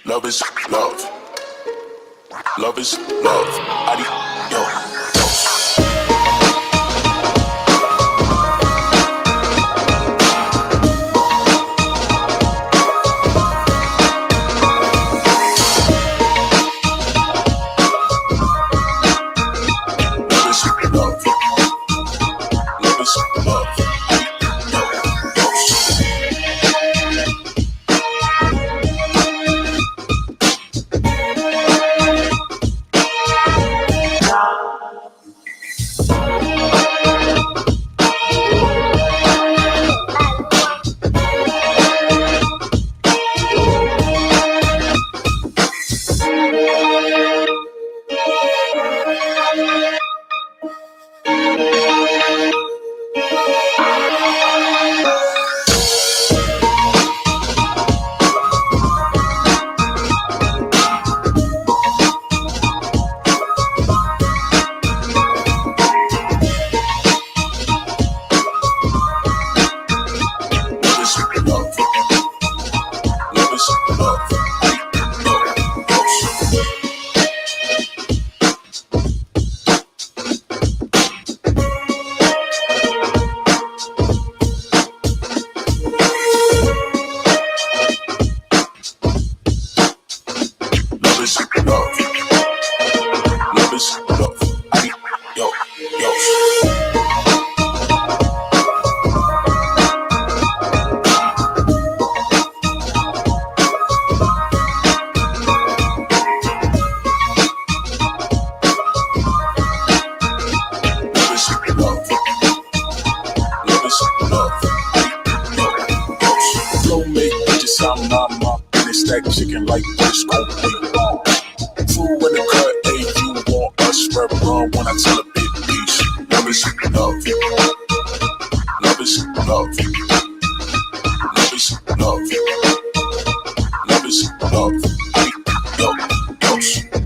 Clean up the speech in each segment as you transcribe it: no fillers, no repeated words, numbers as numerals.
Love is love. Love is love. Yo. Chicken like this gon' be wrong. Food in the cut, hey, you want us red rum when I tell a big piece. Love is love. Love is love. Love is love. Love is love. Yo, yo.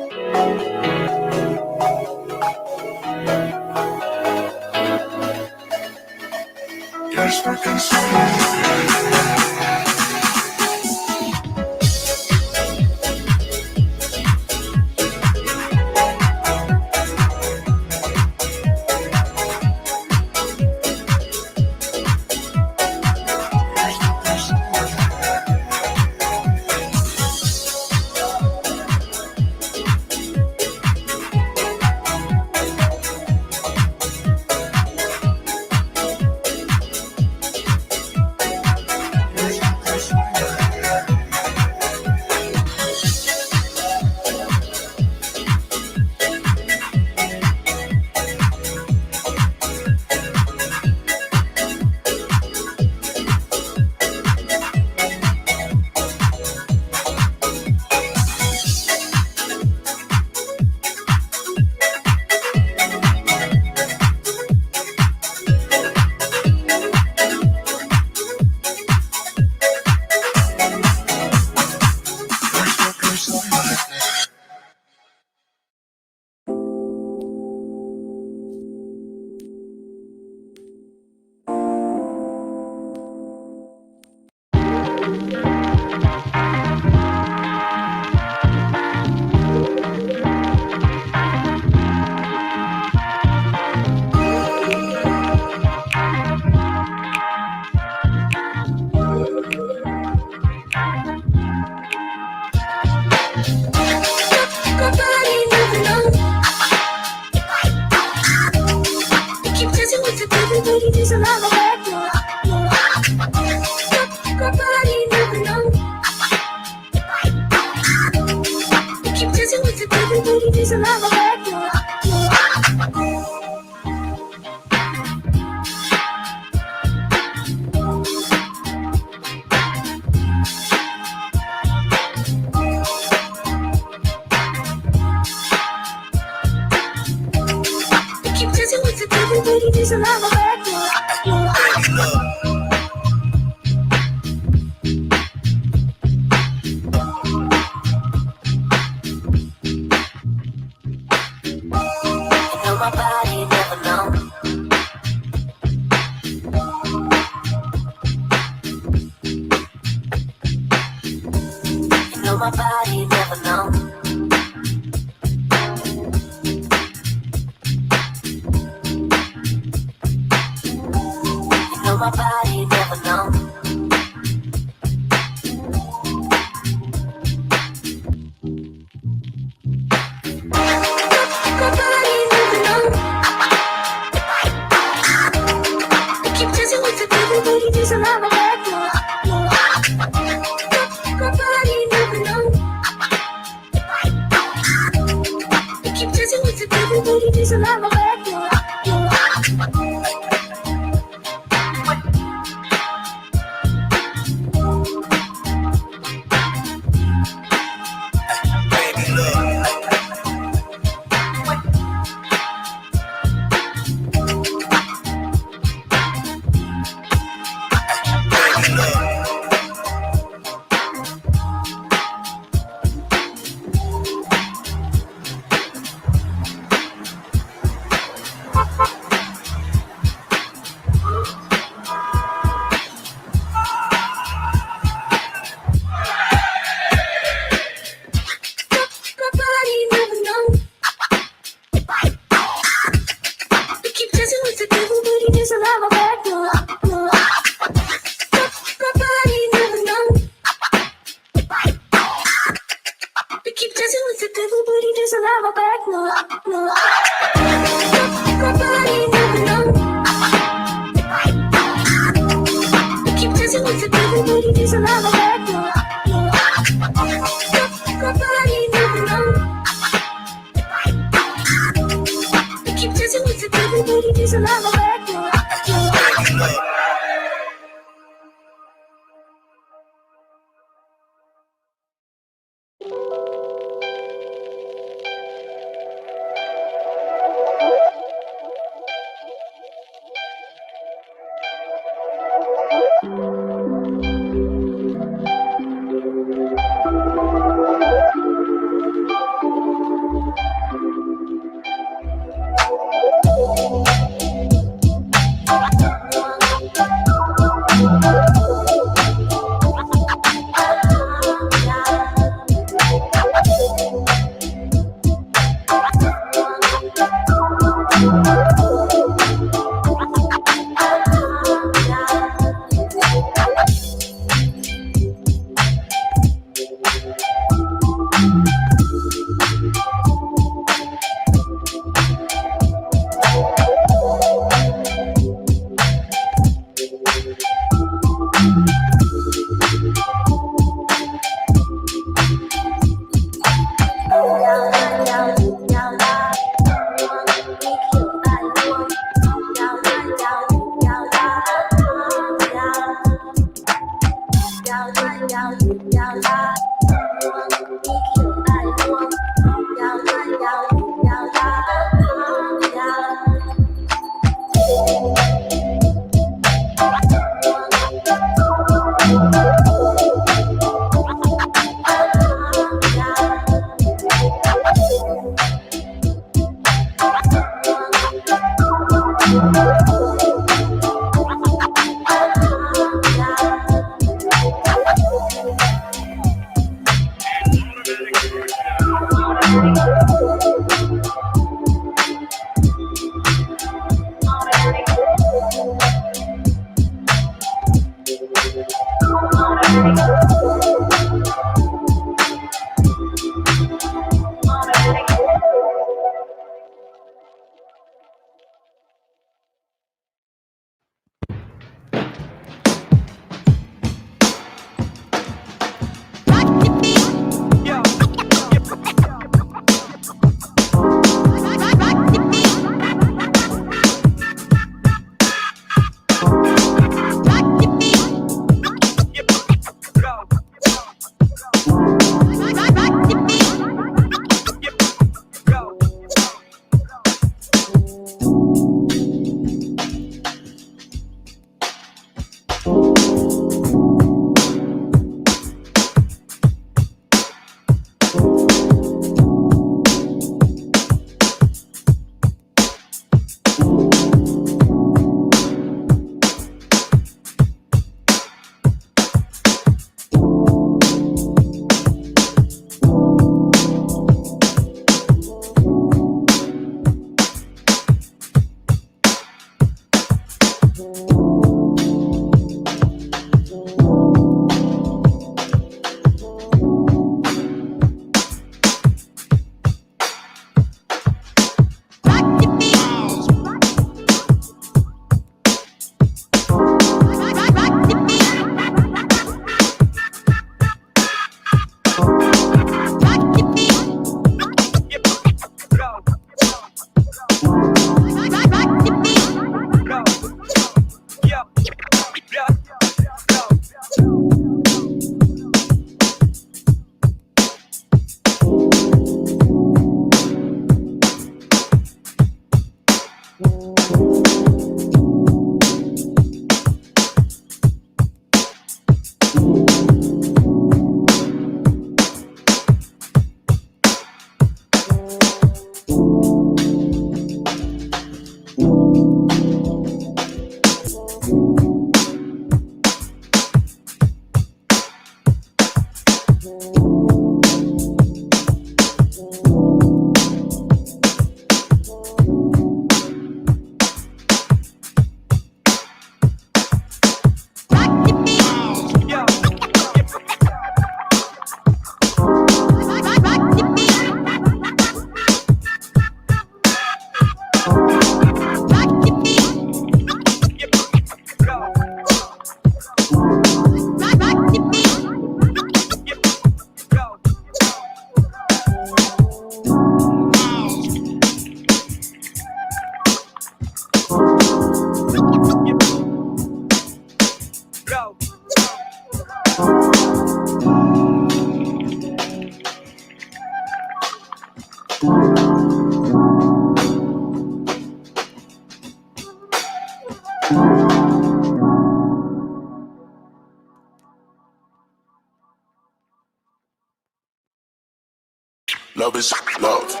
Love is love.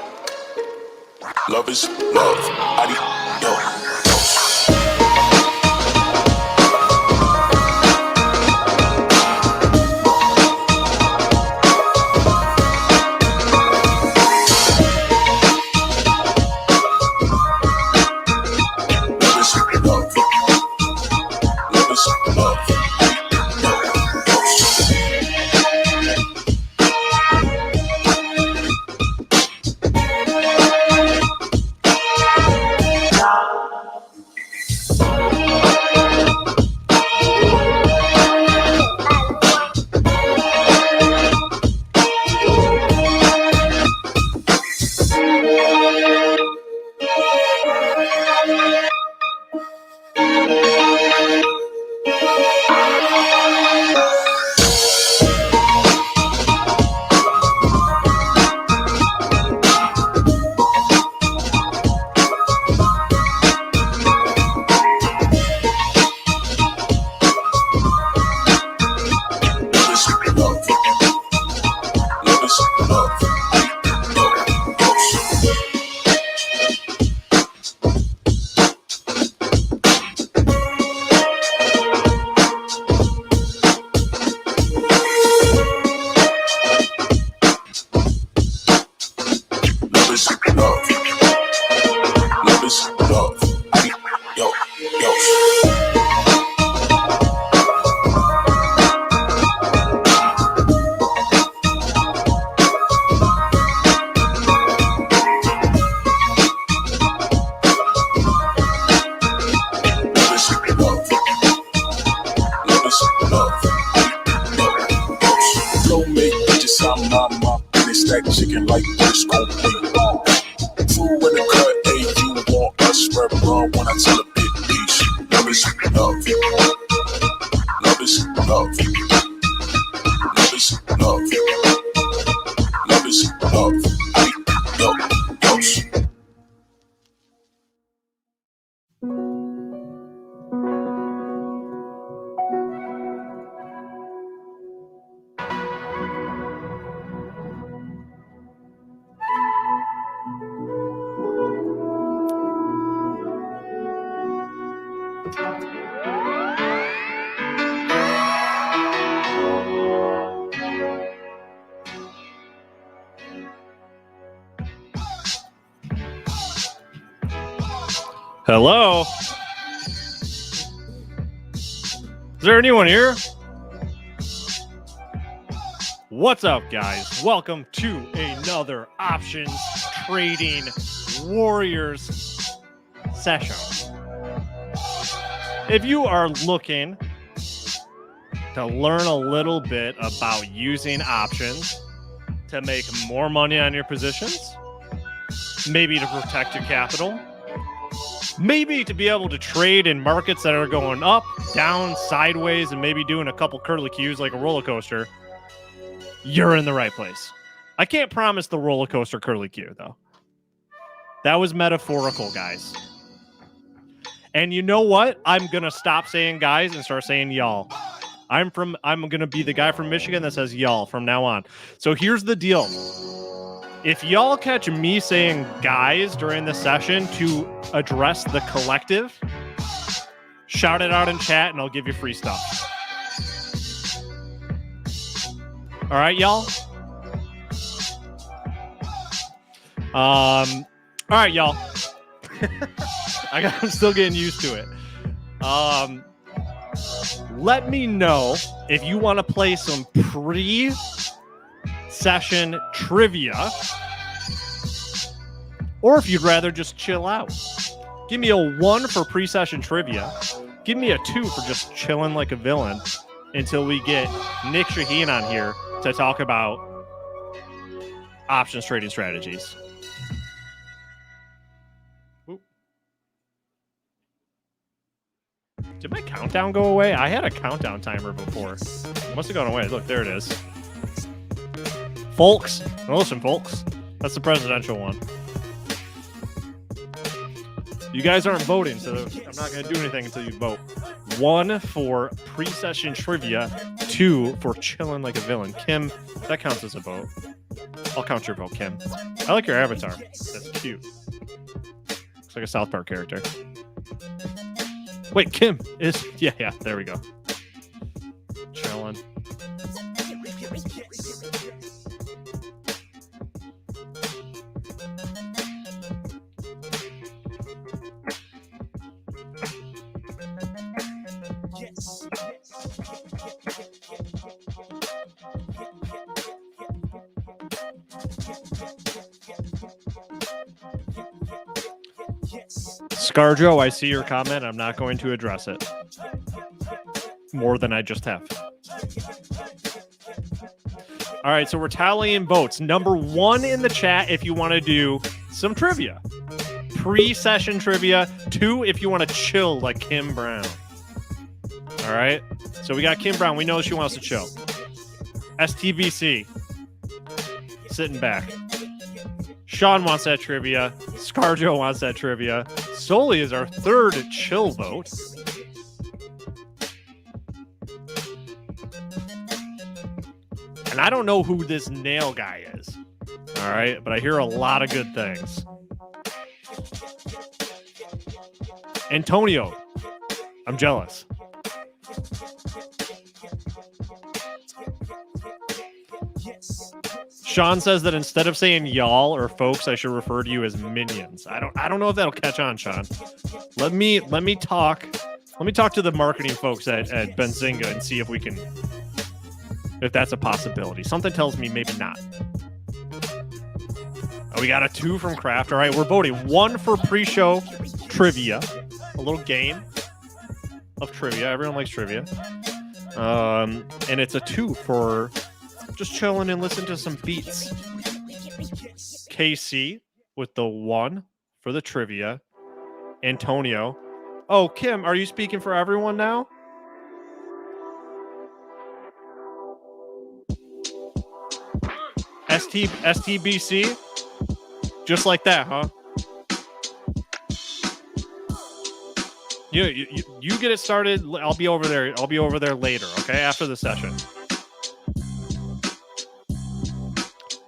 Love is love. Adios. Stack chicken like this gon' be on. True in the cut, hey, you want us spread run when I tell a big piece. Love is love. Love is love. Love is love. Love is love. Hey, yo, yo. Hello? Is there anyone here? What's up, guys? Welcome to another Options Trading Warriors session. If you are looking to learn a little bit about using options to make more money on your positions, maybe to protect your capital, maybe to be able to trade in markets that are going up, down, sideways, and maybe doing a couple curly cues like a roller coaster, you're in the right place. I can't promise the roller coaster curly cue, though. That was metaphorical, guys. And you know what? I'm going to stop saying guys and start saying y'all. I'm going to be the guy from Michigan that says y'all from now on. So here's the deal. If y'all catch me saying guys during the session to address the collective, shout it out in chat and I'll give you free stuff. All right, y'all? All right, y'all. I'm still getting used to it. Let me know if you want to play some pre-session trivia, or if you'd rather just chill out. Give me a 1 for pre-session trivia. Give me a 2 for just chilling like a villain until we get Nic Chahine on here to talk about options trading strategies. Oop. Did my countdown go away? I had a countdown timer before. It must have gone away. Look, there it is. Folks, now listen, folks. That's the presidential one. You guys aren't voting, so I'm not going to do anything until you vote. 1 for pre-session trivia, 2 for chilling like a villain. Kim, that counts as a vote. I'll count your vote, Kim. I like your avatar. That's cute. Looks like a South Park character. Wait, Kim is... Yeah, there we go. Chilling. Scarjo, I see your comment. I'm not going to address it more than I just have. All right, so we're tallying votes. Number 1 in the chat if you want to do some trivia. Pre-session trivia. 2 if you want to chill like Kim Brown. All right, so we got Kim Brown. We know she wants to chill. STVC. Sitting back. Sean wants that trivia. Scarjo wants that trivia. Soli is our 3rd chill vote. And I don't know who this nail guy is. All right, but I hear a lot of good things. Antonio, I'm jealous. Sean says that instead of saying y'all or folks, I should refer to you as minions. I don't know if that'll catch on, Sean. Let me talk. Let me talk to the marketing folks at Benzinga and see if that's a possibility. Something tells me maybe not. Oh, we got a 2 from Kraft. All right, we're voting 1 for pre-show trivia, a little game of trivia. Everyone likes trivia. And it's a 2 for just chilling and listening to some beats. KC with the 1 for the trivia. Antonio. Oh, Kim, are you speaking for everyone now? STBC? Just like that, huh? You get it started. I'll be over there. I'll be over there later, okay? After the session.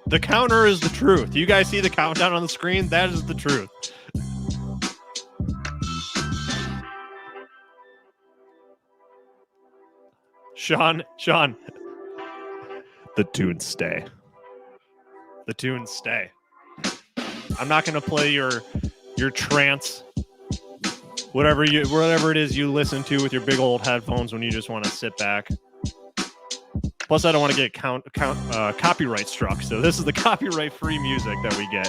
The counter is the truth. You guys see the countdown on the screen? That is the truth. Sean, the tunes stay. The tunes stay. I'm not going to play your trance, whatever it is you listen to with your big old headphones when you just want to sit back. Plus, I don't want to get copyright struck. So this is the copyright-free music that we get.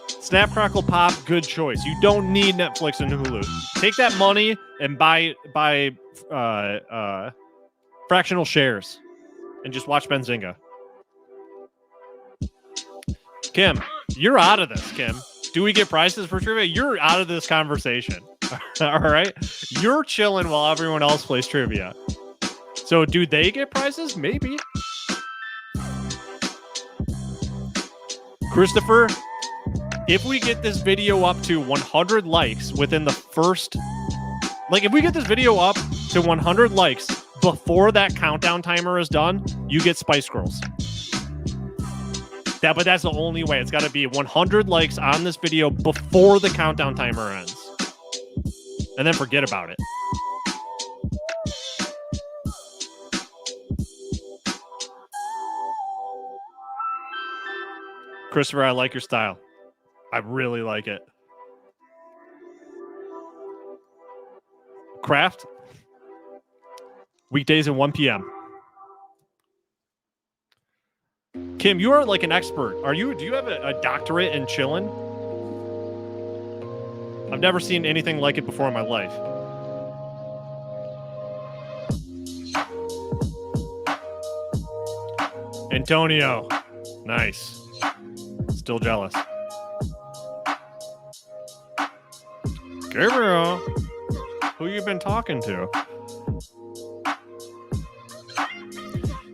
Snap, Crackle, Pop, good choice. You don't need Netflix and Hulu. Take that money and buy fractional shares and just watch Benzinga. Kim, you're out of this, Kim. Do we get prizes for trivia? You're out of this conversation. All right? You're chilling while everyone else plays trivia. So do they get prizes? Maybe. Christopher, if we get this video up to 100 likes within the first... Like, if we get this video up to 100 likes before that countdown timer is done, you get Spice Girls. But that's the only way. It's got to be 100 likes on this video before the countdown timer ends. And then forget about it. Christopher, I like your style. I really like it. Kraft, weekdays at 1 p.m. Kim, you are like an expert. Do you have a doctorate in chillin'? I've never seen anything like it before in my life. Antonio, nice. Still jealous. Gabriel, who you been talking to?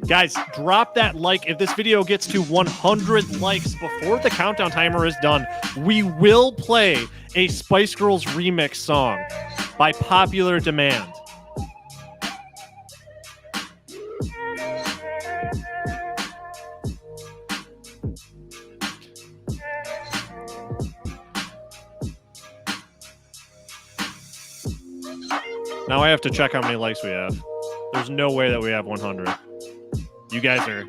Guys, drop that like. If this video gets to 100 likes before the countdown timer is done, we will play a Spice Girls remix song by popular demand. Now I have to check how many likes we have. There's no way that we have 100. You guys are...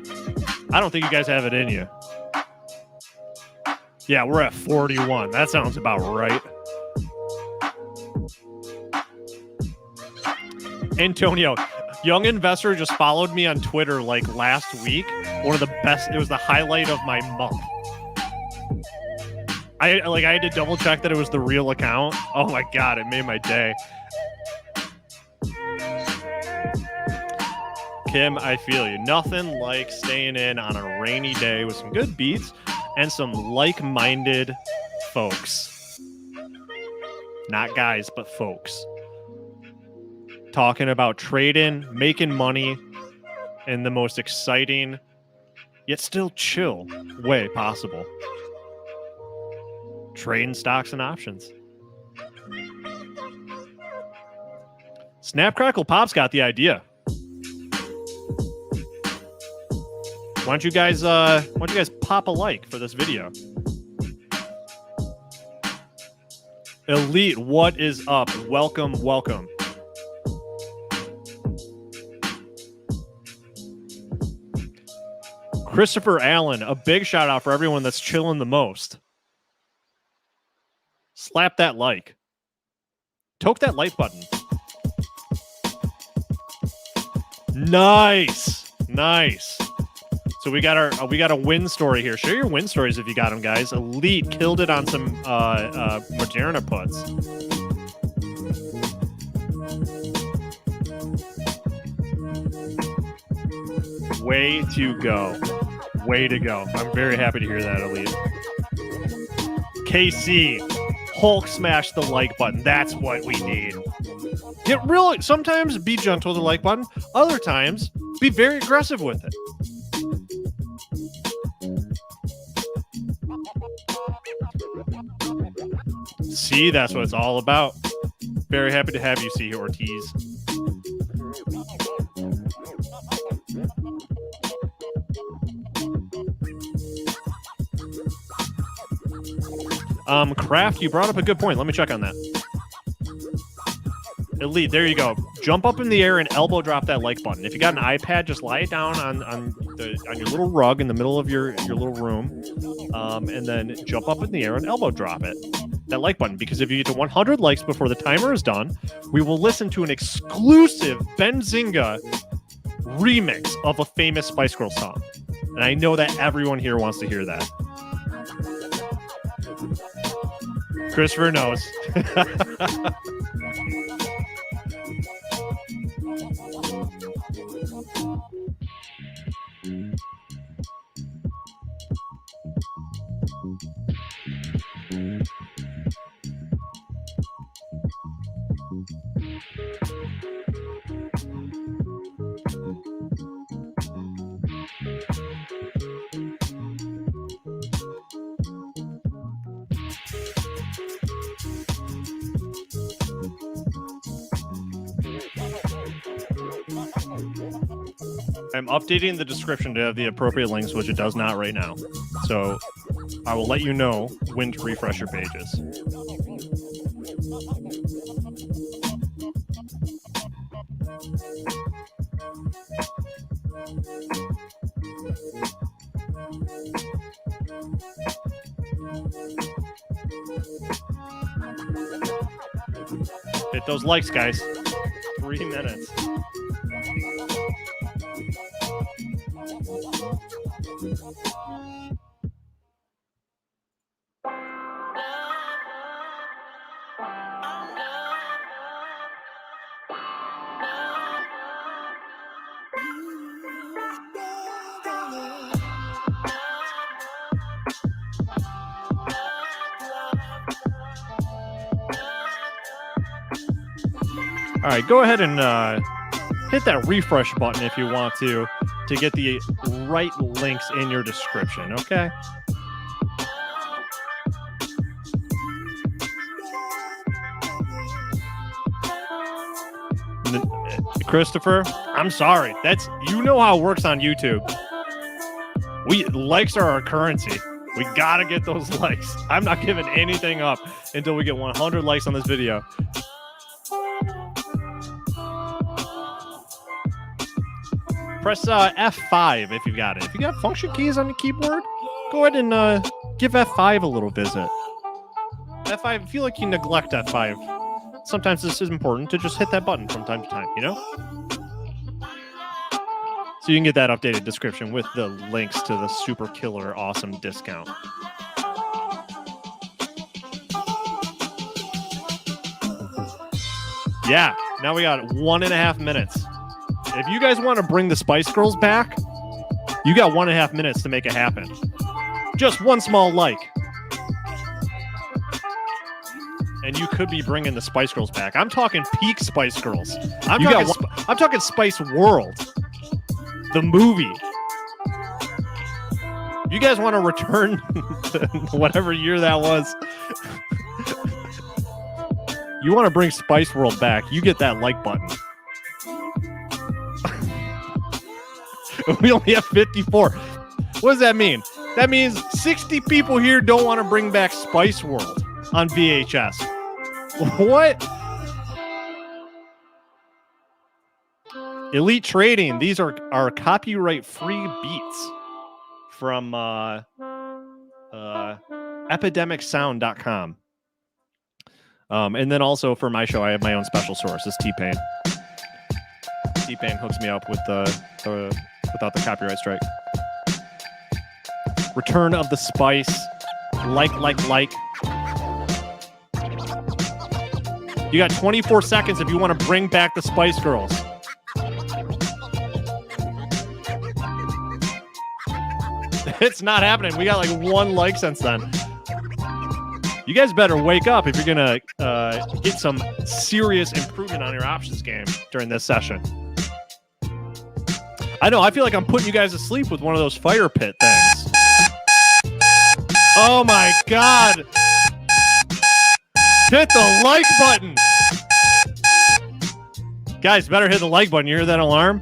I don't think you guys have it in you. Yeah, we're at 41. That sounds about right. Antonio, young investor just followed me on Twitter like last week. One of the best... It was the highlight of my month. I had to double check that it was the real account. Oh my God, it made my day. Kim, I feel you. Nothing like staying in on a rainy day with some good beats and some like-minded folks. Not guys, but folks. Talking about trading, making money in the most exciting, yet still chill way possible. Trading stocks and options. Snap, Crackle, Pop's got the idea. Why don't you guys pop a like for this video? Elite, what is up? Welcome, welcome. Christopher Allen, a big shout out for everyone that's chilling the most. Slap that like. Toke that like button. Nice. Nice. So we got a win story here. Share your win stories if you got them, guys. Elite killed it on some Moderna puts. Way to go. Way to go. I'm very happy to hear that, Elite. KC, Hulk smash the like button. That's what we need. Get really, sometimes be gentle with the like button. Other times, be very aggressive with it. See, that's what it's all about. Very happy to have you, C. Ortiz. Kraft, you brought up a good point. Let me check on that. Elite, there you go. Jump up in the air and elbow drop that like button. If you got an iPad, just lie it down on your little rug in the middle of your little room, and then jump up in the air and elbow drop it. That like button, because if you get to 100 likes before the timer is done, we will listen to an exclusive Benzinga remix of a famous Spice Girls song. And I know that everyone here wants to hear that. Christopher knows. I'm updating the description to have the appropriate links, which it does not right now. So I will let you know when to refresh your pages. Hit those likes, guys. 3 minutes. All right, go ahead and hit that refresh button if you want to get the right links in your description, okay? Christopher, I'm sorry. That's, you know how it works on YouTube. Likes are our currency. We gotta get those likes. I'm not giving anything up until we get 100 likes on this video. Press F5 if you've got it. If you got function keys on your keyboard, go ahead and give F5 a little visit. F5, I feel like you neglect F5. Sometimes this is important to just hit that button from time to time, you know? So you can get that updated description with the links to the super killer awesome discount. Yeah, now we got 1.5 minutes. If you guys want to bring the Spice Girls back, you got 1.5 minutes to make it happen. Just one small like. And you could be bringing the Spice Girls back. I'm talking peak Spice Girls. I'm talking Spice World. The movie. You guys want to return to whatever year that was? You want to bring Spice World back, you get that like button. We only have 54. What does that mean? That means 60 people here don't want to bring back Spice World on VHS. What? Elite Trading. These are copyright-free beats. from epidemicsound.com. And then also for my show, I have my own special source. It's T-Pain. T-Pain hooks me up with the without the copyright strike. Return of the Spice. Like. You got 24 seconds if you want to bring back the Spice Girls. It's not happening. We got like 1 like since then. You guys better wake up if you're going to get some serious improvement on your options game during this session. I know. I feel like I'm putting you guys to sleep with one of those fire pit things. Oh, my God. Hit the like button. Guys, better hit the like button. You hear that alarm?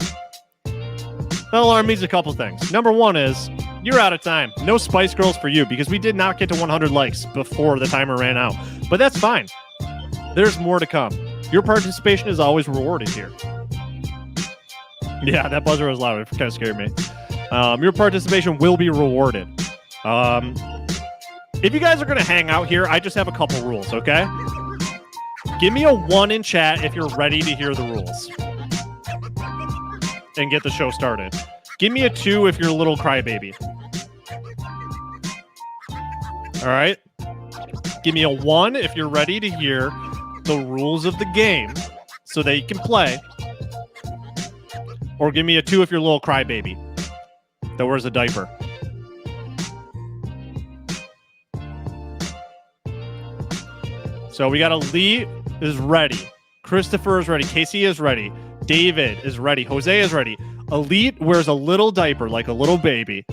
That alarm means a couple things. Number 1 is you're out of time. No Spice Girls for you because we did not get to 100 likes before the timer ran out. But that's fine. There's more to come. Your participation is always rewarded here. Yeah, that buzzer was loud. It kind of scared me. Your participation will be rewarded. If you guys are going to hang out here, I just have a couple rules, okay? Give me a 1 in chat if you're ready to hear the rules and get the show started. Give me a 2 if you're a little crybaby. All right? Give me a 1 if you're ready to hear the rules of the game so that you can play. Or give me a 2 if you're a little crybaby that wears a diaper. So we got Lee is ready. Christopher is ready. Casey is ready. David is ready. Jose is ready. Elite wears a little diaper like a little baby.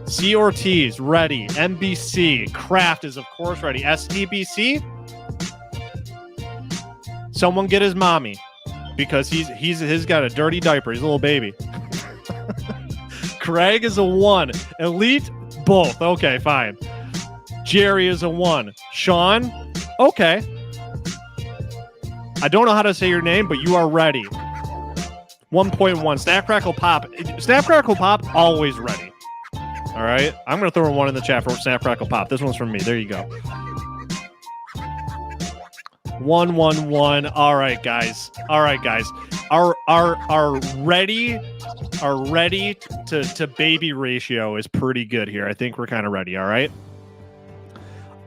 C. Ortiz, ready. MBC. Kraft is, of course, ready. STBC. Someone get his mommy because he's got a dirty diaper. He's a little baby. Craig is a 1. Elite, both. Okay, fine. Jerry is a 1. Sean, okay. I don't know how to say your name, but you are ready. 1.1. Snap, Crackle, Pop. Snap, Crackle, Pop, always ready. All right? I'm going to throw 1 in the chat for Snap, Crackle, Pop. This one's from me. There you go. 111. All right, guys. Our ready to baby ratio is pretty good here. I think we're kind of ready, all right?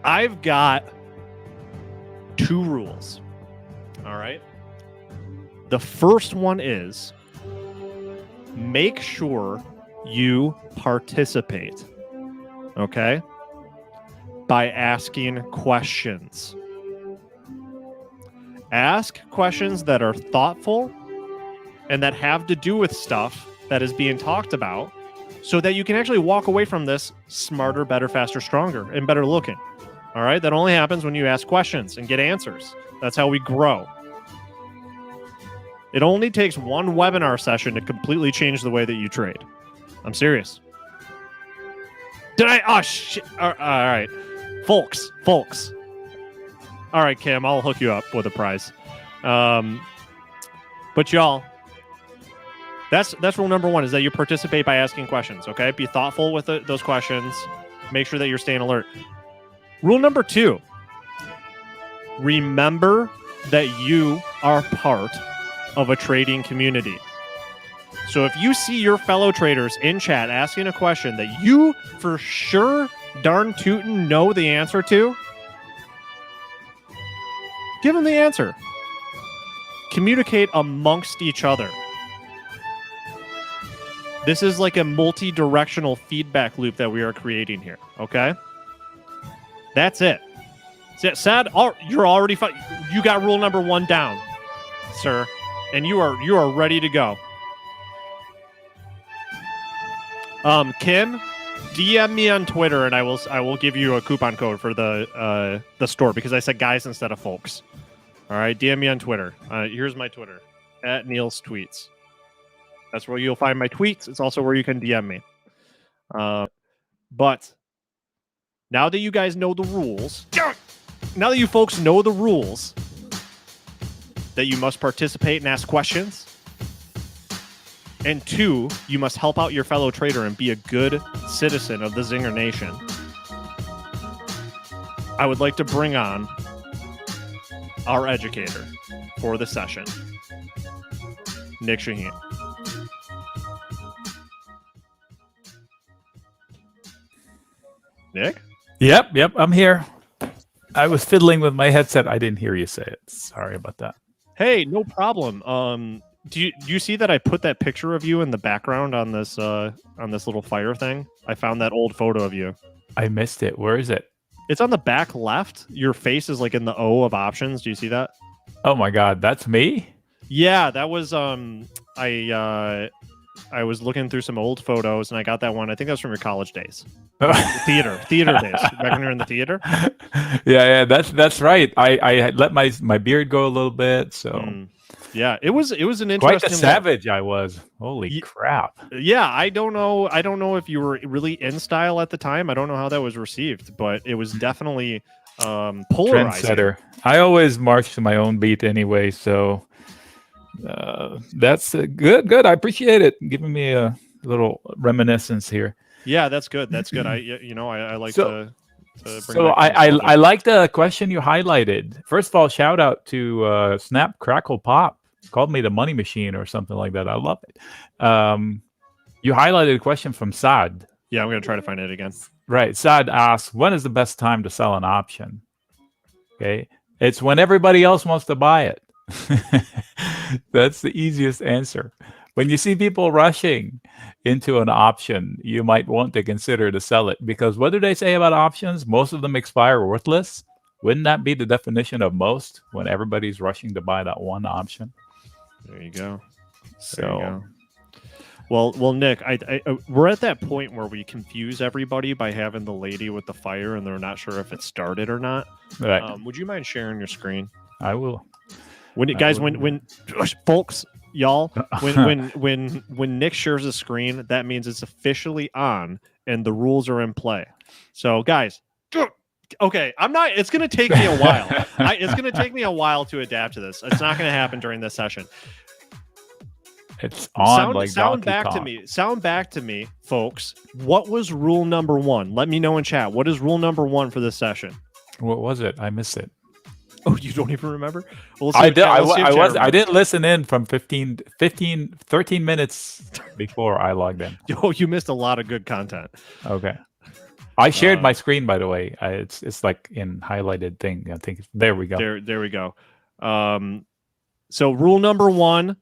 I've got 2 rules. All right. The first one is make sure you participate. Okay? By asking questions. Ask questions that are thoughtful and that have to do with stuff that is being talked about so that you can actually walk away from this smarter, better, faster, stronger, and better looking. All right? That only happens when you ask questions and get answers. That's how we grow. It only takes 1 webinar session to completely change the way that you trade. I'm serious. Did I? Oh, shit. All right. Folks. All right, Kim, I'll hook you up with a prize. But y'all, that's rule number 1 is that you participate by asking questions, okay? Be thoughtful with those questions. Make sure that you're staying alert. Rule number 2, remember that you are part of a trading community. So if you see your fellow traders in chat asking a question that you for sure darn tootin' know the answer to, give them the answer. Communicate amongst each other. This is like a multi-directional feedback loop that we are creating here, okay? That's it. Sad, you're already you got rule number 1 down, sir, and you are ready to go. Kim, DM me on Twitter, and I will give you a coupon code for the store because I said guys instead of folks. All right, DM me on Twitter. Here's my Twitter @Neil's Tweets. That's where you'll find my tweets. It's also where you can DM me. But now that you guys know the rules, now that you folks know the rules, that you must participate and ask questions, And 2, you must help out your fellow trader and be a good citizen of the Zinger Nation. I would like to bring on our educator for the session, Nic Chahine. Nick? Yep, I'm here. I was fiddling with my headset. I didn't hear you say it. Sorry about that. Hey, no problem. Do you see that I put that picture of you in the background on this little fire thing? I found that old photo of you. I missed it. Where is it? It's on the back left. Your face is like in the O of options. Do you see that? Oh my God, that's me? Yeah, that was I was looking through some old photos and I got that one. I think that was from your college days. theater days. Back when you were in the theater. Yeah, that's right. I had let my beard go a little bit, so yeah, it was an interesting. Quite the savage I was. Holy crap! Yeah, I don't know if you were really in style at the time. I don't know how that was received, but it was definitely polarizing. Trendsetter. I always march to my own beat anyway, so that's good. I appreciate it, giving me a little reminiscence here. Yeah, that's good. That's good. I like to bring so I like the question you highlighted. First of all, shout out to Snap Crackle Pop. Called me the money machine or something like that. I love it. You highlighted a question from Saad. Yeah, I'm going to try to find it again. Right. Saad asks, when is the best time to sell an option? Okay. It's when everybody else wants to buy it. That's the easiest answer. When you see people rushing into an option, you might want to consider to sell it, because what do they say about options? Most of them expire worthless. Wouldn't that be the definition of most, when everybody's rushing to buy that one option? There you go. Well, Nick, we're at that point where we confuse everybody by having the lady with the fire, and they're not sure if it started or not. Right. Would you mind sharing your screen? I will. When folks, y'all, when Nick shares a screen, that means it's officially on and the rules are in play. So, guys, okay, it's going to take me a while. It's going to take me a while to adapt to this. It's not going to happen during this session. It's on. Sound back to me, folks. What was rule number 1? Let me know in chat. What is rule number 1 for this session? What was it? I missed it. Oh, you don't even remember? Well, I didn't listen in from 13 minutes before I logged in. Oh, you missed a lot of good content. Okay. I shared my screen, by the way. It's like in highlighted thing. I think there we go. There we go. So rule number 1,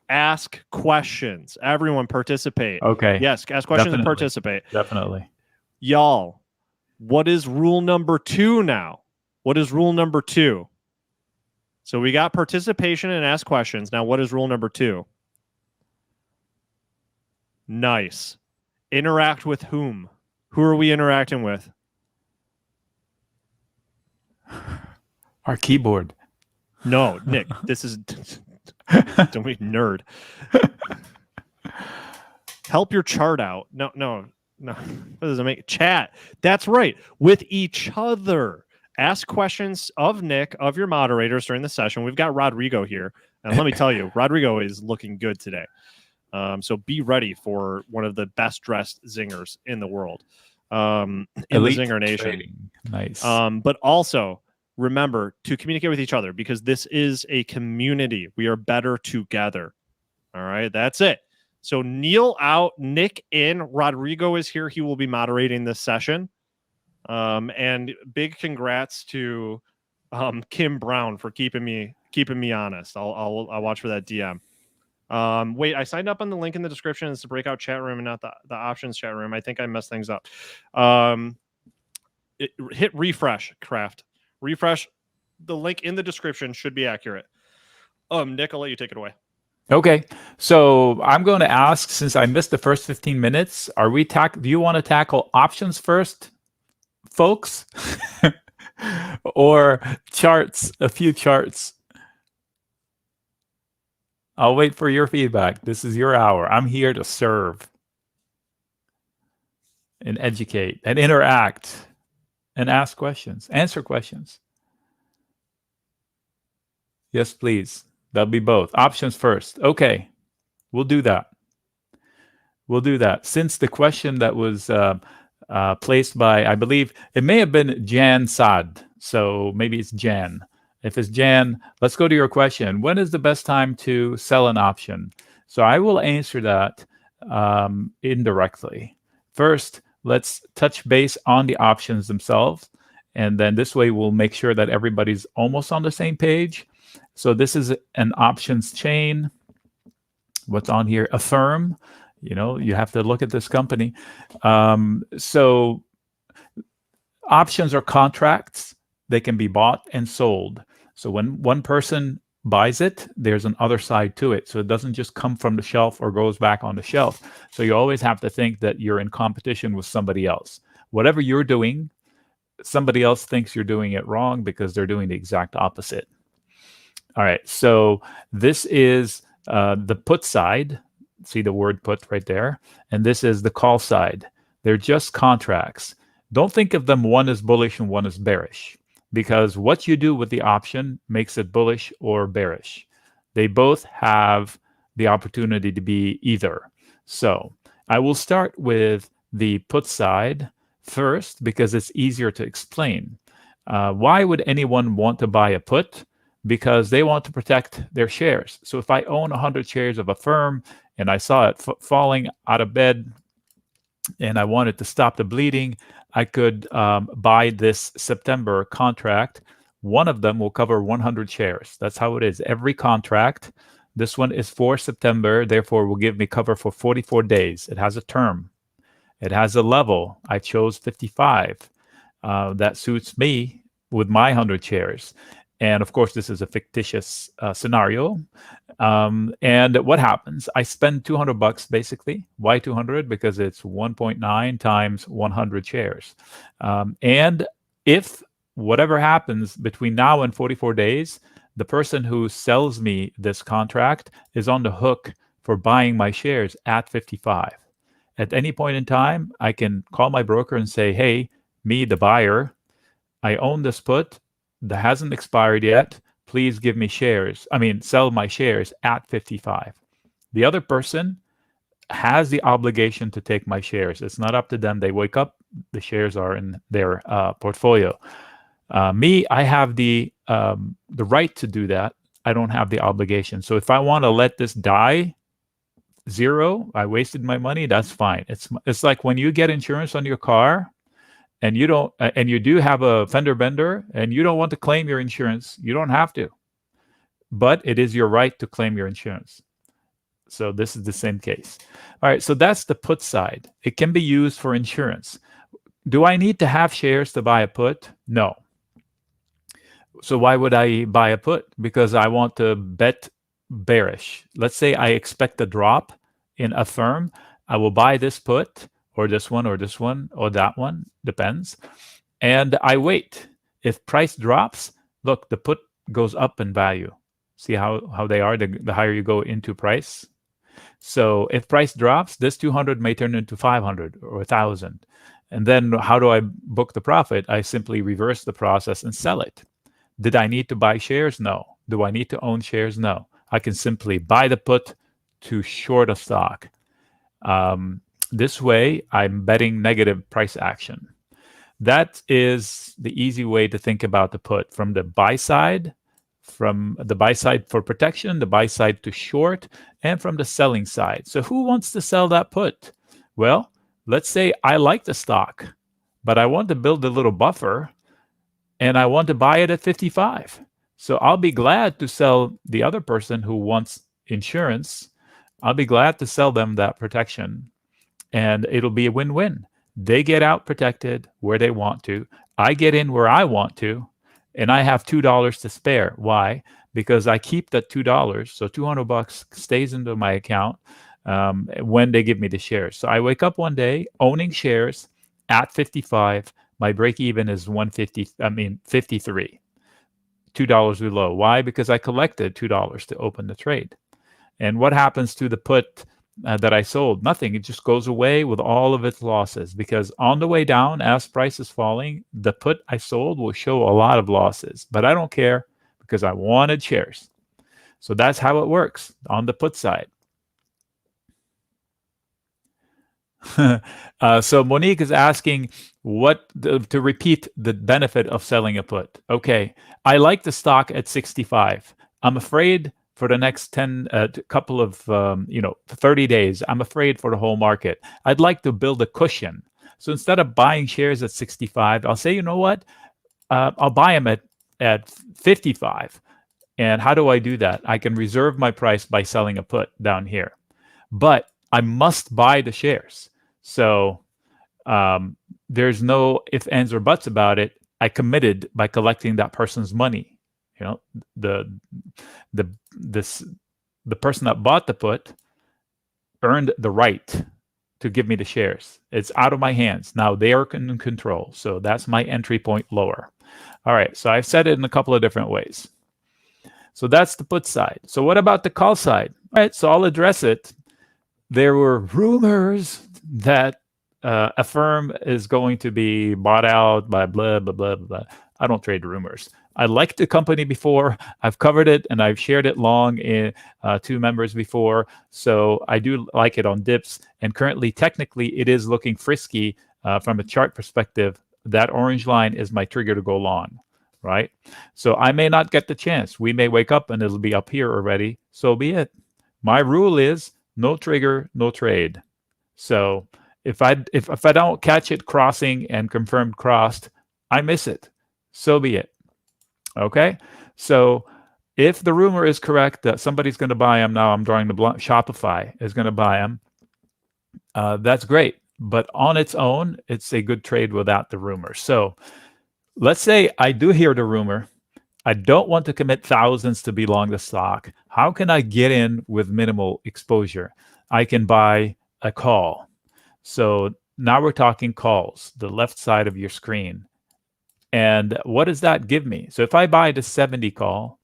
ask questions. Everyone participate. Okay. Yes, ask questions and participate. Definitely. Y'all, what is rule number 2 now? What is rule number 2? So we got participation and ask questions. Now, what is rule number 2? Nice. Interact with whom? Who are we interacting with? Our keyboard. No, Nick, this is... Don't be nerd. Help your chart out. No. That doesn't make chat. That's right. With each other. Ask questions of Nick, of your moderators during the session. We've got Rodrigo here. And let me tell you, Rodrigo is looking good today. So be ready for one of the best dressed zingers in the world. In Elite the Zinger Nation. Trading. Nice. But also remember to communicate with each other, because this is a community. We are better together. All right. That's it. So Neil out, Nick in, Rodrigo is here. He will be moderating this session. And big congrats to Kim Brown for keeping me honest. I'll watch for that DM. Wait, I signed up on the link in the description. It's the breakout chat room and not the options chat room. I think I messed things up. Hit refresh, Craft. Refresh. The link in the description should be accurate. Nick, I'll let you take it away. Okay, so I'm going to ask, since I missed the first 15 minutes, do you want to tackle options first, folks? Or charts, a few charts? I'll wait for your feedback. This is your hour. I'm here to serve and educate and interact and ask questions, answer questions. Yes, please. That'll be both. Options first. Okay, we'll do that. we'll do that. Since the question that was placed by, I believe it may have been Jan Sad, so maybe it's Jan. If it's Jan, let's go to your question. When is the best time to sell an option? So I will answer that indirectly. First, let's touch base on the options themselves. And then this way we'll make sure that everybody's almost on the same page. So this is an options chain. What's on here? Affirm. You know, you have to look at this company. So options are contracts. They can be bought and sold. So when one person buys it, there's an other side to it. So it doesn't just come from the shelf or goes back on the shelf. So you always have to think that you're in competition with somebody else. Whatever you're doing, somebody else thinks you're doing it wrong because they're doing the exact opposite. All right, so this is the put side. See the word put right there. And this is the call side. They're just contracts. Don't think of them one is bullish and one is bearish, because what you do with the option makes it bullish or bearish. They both have the opportunity to be either. So I will start with the put side first because it's easier to explain. Why would anyone want to buy a put? Because they want to protect their shares. So if I own 100 shares of a firm and I saw it falling out of bed and I wanted to stop the bleeding, I could buy this September contract. One of them will cover 100 shares. That's how it is. Every contract. This one is for September, therefore will give me cover for 44 days. It has a term. It has a level. I chose 55. That suits me with my 100 shares. And of course, this is a fictitious scenario. And what happens? I spend $200 basically. Why 200? Because it's 1.9 times 100 shares. And if whatever happens between now and 44 days, the person who sells me this contract is on the hook for buying my shares at 55. At any point in time, I can call my broker and say, hey, me, the buyer, I own this put that hasn't expired yet. Please give me shares. Sell my shares at 55. The other person has the obligation to take my shares. It's not up to them. They wake up, the shares are in their portfolio. Me, I have the right to do that. I don't have the obligation. So if I want to let this die, zero, I wasted my money, that's fine. It's like when you get insurance on your car, and you don't, and you do have a fender bender, and you don't want to claim your insurance, you don't have to. But it is your right to claim your insurance. So this is the same case. All right, so that's the put side. It can be used for insurance. Do I need to have shares to buy a put? No. So why would I buy a put? Because I want to bet bearish. Let's say I expect a drop in a firm. I will buy this put, or this one, or this one, or that one, depends. And I wait. If price drops, look, the put goes up in value. See how they are, the higher you go into price. So if price drops, this 200 may turn into 500 or 1,000. And then how do I book the profit? I simply reverse the process and sell it. Did I need to buy shares? No. Do I need to own shares? No. I can simply buy the put to short a stock. This way, I'm betting negative price action. That is the easy way to think about the put from the buy side, for protection, the buy side to short, and from the selling side. So who wants to sell that put? Well, let's say I like the stock, but I want to build a little buffer, and I want to buy it at 55. So I'll be glad to sell the other person who wants insurance. I'll be glad to sell them that protection. And it'll be a win-win. They get out protected where they want to. I get in where I want to, and I have $2 to spare. Why? Because I keep that $2, so $200 stays into my account when they give me the shares. So I wake up one day owning shares at 55. My break even is 53. $2 below. Why? Because I collected $2 to open the trade. And what happens to the put that I sold? Nothing. It just goes away with all of its losses, because on the way down, as price is falling, the put I sold will show a lot of losses. But I don't care because I wanted shares. So that's how it works on the put side. So Monique is asking to repeat the benefit of selling a put. Okay, I like the stock at 65. I'm afraid for the next 10 couple of 30 days, I'm afraid for the whole market. I'd like to build a cushion. So instead of buying shares at 65, I'll say, you know what? I'll buy them at 55. And how do I do that? I can reserve my price by selling a put down here. But I must buy the shares. So there's no ifs, ands, or buts about it. I committed by collecting that person's money. You know, the person that bought the put earned the right to give me the shares. It's out of my hands. Now they are in control. So that's my entry point lower. All right. So I've said it in a couple of different ways. So that's the put side. So what about the call side? All right. So I'll address it. There were rumors that a firm is going to be bought out by blah, blah, blah, blah. I don't trade rumors. I liked the company before. I've covered it and I've shared it long to members before. So I do like it on dips. And currently, technically, it is looking frisky from a chart perspective. That orange line is my trigger to go long, right? So I may not get the chance. We may wake up and it'll be up here already. So be it. My rule is no trigger, no trade. So if I don't catch it crossing and confirmed crossed, I miss it. So be it. Okay. So if the rumor is correct that somebody's going to buy them, now I'm drawing the blunt, Shopify is going to buy them. That's great. But on its own, it's a good trade without the rumor. So let's say I do hear the rumor. I don't want to commit thousands to be long the stock. How can I get in with minimal exposure? I can buy a call. So now we're talking calls, the left side of your screen. And what does that give me? So if I buy the 70 call,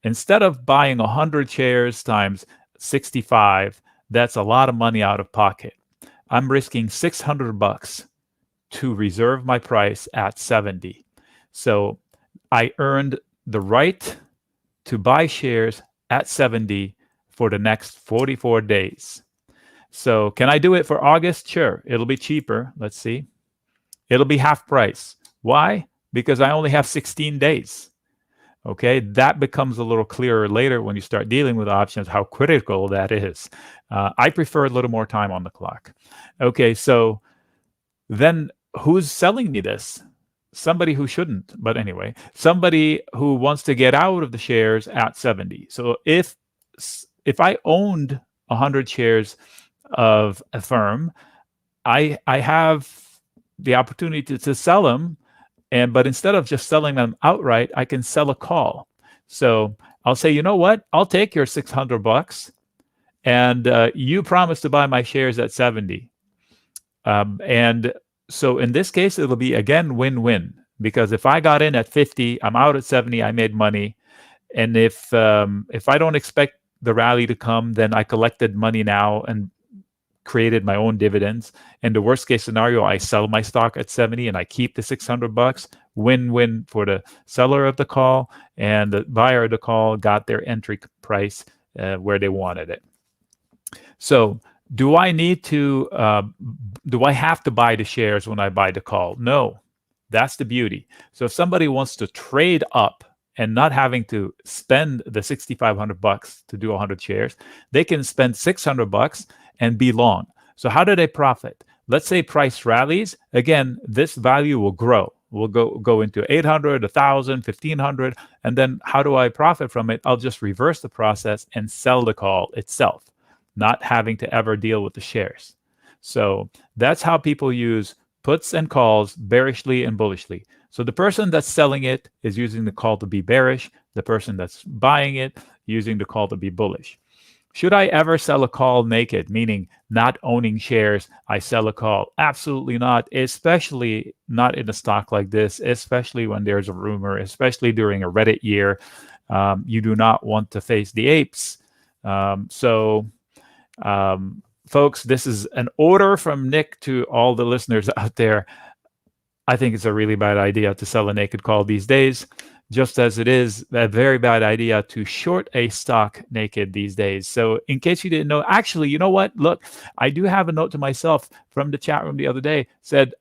instead of buying 100 shares times 65, that's a lot of money out of pocket. I'm risking $600 to reserve my price at 70. So I earned the right to buy shares at 70 for the next 44 days. So can I do it for August? Sure. It'll be cheaper. Let's see. It'll be half price. Why? Because I only have 16 days. Okay, that becomes a little clearer later when you start dealing with options, how critical that is. I prefer a little more time on the clock. Okay, so then who's selling me this? Somebody who shouldn't, but anyway, somebody who wants to get out of the shares at 70. So if I owned 100 shares of a firm, I have the opportunity to sell them. But instead of just selling them outright, I can sell a call. So I'll say, you know what? I'll take your $600, and you promise to buy my shares at 70. And so in this case, it'll be again win-win, because if I got in at 50, I'm out at 70. I made money, and if I don't expect the rally to come, then I collected money now and created my own dividends. In the worst case scenario, I sell my stock at 70 and I keep the $600. Win-win for the seller of the call, and the buyer of the call got their entry price where they wanted it. So do I have to buy the shares when I buy the call? No, that's the beauty. So if somebody wants to trade up and not having to spend the $6,500 to do 100 shares, they can spend $600 and be long. So how do they profit? Let's say price rallies. Again, this value will grow. We'll go into 800, 1,000, 1,500. And then how do I profit from it? I'll just reverse the process and sell the call itself, not having to ever deal with the shares. So that's how people use puts and calls bearishly and bullishly. So the person that's selling it is using the call to be bearish. The person that's buying it using the call to be bullish. Should I ever sell a call naked, meaning not owning shares? I sell a call. Absolutely not, especially not in a stock like this, especially when there's a rumor, especially during a Reddit year. You do not want to face the apes. Folks, this is an order from Nick to all the listeners out there. I think it's a really bad idea to sell a naked call these days. just as it is a very bad idea to short a stock naked these days. So in case you didn't know, actually, you know what? Look, I do have a note to myself from the chat room the other day, said,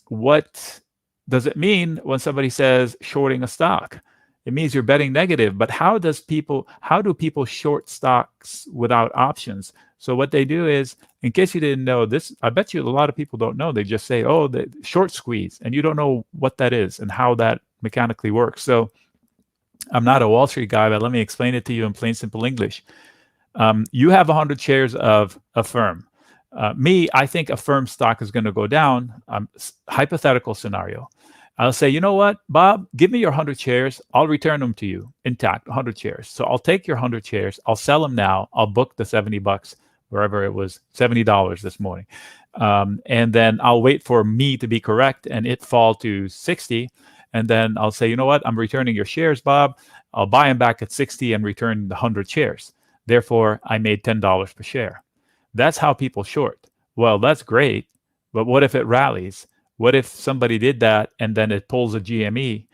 what does it mean when somebody says shorting a stock? It means you're betting negative. But how do people short stocks without options? So what they do is, in case you didn't know this, I bet you a lot of people don't know. They just say, oh, the short squeeze, and you don't know what that is and how that mechanically works. So I'm not a Wall Street guy, but let me explain it to you in plain, simple English. You have 100 shares of a firm. I think a firm stock is going to go down. Hypothetical scenario. I'll say, you know what, Bob, give me your 100 shares. I'll return them to you intact, 100 shares. So I'll take your 100 shares. I'll sell them now. I'll book the $70, wherever it was, $70 this morning. And then I'll wait for me to be correct and it fall to 60. And then I'll say, you know what, I'm returning your shares, Bob. I'll buy them back at 60 and return the 100 shares. Therefore, I made $10 per share. That's how people short. Well, that's great. But what if it rallies? What if somebody did that and then it pulls a GME?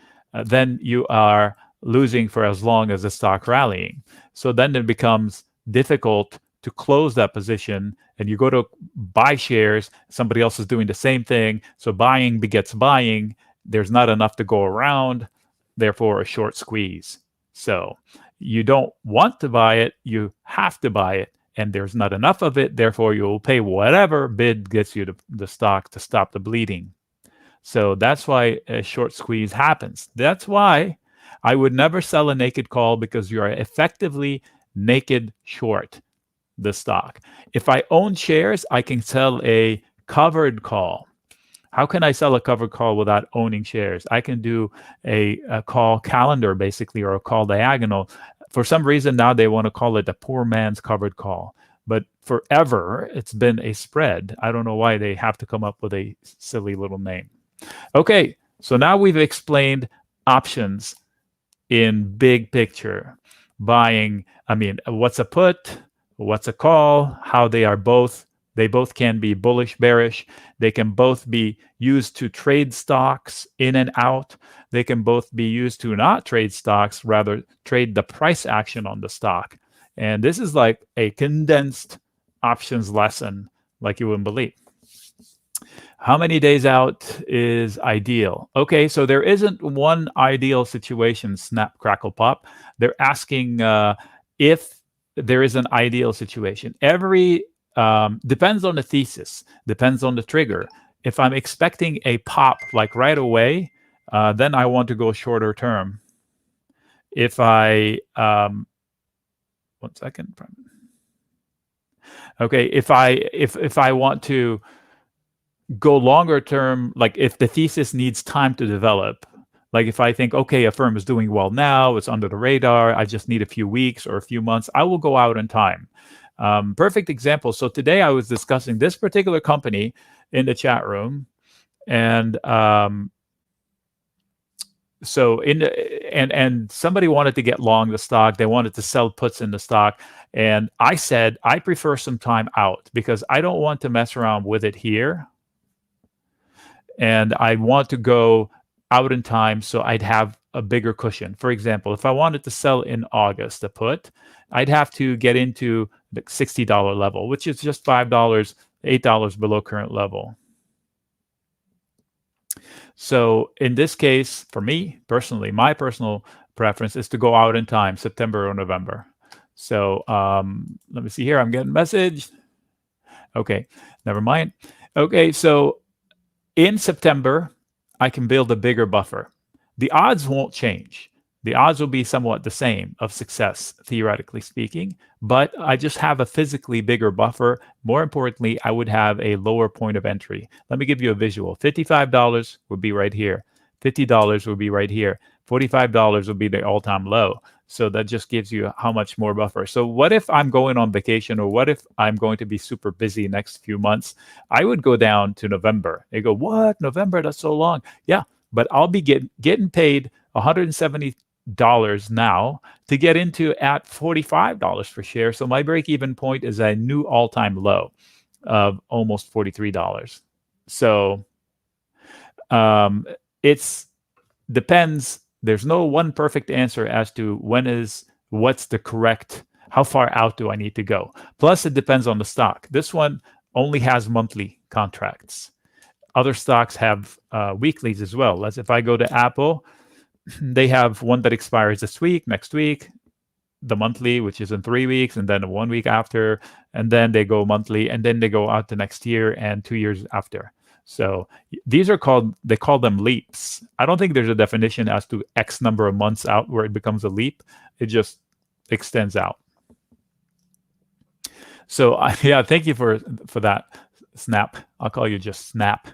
Then you are losing for as long as the stock rallying. So then it becomes difficult to close that position, and you go to buy shares. Somebody else is doing the same thing. So buying begets buying. There's not enough to go around. Therefore, a short squeeze. So you don't want to buy it. You have to buy it. And there's not enough of it, therefore you will pay whatever bid gets you the stock to stop the bleeding. So that's why a short squeeze happens. That's why I would never sell a naked call, because you are effectively naked short the stock. If I own shares, I can sell a covered call. How can I sell a covered call without owning shares? I can do a call calendar, basically, or a call diagonal. For some reason now they want to call it a poor man's covered call. But forever it's been a spread. I don't know why they have to come up with a silly little name. Okay, so now we've explained options in big picture. Buying, what's a put, what's a call, how they both can be bullish, bearish. They can both be used to trade stocks in and out. They can both be used to not trade stocks, rather trade the price action on the stock. And this is like a condensed options lesson like you wouldn't believe. How many days out is ideal? Okay, so there isn't one ideal situation, snap, crackle, pop. They're asking if there is an ideal situation. Every depends on the thesis, depends on the trigger. If I'm expecting a pop like right away, then I want to go shorter term. If I, 1 second. Okay, if I want to go longer term, like if the thesis needs time to develop, like if I think, okay, a firm is doing well now, it's under the radar, I just need a few weeks or a few months, I will go out in time. Perfect example. So today I was discussing this particular company in the chat room, and so and somebody wanted to get long the stock. They wanted to sell puts in the stock, and I said I prefer some time out because I don't want to mess around with it here, and I want to go out in time so I'd have a bigger cushion. For example, if I wanted to sell in August a put, I'd have to get into the $60 level, which is just $5, $8 below current level. So in this case, for me personally, my personal preference is to go out in time, September or November. So let me see here. I'm getting a message. Okay, never mind. Okay, so in September, I can build a bigger buffer. The odds won't change. The odds will be somewhat the same of success, theoretically speaking, but I just have a physically bigger buffer. More importantly, I would have a lower point of entry. Let me give you a visual. $55 would be right here. $50 would be right here. $45 would be the all-time low. So that just gives you how much more buffer. So what if I'm going on vacation, or what if I'm going to be super busy next few months? I would go down to November. They go, what? November? That's so long. Yeah, but I'll be getting paid $170 now to get into at $45 per share. So my break-even point is a new all-time low of almost $43. So it's depends There's no one perfect answer as to what's the correct, how far out do I need to go. Plus, it depends on the stock. This one only has monthly contracts. Other stocks have weeklies as well. As if I go to Apple, they have one that expires this week, next week, the monthly, which is in 3 weeks, and then 1 week after, and then they go monthly, and then they go out the next year and 2 years after. So these are they call them leaps. I don't think there's a definition as to X number of months out where it becomes a leap. It just extends out. So yeah, thank you for that, Snap. I'll call you just Snap,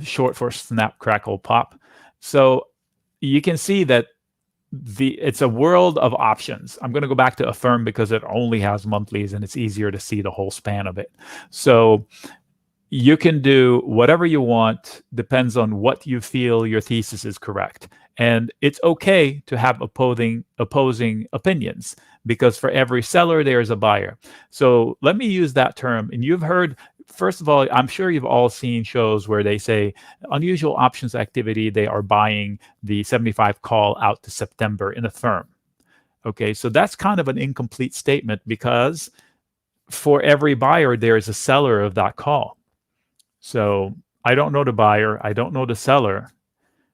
short for Snap, Crackle, Pop. So you can see that it's a world of options. I'm going to go back to Affirm because it only has monthlies and it's easier to see the whole span of it. So you can do whatever you want, depends on what you feel your thesis is correct. And it's okay to have opposing opinions, because for every seller, there is a buyer. So let me use that term. And you've heard, first of all, I'm sure you've all seen shows where they say unusual options activity, they are buying the 75 call out to September in Affirm. Okay, so that's kind of an incomplete statement, because for every buyer, there is a seller of that call. So I don't know the buyer, I don't know the seller,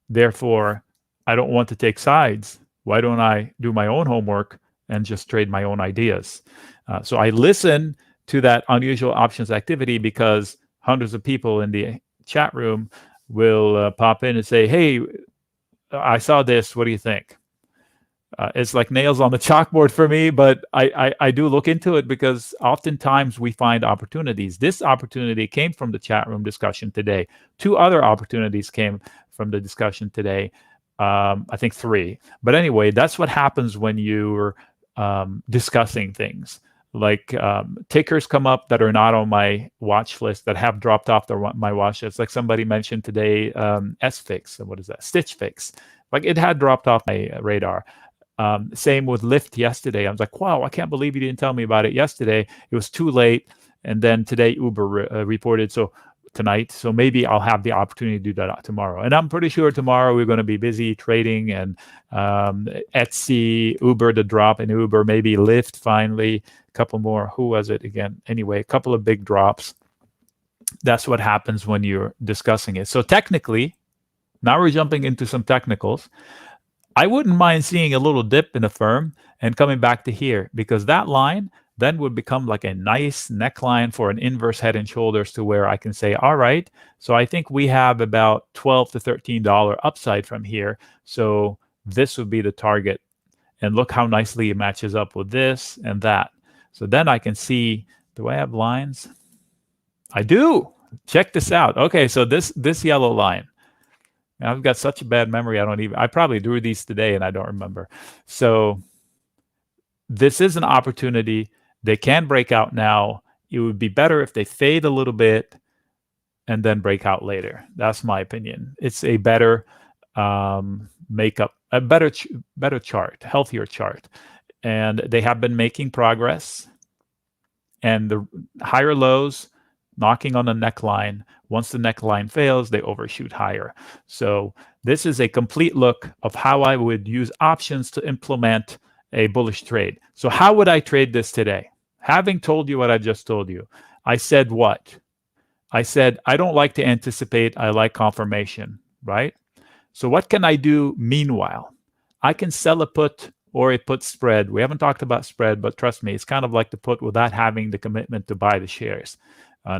therefore I don't want to take sides. Why don't I do my own homework and just trade my own ideas? So I listen to that unusual options activity because hundreds of people in the chat room will pop in and say, hey, I saw this, what do you think? It's like nails on the chalkboard for me, but I do look into it because oftentimes we find opportunities. This opportunity came from the chat room discussion today. 2 other opportunities came from the discussion today. I think 3. But anyway, that's what happens when you're discussing things. Like tickers come up that are not on my watch list, that have dropped off my watch list. Like somebody mentioned today, SFix, what is that? Stitch Fix. Like it had dropped off my radar. Same with Lyft yesterday. I was like, wow, I can't believe you didn't tell me about it yesterday. It was too late. And then today Uber reported tonight. So maybe I'll have the opportunity to do that tomorrow. And I'm pretty sure tomorrow we're going to be busy trading, and Etsy, Uber, the drop in Uber, maybe Lyft finally, a couple more. Who was it again? Anyway, a couple of big drops. That's what happens when you're discussing it. So technically, now we're jumping into some technicals. I wouldn't mind seeing a little dip in Affirm and coming back to here, because that line then would become like a nice neckline for an inverse head and shoulders, to where I can say, all right, so I think we have about $12 to $13 upside from here. So this would be the target. And look how nicely it matches up with this and that. So then I can see, do I have lines? I do. Check this out. Okay, so this yellow line. I've got such a bad memory, I probably drew these today and I don't remember. So this is an opportunity. They can break out now. It would be better if they fade a little bit and then break out later. That's my opinion. It's a better makeup, a better chart, healthier chart. And they have been making progress. And the higher lows knocking on the neckline. Once the neckline fails, they overshoot higher. So this is a complete look of how I would use options to implement a bullish trade. So how would I trade this today? Having told you what I just told you, I said what? I said, I don't like to anticipate. I like confirmation, right? So what can I do meanwhile? I can sell a put or a put spread. We haven't talked about spread, but trust me, it's kind of like the put without having the commitment to buy the shares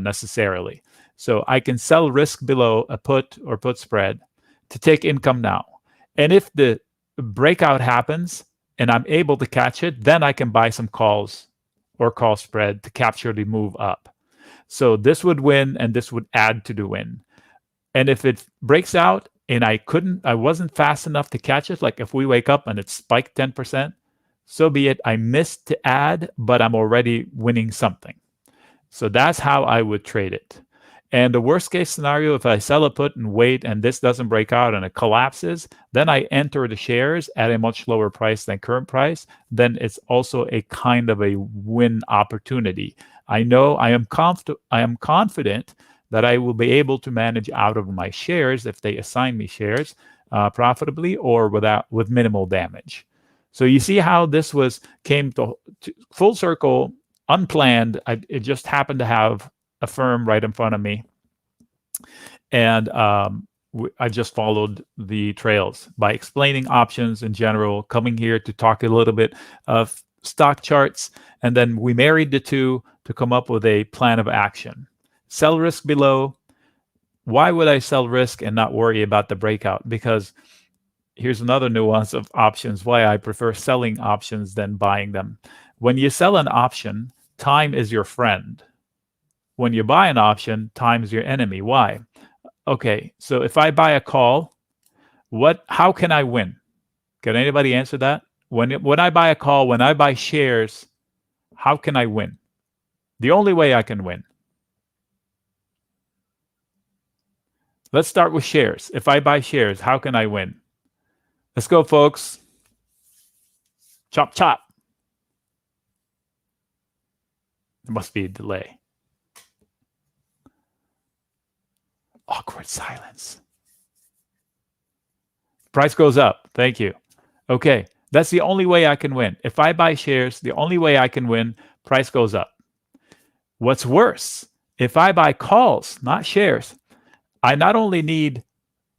necessarily. So I can sell risk below a put or put spread to take income now. And if the breakout happens and I'm able to catch it, then I can buy some calls or call spread to capture the move up. So this would win and this would add to the win. And if it breaks out and I wasn't fast enough to catch it, like if we wake up and it spiked 10%, so be it. I missed to add, but I'm already winning something. So that's how I would trade it. And the worst case scenario, if I sell a put and wait and this doesn't break out and it collapses, then I enter the shares at a much lower price than current price. Then it's also a kind of a win opportunity. I know I am confident that I will be able to manage out of my shares if they assign me shares profitably or with minimal damage. So you see how this came to full circle, unplanned. It just happened to have a firm right in front of me, and I just followed the trails by explaining options in general, coming here to talk a little bit of stock charts, and then we married the two to come up with a plan of action. Sell risk below. Why would I sell risk and not worry about the breakout? Because here's another nuance of options, why I prefer selling options than buying them. When you sell an option, time is your friend. When you buy an option, time is your enemy. Why? Okay, so if I buy a call, how can I win? Can anybody answer that? When I buy a call, when I buy shares, how can I win? The only way I can win. Let's start with shares. If I buy shares, how can I win? Let's go, folks. Chop, chop. There must be a delay. Awkward silence. Price goes up. Thank you. Okay, that's the only way I can win. If I buy shares, the only way I can win, price goes up. What's worse, if I buy calls, not shares, I not only need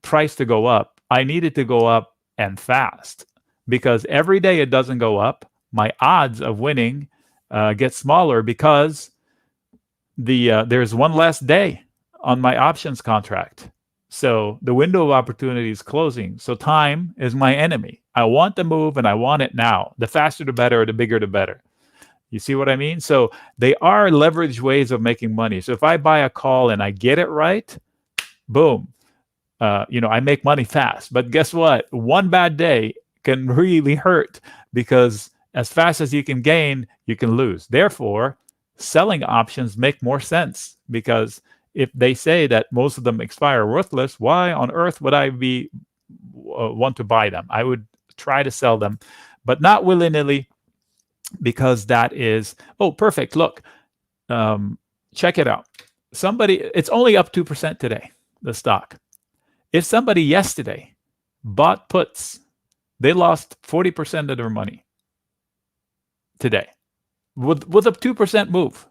price to go up, I need it to go up and fast. Because every day it doesn't go up, my odds of winning get smaller because there's one less day on my options contract. So the window of opportunity is closing. So time is my enemy. I want the move and I want it now. The faster the better, the bigger the better. You see what I mean? So they are leveraged ways of making money. So if I buy a call and I get it right, boom, I make money fast. But guess what? One bad day can really hurt because as fast as you can gain, you can lose. Therefore, selling options make more sense because if they say that most of them expire worthless, why on earth would I want to buy them? I would try to sell them, but not willy-nilly, because that is, oh, perfect. Look, check it out. It's only up 2% today, the stock. If somebody yesterday bought puts, they lost 40% of their money today with a 2% move.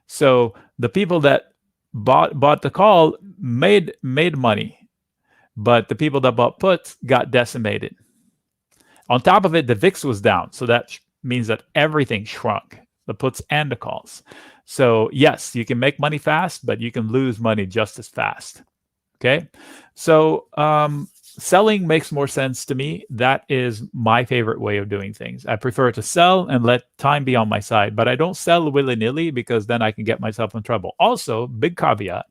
So the people that bought the call made money, but the people that bought puts got decimated. On top of it, the VIX was down, so that means that everything shrunk, the puts and the calls. So yes, you can make money fast, but you can lose money just as fast. Okay, so selling makes more sense to me. That is my favorite way of doing things. I prefer to sell and let time be on my side, but I don't sell willy-nilly because then I can get myself in trouble. Also, big caveat,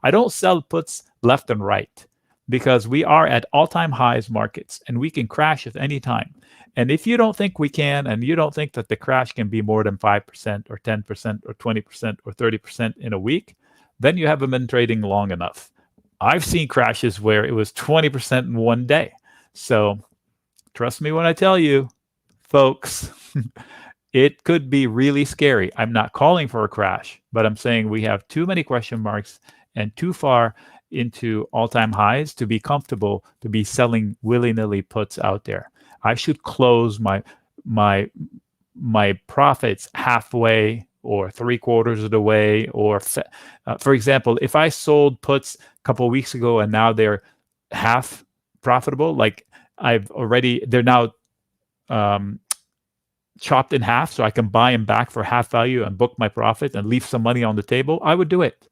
I don't sell puts left and right because we are at all-time highs markets and we can crash at any time. And if you don't think we can, and you don't think that the crash can be more than 5% or 10% or 20% or 30% in a week, then you haven't been trading long enough. I've seen crashes where it was 20% in one day. So trust me when I tell you, folks, it could be really scary. I'm not calling for a crash, but I'm saying we have too many question marks and too far into all-time highs to be comfortable to be selling willy-nilly puts out there. I should close my profits halfway or 3/4 of the way, or for example, if I sold puts a couple of weeks ago and now they're half profitable, like they're now chopped in half, so I can buy them back for half value and book my profit and leave some money on the table, I would do it.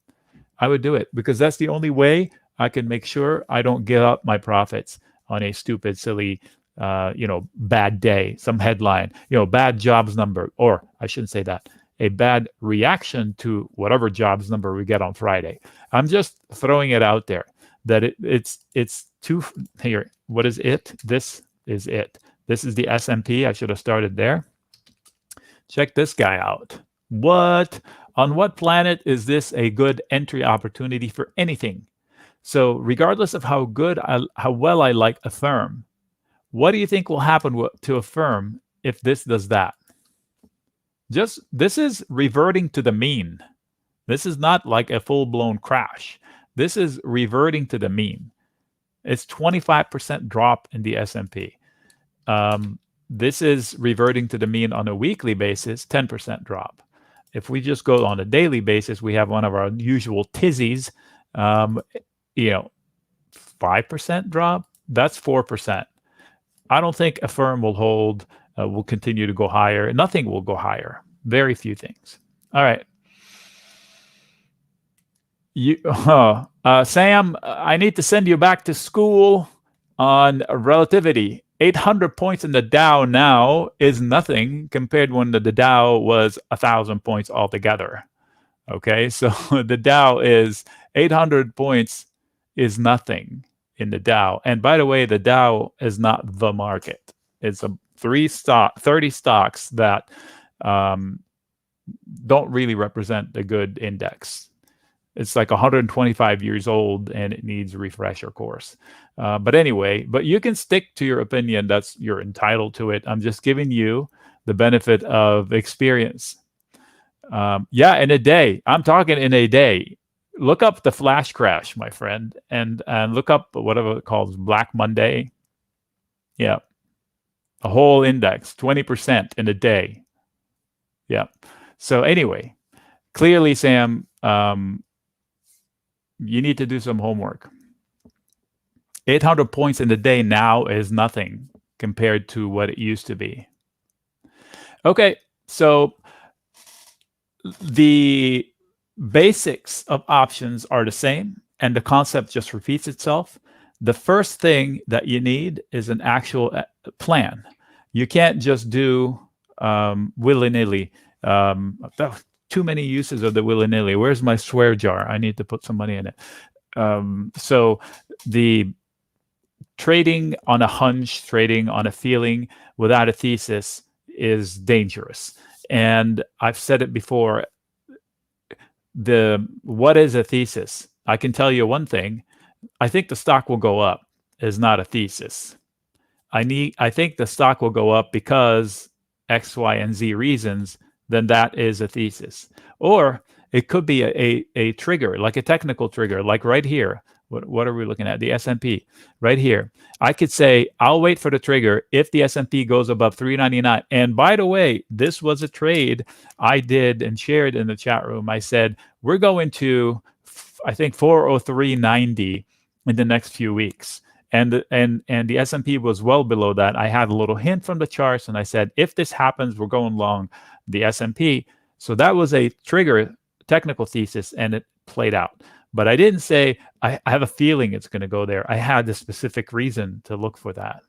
I would do it because that's the only way I can make sure I don't give up my profits on a stupid, silly, bad day, some headline, bad jobs number, or I shouldn't say that, a bad reaction to whatever jobs number we get on Friday. I'm just throwing it out there that it's too here. What is it? This is it. This is the S&P. I should have started there. Check this guy out. On what planet is this a good entry opportunity for anything? So regardless of how well I like a firm, what do you think will happen to a firm if this does that? This is reverting to the mean. This is not like a full-blown crash. This is reverting to the mean. It's 25% drop in the S&P. This is reverting to the mean on a weekly basis, 10% drop. If we just go on a daily basis, we have one of our usual tizzies, 5% drop. That's 4%. I don't think a firm will hold, will continue to go higher. Nothing will go higher. Very few things. All right. Sam, I need to send you back to school on relativity. 800 points in the Dow now is nothing compared when the Dow was 1,000 points altogether. Okay, so the Dow is 800 points is nothing in the Dow. And by the way, the Dow is not the market. It's a 30 stocks that don't really represent a good index. It's like 125 years old and it needs a refresher course. But anyway, but you can stick to your opinion. You're entitled to it. I'm just giving you the benefit of experience. In a day. I'm talking in a day. Look up the flash crash, my friend, and look up whatever it calls Black Monday. Yeah. A whole index, 20% in a day. Yeah. So anyway, clearly, Sam, you need to do some homework. 800 points in the day now is nothing compared to what it used to be. Okay, so the basics of options are the same, and the concept just repeats itself. The first thing that you need is an actual plan. You can't just do willy-nilly. Too many uses of the willy-nilly. Where's my swear jar? I need to put some money in it. So the trading on a hunch, trading on a feeling without a thesis is dangerous. And I've said it before. What is a thesis? I can tell you one thing. I think the stock will go up is not a thesis. I think the stock will go up because X, Y, and Z reasons. Then that is a thesis. Or it could be a trigger, like a technical trigger, like right here. What are we looking at? The S&P right here. I could say, I'll wait for the trigger if the S&P goes above 399. And by the way, this was a trade I did and shared in the chat room. I said, we're going to, I think, 403.90 in the next few weeks. And the S&P was well below that. I had a little hint from the charts, and I said, if this happens, we're going long the S&P. So that was a trigger technical thesis, and it played out. But I didn't say, I have a feeling it's going to go there. I had a specific reason to look for that.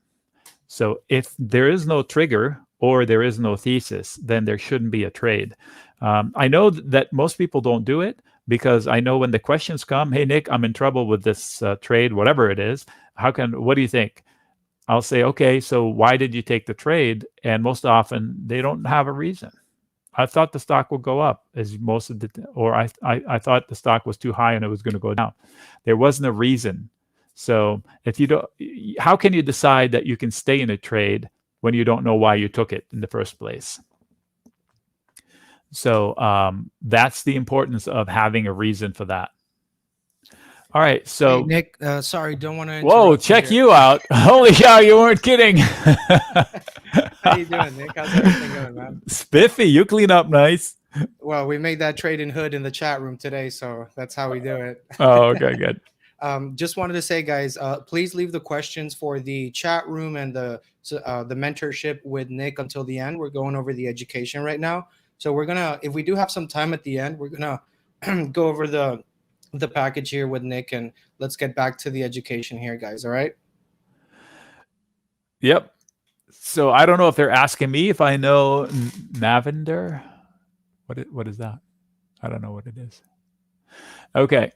So if there is no trigger or there is no thesis, then there shouldn't be a trade. I know that most people don't do it because I know when the questions come, hey, Nick, I'm in trouble with this trade, whatever it is. What do you think? I'll say, okay, so why did you take the trade? And most often they don't have a reason. I thought the stock would go up, as most of or I thought the stock was too high and it was going to go down. There wasn't a reason. So if you don't, how can you decide that you can stay in a trade when you don't know why you took it in the first place? So that's the importance of having a reason for that. All right, so hey, Nick, sorry, don't want to. Whoa, check you out! Holy cow, you weren't kidding. How you doing, Nick? How's everything going, man? Spiffy, you clean up nice. Well, we made that trade in Hood in the chat room today, so that's how we do it. Oh, okay, good. Just wanted to say, guys, please leave the questions for the chat room and the mentorship with Nick until the end. We're going over the education right now, so we're gonna, if we do have some time at the end, we're gonna go over the package here with Nick, and let's get back to the education here, guys. All right. Yep. So I don't know if they're asking me if I know Navinder. What is that? I don't know what it is. Okay.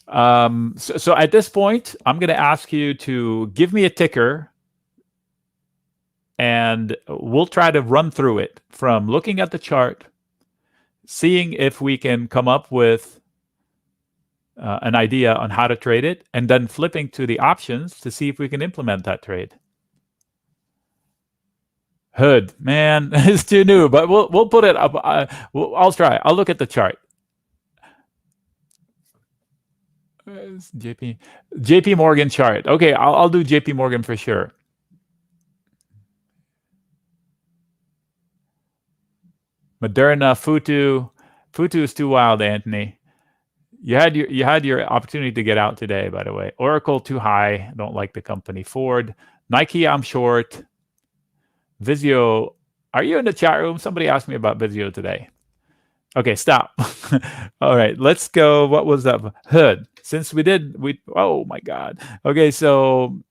So at this point, I'm going to ask you to give me a ticker, and we'll try to run through it from looking at the chart, seeing if we can come up with an idea on how to trade it, and then flipping to the options to see if we can implement that trade. Hood, man, it's too new, but we'll put it up. I'll try. I'll look at the chart. Where's JP Morgan chart. Okay, I'll do JP Morgan for sure. Moderna, Futu is too wild, Anthony. You had your opportunity to get out today, by the way. Oracle too high. Don't like the company. Ford, Nike, I'm short. Vizio, are you in the chat room? Somebody asked me about Vizio today. Okay, stop. All right, let's go. What was that? Hood. Since oh my God. Okay, so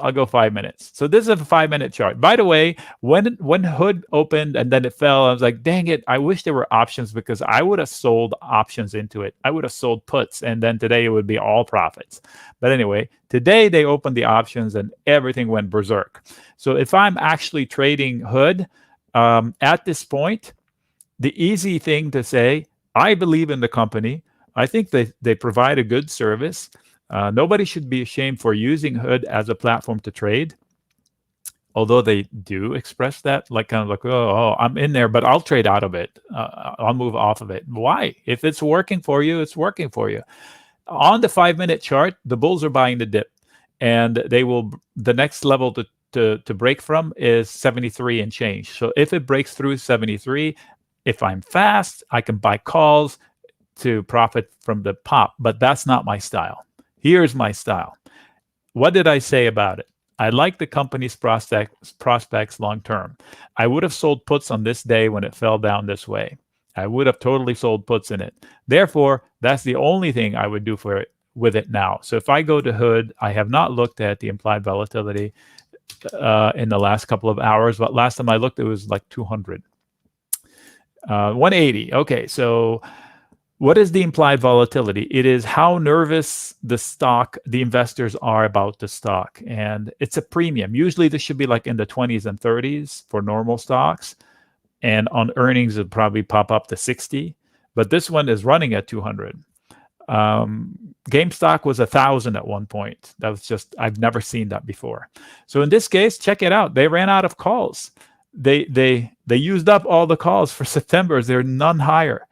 I'll go 5 minutes. So this is a 5-minute chart. By the way, when Hood opened and then it fell, I was like, dang it, I wish there were options because I would have sold options into it. I would have sold puts, and then today it would be all profits. But anyway, today they opened the options and everything went berserk. So if I'm actually trading Hood at this point, the easy thing to say, I believe in the company. I think they provide a good service. Nobody should be ashamed for using Hood as a platform to trade, although they do express that, like kind of like, oh, I'm in there, but I'll trade out of it. I'll move off of it. Why? If it's working for you, it's working for you. On the 5-minute chart, the bulls are buying the dip, and the next level to break from is 73 and change. So if it breaks through 73, if I'm fast, I can buy calls to profit from the pop, but that's not my style. Here's my style. What did I say about it? I like the company's prospects long term. I would have sold puts on this day when it fell down this way. I would have totally sold puts in it. Therefore, that's the only thing I would do with it now. So if I go to Hood, I have not looked at the implied volatility in the last couple of hours, but last time I looked, it was like 200. 180. Okay, so what is the implied volatility? It is how nervous the investors are about the stock. And it's a premium. Usually this should be like in the 20s and 30s for normal stocks. And on earnings, it'll probably pop up to 60. But this one is running at 200. GameStop was 1,000 at one point. That was just, I've never seen that before. So in this case, check it out. They ran out of calls. They used up all the calls for September. There are none higher.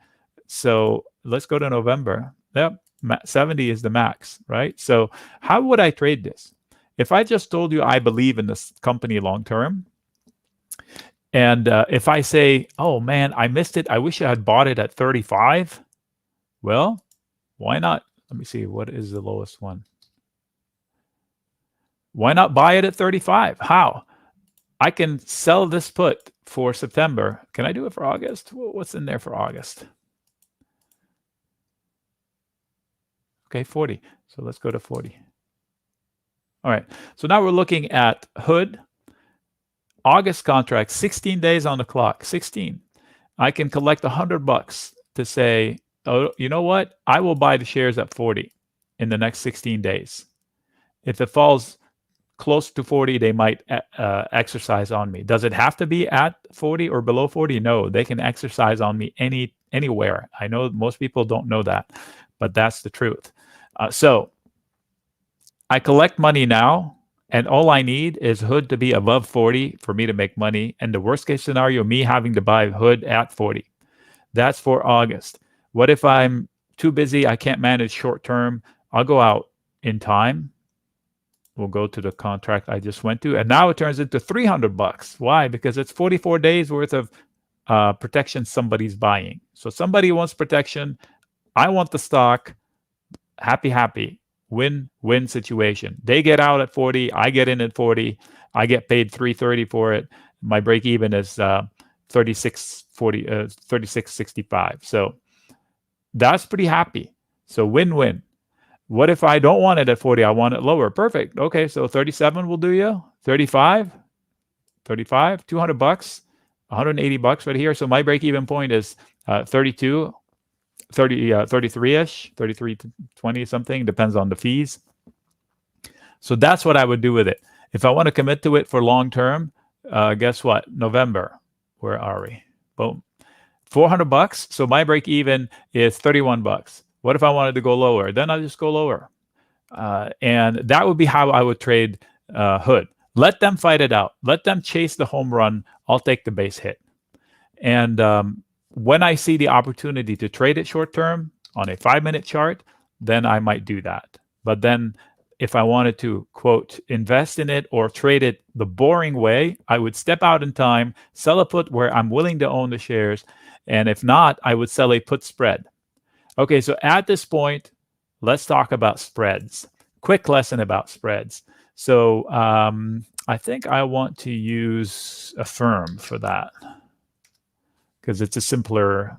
So let's go to November. Yep, 70 is the max, right? So how would I trade this? If I just told you I believe in this company long term, and if I say, oh man, I missed it. I wish I had bought it at 35. Well, why not? Let me see. What is the lowest one? Why not buy it at 35? How? I can sell this put for September. Can I do it for August? What's in there for August? Okay, 40. So let's go to 40. All right. So now we're looking at Hood. August contract, 16 days on the clock. 16. I can collect $100 to say, oh, you know what? I will buy the shares at 40 in the next 16 days. If it falls close to 40, they might exercise on me. Does it have to be at 40 or below 40? No, they can exercise on me anywhere. I know most people don't know that, but that's the truth. So I collect money now, and all I need is Hood to be above 40 for me to make money. And the worst case scenario, me having to buy Hood at 40. That's for August. What if I'm too busy? I can't manage short term. I'll go out in time. We'll go to the contract I just went to. And now it turns into $300. Why? Because it's 44 days worth of protection somebody's buying. So somebody wants protection. I want the stock. Happy. Win-win situation. They get out at 40. I get in at 40. I get paid $330 for it. My break even is $36.65. So that's pretty happy. So win-win. What if I don't want it at 40? I want it lower. Perfect. Okay, so 37 will do you. 35, $200, $180 right here. So my break-even point is 32. 33-ish, 33 to 20 something, depends on the fees. So that's what I would do with it. If I want to commit to it for long term, guess what? November. Where are we? Boom. $400. So my break even is $31. What if I wanted to go lower? Then I'll just go lower. And that would be how I would trade Hood. Let them fight it out. Let them chase the home run. I'll take the base hit. And when I see the opportunity to trade it short term on a 5-minute chart, then I might do that. But then if I wanted to, quote, invest in it or trade it the boring way, I would step out in time, sell a put where I'm willing to own the shares. And if not, I would sell a put spread. Okay, so at this point, let's talk about spreads. Quick lesson about spreads. So I think I want to use a firm for that because it's a simpler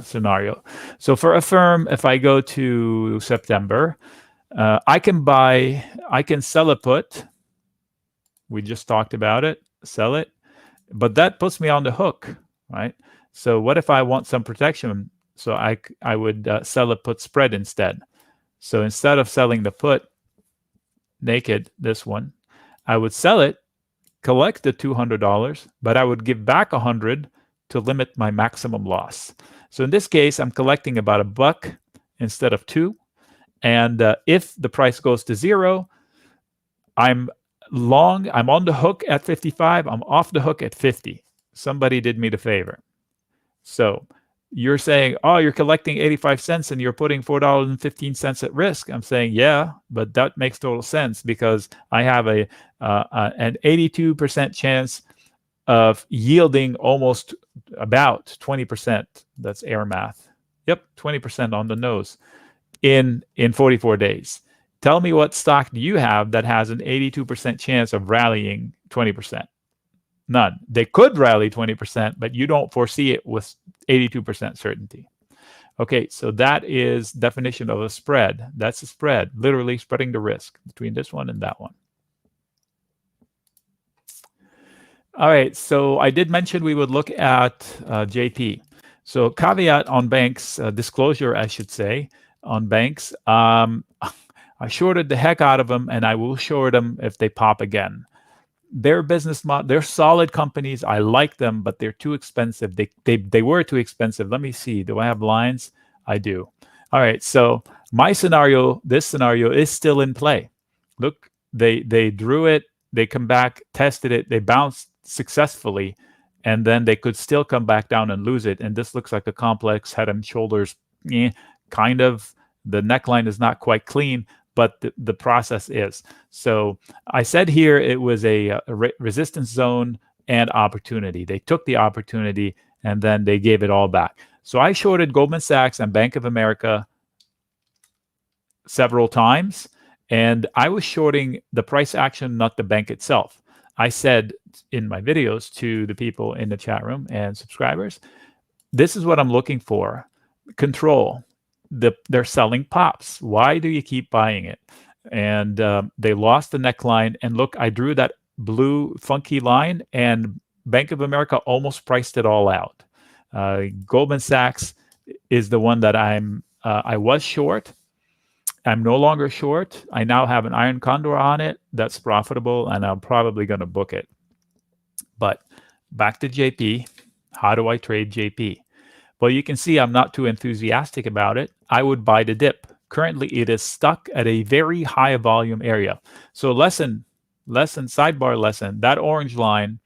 scenario. So for a firm, if I go to September, I can sell a put. We just talked about it, sell it, but that puts me on the hook, right? So what if I want some protection? So I would sell a put spread instead. So instead of selling the put naked, this one, I would sell it, collect the $200, but I would give back $100 to limit my maximum loss. So in this case, I'm collecting about $1 instead of $2. And if the price goes to 0, I'm long, I'm on the hook at 55, I'm off the hook at 50. Somebody did me the favor. So you're saying, oh, you're collecting 85 cents and you're putting $4.15 at risk. I'm saying, yeah, but that makes total sense because I have an 82% chance of yielding almost about 20%. That's air math. Yep, 20% on the nose in 44 days. Tell me what stock do you have that has an 82% chance of rallying 20%? None. They could rally 20%, but you don't foresee it with 82% certainty. Okay, so that is definition of a spread. That's a spread, literally spreading the risk between this one and that one. All right, so I did mention we would look at JP. So caveat on banks, disclosure, I should say, on banks. I shorted the heck out of them, and I will short them if they pop again. Their business model, they're solid companies. I like them, but they're too expensive. They were too expensive. Let me see. Do I have lines? I do. All right. So my scenario, this scenario is still in play. Look, they drew it. They come back, tested it. They bounced successfully, and then they could still come back down and lose it. And this looks like a complex head and shoulders, kind of. The neckline is not quite clean, but the process is. So I said here it was a resistance zone and opportunity. They took the opportunity and then they gave it all back. So I shorted Goldman Sachs and Bank of America several times, and I was shorting the price action, not the bank itself. I said in my videos to the people in the chat room and subscribers, this is what I'm looking for. Control. They're selling pops. Why do you keep buying it? And they lost the neckline. And look, I drew that blue funky line, and Bank of America almost priced it all out. Goldman Sachs is the one that I was short. I'm no longer short. I now have an iron condor on it that's profitable, and I'm probably going to book it. But back to JP. How do I trade JP? Well, you can see I'm not too enthusiastic about it. I would buy the dip. Currently, it is stuck at a very high volume area. So sidebar lesson, that orange line,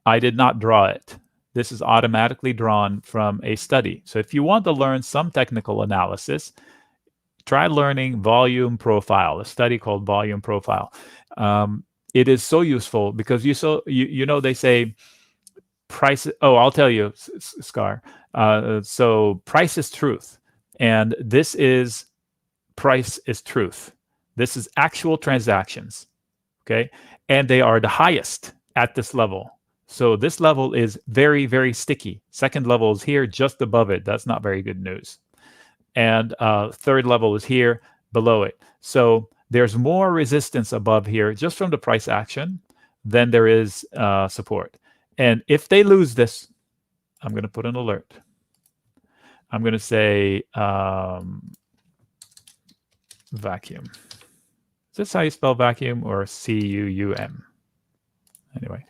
I did not draw it. This is automatically drawn from a study. So if you want to learn some technical analysis, try learning volume profile, a study called volume profile. It is so useful because you know they say price. Oh, I'll tell you, Scar. So price is truth, and this is price is truth. This is actual transactions, okay? And they are the highest at this level. So this level is very, very sticky. Second level is here, just above it. That's not very good news. And third level is here, below it. So there's more resistance above here just from the price action than there is support. And if they lose this, I'm going to put an alert. I'm going to say vacuum. Is this how you spell vacuum, or C-U-U-M? Anyway,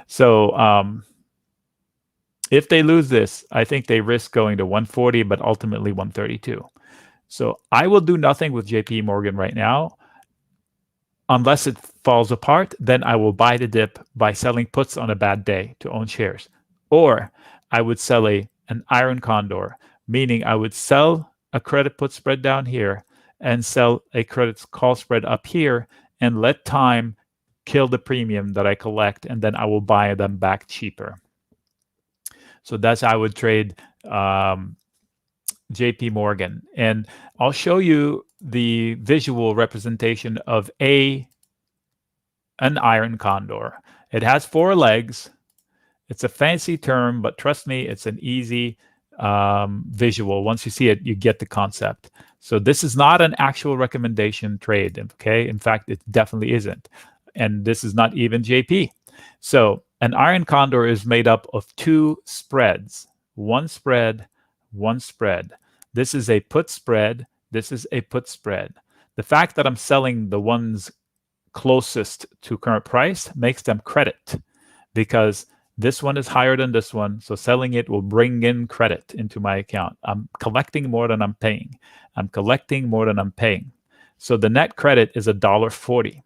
so if they lose this, I think they risk going to 140, but ultimately 132. So I will do nothing with JP Morgan right now. Unless it falls apart, then I will buy the dip by selling puts on a bad day to own shares. Or I would sell an iron condor, meaning I would sell a credit put spread down here and sell a credit call spread up here and let time kill the premium that I collect, and then I will buy them back cheaper. So that's how I would trade JP Morgan. And I'll show you the visual representation of an iron condor. It has 4 legs. It's a fancy term, but trust me, it's an easy visual. Once you see it, you get the concept. So this is not an actual recommendation trade, okay? In fact, it definitely isn't. And this is not even JP. So an iron condor is made up of 2 spreads. One spread, one spread. This is a put spread. This is a put spread. The fact that I'm selling the ones closest to current price makes them credit, because this one is higher than this one, so selling it will bring in credit into my account. I'm collecting more than I'm paying. I'm collecting more than I'm paying. So the net credit is $1.40.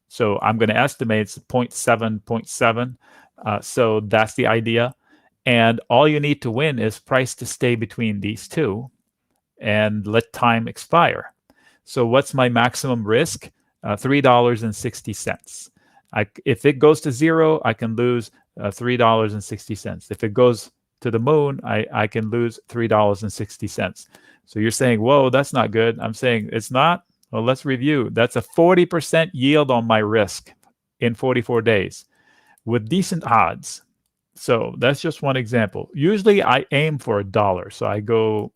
So I'm going to estimate it's 0.7, 0.7. So that's the idea. And all you need to win is price to stay between these two and let time expire. So what's my maximum risk? $3.60. If it goes to 0, I can lose $3.60. If it goes to the moon, I can lose $3.60. So you're saying, whoa, that's not good. I'm saying it's not. Well, let's review. That's a 40% yield on my risk in 44 days with decent odds. So that's just one example. Usually I aim for $1. So I go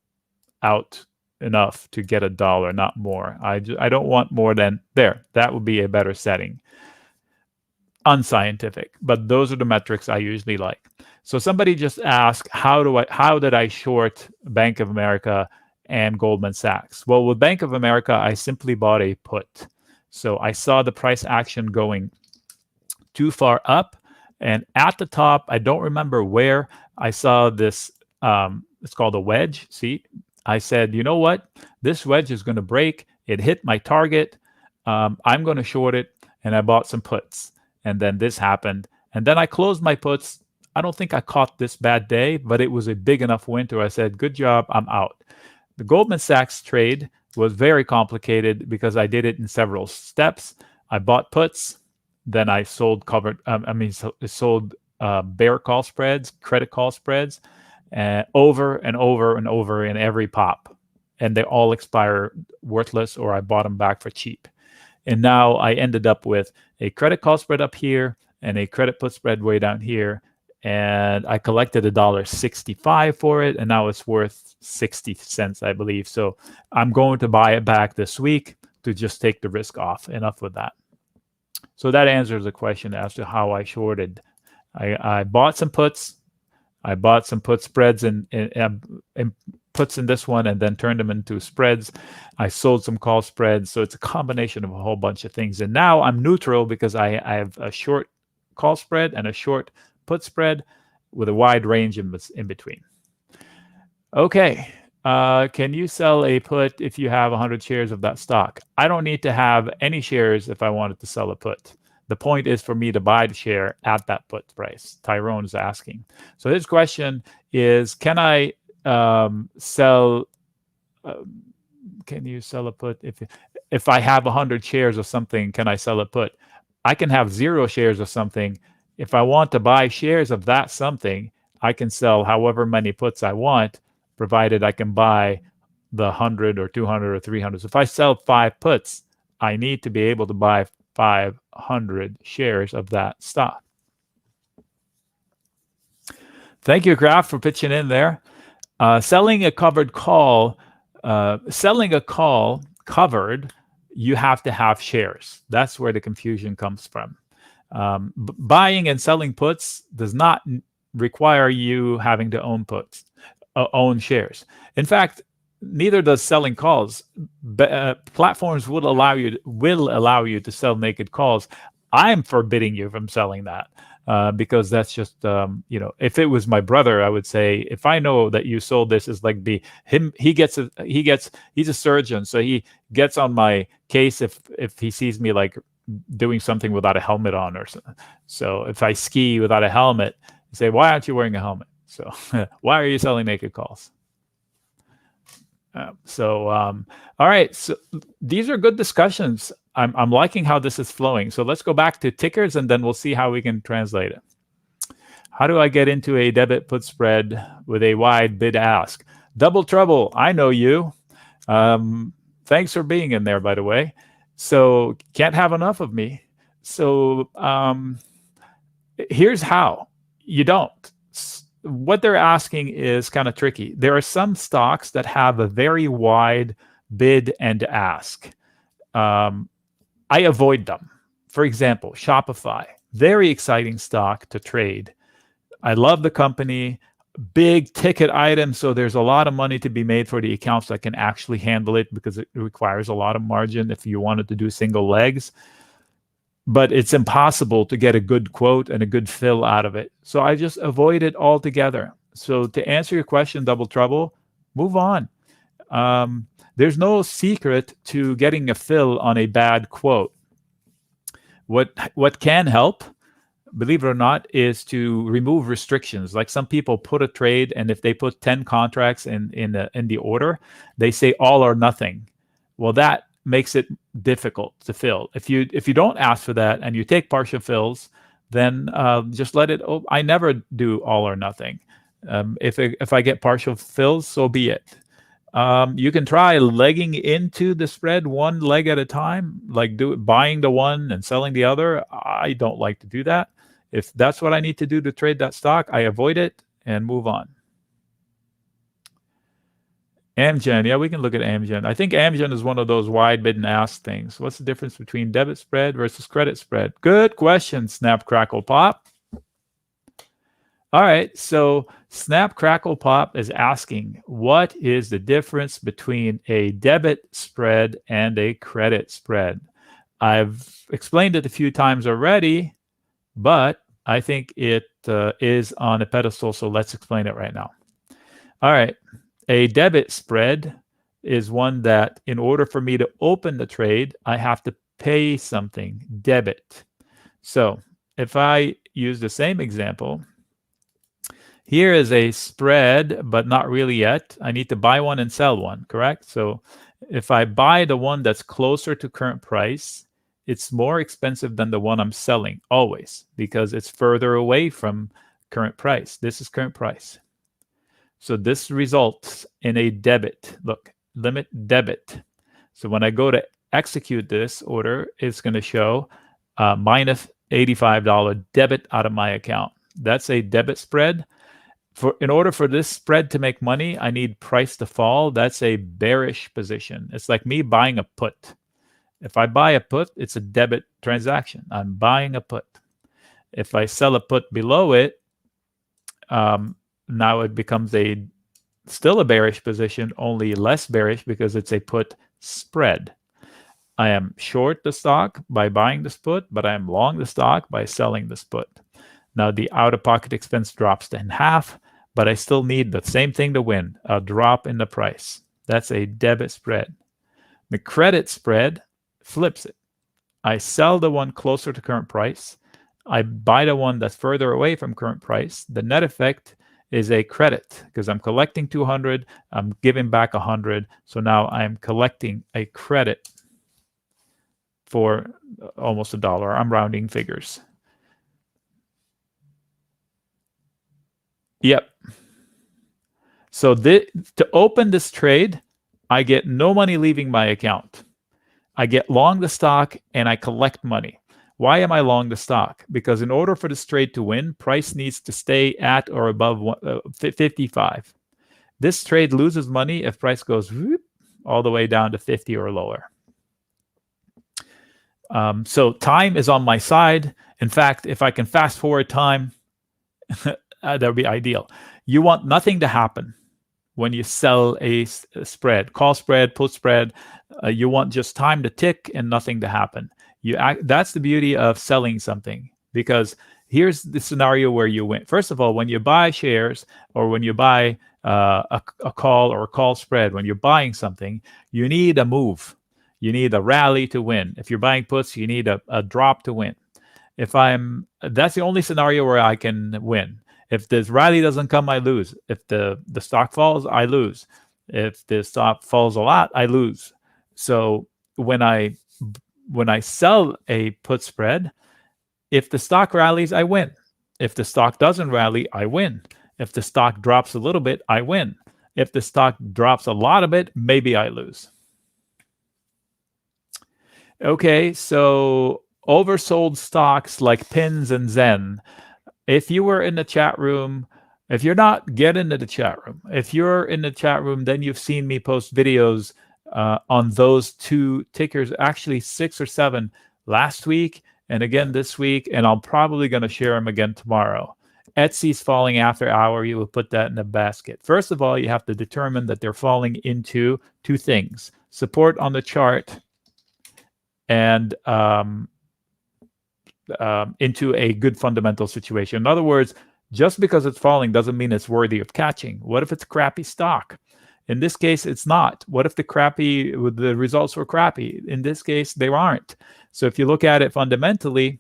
out enough to get $1, not more. I don't want more than there. That would be a better setting. Unscientific, but those are the metrics I usually like. So somebody just asked, how did I short Bank of America and Goldman Sachs? Well, with Bank of America, I simply bought a put. So I saw the price action going too far up, and at the top, I don't remember where, I saw this, it's called a wedge. See, I said, you know what? This wedge is going to break. It hit my target. I'm going to short it, and I bought some puts. And then this happened. And then I closed my puts. I don't think I caught this bad day, but it was a big enough win to I said, good job, I'm out. The Goldman Sachs trade was very complicated because I did it in several steps. I bought puts, then I sold sold bear call spreads, credit call spreads, over and over and over in every pop. And they all expire worthless, or I bought them back for cheap. And now I ended up with a credit call spread up here and a credit put spread way down here. And I collected $1.65 for it, and now it's worth 60 cents, I believe. So I'm going to buy it back this week to just take the risk off. Enough with that. So that answers the question as to how I shorted. I bought some puts. I bought some put spreads and puts in this one, and then turned them into spreads. I sold some call spreads. So it's a combination of a whole bunch of things. And now I'm neutral because I have a short call spread and a short put spread with a wide range in between. Okay. Can you sell a put if you have 100 shares of that stock? I don't need to have any shares if I wanted to sell a put. The point is for me to buy the share at that put price. Tyrone is asking. So his question is, can I sell? Can you sell a put if I have 100 shares of something? Can I sell a put? I can have 0 shares of something. If I want to buy shares of that something, I can sell however many puts I want, provided I can buy the 100 or 200 or 300. So if I sell 5 puts, I need to be able to buy 500 shares of that stock. Thank you, Graf, for pitching in there. Selling a covered call, covered, you have to have shares. That's where the confusion comes from. Buying and selling puts does not require you having to own puts, own shares. In fact, neither does selling calls. Platforms will allow you to sell naked calls. I'm forbidding you from selling that because that's just if it was my brother, I would say, if I know that you sold this, is like he's a surgeon, so he gets on my case if he sees me like doing something without a helmet on or something. So if I ski without a helmet, say, why aren't you wearing a helmet? So why are you selling naked calls? All right. So these are good discussions. I'm liking how this is flowing. So let's go back to tickers and then we'll see how we can translate it. How do I get into a debit put spread with a wide bid ask? Double trouble. I know you. Thanks for being in there, by the way. So can't have enough of me. So here's how. You don't. What they're asking is kind of tricky. There are some stocks that have a very wide bid and ask. I avoid them. For example, Shopify, very exciting stock to trade. I love the company, big ticket item, so there's a lot of money to be made for the accounts that can actually handle it because it requires a lot of margin if you wanted to do single legs. But it's impossible to get a good quote and a good fill out of it. So I just avoid it altogether. So to answer your question, Double Trouble, move on. There's no secret to getting a fill on a bad quote. What can help, believe it or not, is to remove restrictions. Like some people put a trade, and if they put 10 contracts in the order, they say all or nothing. Well, that makes it difficult to fill. If you don't ask for that and you take partial fills, then just let it. I never do all or nothing. If I get partial fills, so be it. You can try legging into the spread one leg at a time, like buying the one and selling the other. I don't like to do that. If that's what I need to do to trade that stock, I avoid it and move on. Amgen, yeah, we can look at Amgen. I think Amgen is one of those wide bid and ask things. What's the difference between debit spread versus credit spread? Good question, Snap Crackle Pop. All right, so Snap Crackle Pop is asking, what is the difference between a debit spread and a credit spread? I've explained it a few times already, but I think it is on a pedestal, so let's explain it right now. All right, a debit spread is one that in order for me to open the trade, I have to pay something, debit. So if I use the same example, here is a spread, but not really yet. I need to buy one and sell one, correct? So if I buy the one that's closer to current price, it's more expensive than the one I'm selling, always, because it's further away from current price. This is current price. So this results in a debit. Look, limit debit. So when I go to execute this order, it's going to show minus $85 debit out of my account. That's a debit spread. In order for this spread to make money, I need price to fall. That's a bearish position. It's like me buying a put. If I buy a put, it's a debit transaction. I'm buying a put. If I sell a put below it, now it becomes still a bearish position, only less bearish because it's a put spread. I am short the stock by buying this put, but I am long the stock by selling this put. Now the out-of-pocket expense drops in half, but I still need the same thing to win, a drop in the price. That's a debit spread. The credit spread flips it. I sell the one closer to current price. I buy the one that's further away from current price. The net effect is a credit because I'm collecting 200, I'm giving back 100. So now I'm collecting a credit for almost $1. I'm rounding figures. Yep. So to open this trade, I get no money leaving my account. I get long the stock and I collect money. Why am I long the stock? Because in order for this trade to win, price needs to stay at or above 55. This trade loses money if price goes all the way down to 50 or lower. So time is on my side. In fact, if I can fast forward time, that would be ideal. You want nothing to happen when you sell a spread, call spread, put spread. You want just time to tick and nothing to happen. That's the beauty of selling something, because here's the scenario where you win. First of all, when you buy shares or when you buy a call or a call spread, when you're buying something, you need a move. You need a rally to win. If you're buying puts, you need a drop to win. That's the only scenario where I can win. If this rally doesn't come, I lose. If the stock falls, I lose. If the stock falls a lot, I lose. So when I sell a put spread, if the stock rallies, I win. If the stock doesn't rally, I win. If the stock drops a little bit, I win. If the stock drops a lot of it, maybe I lose. Okay, so oversold stocks like Pins and Zen. If you were in the chat room, if you're not, get into the chat room. If you're in the chat room, then you've seen me post videos on those two tickers, actually 6 or 7 last week and again this week, and I'm probably going to share them again tomorrow. Etsy's falling after hour. You will put that in the basket. First of all, you have to determine that they're falling into 2 things: support on the chart and into a good fundamental situation. In other words, just because it's falling doesn't mean it's worthy of catching. What if it's a crappy stock? In this case, it's not. What if the results were crappy? In this case, they aren't. So if you look at it fundamentally,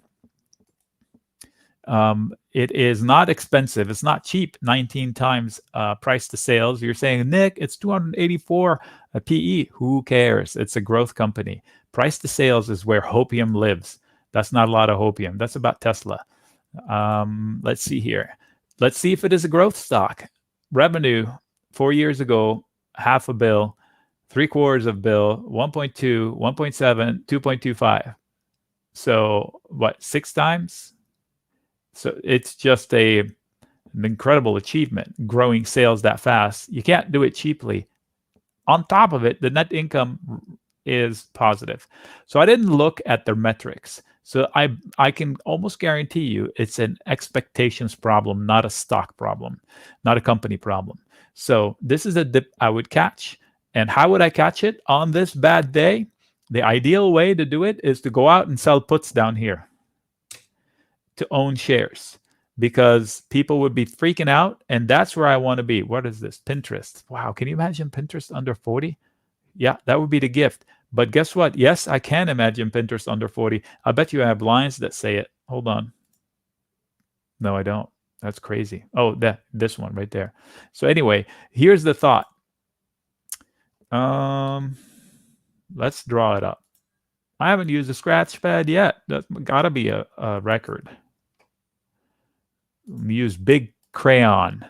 it is not expensive. It's not cheap. 19 times price to sales. You're saying, Nick, it's 284 PE. Who cares? It's a growth company. Price to sales is where hopium lives. That's not a lot of hopium. That's about Tesla. Let's see here. Let's see if it is a growth stock. Revenue 4 years ago, $500 million, 750 million, 1.2, 1.7, 2.25. So what, 6 times? So it's just an incredible achievement, growing sales that fast. You can't do it cheaply. On top of it, the net income is positive. So I didn't look at their metrics. So I can almost guarantee you it's an expectations problem, not a stock problem, not a company problem. So this is a dip I would catch. And how would I catch it on this bad day? The ideal way to do it is to go out and sell puts down here to own shares, because people would be freaking out, and that's where I want to be. What is this? Pinterest. Wow, can you imagine Pinterest under 40? Yeah, that would be the gift. But guess what? Yes, I can imagine Pinterest under 40. I bet you I have lines that say it. Hold on. No, I don't. That's crazy. Oh, this one right there. So anyway, here's the thought. Let's draw it up. I haven't used a scratch pad yet. That's gotta be a record. Use big crayon.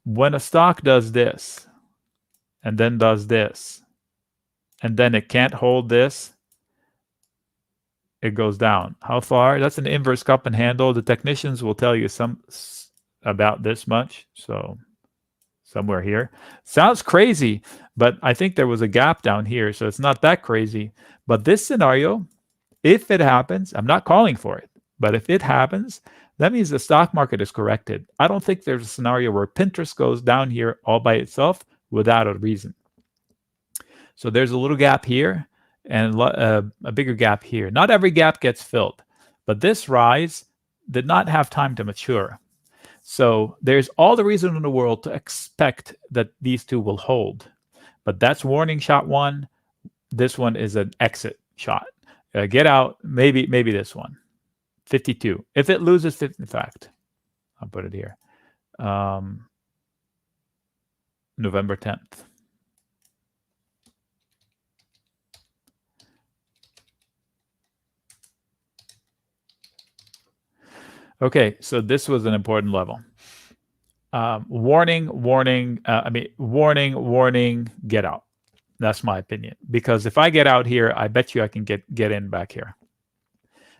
When a stock does this, and then does this, and then it can't hold this, it goes down. How far? That's an inverse cup and handle. The technicians will tell you about this much. So somewhere here. Sounds crazy, but I think there was a gap down here, so it's not that crazy. But this scenario, if it happens, I'm not calling for it, but if it happens, that means the stock market is corrected. I don't think there's a scenario where Pinterest goes down here all by itself without a reason. So there's a little gap here and a bigger gap here. Not every gap gets filled, but this rise did not have time to mature. So there's all the reason in the world to expect that these two will hold. But that's warning shot 1. This one is an exit shot. Get out, maybe this one. 52. If it loses 50, in fact, I'll put it here. November 10th. Okay, so this was an important level. Warning, get out. That's my opinion. Because if I get out here, I bet you I can get in back here.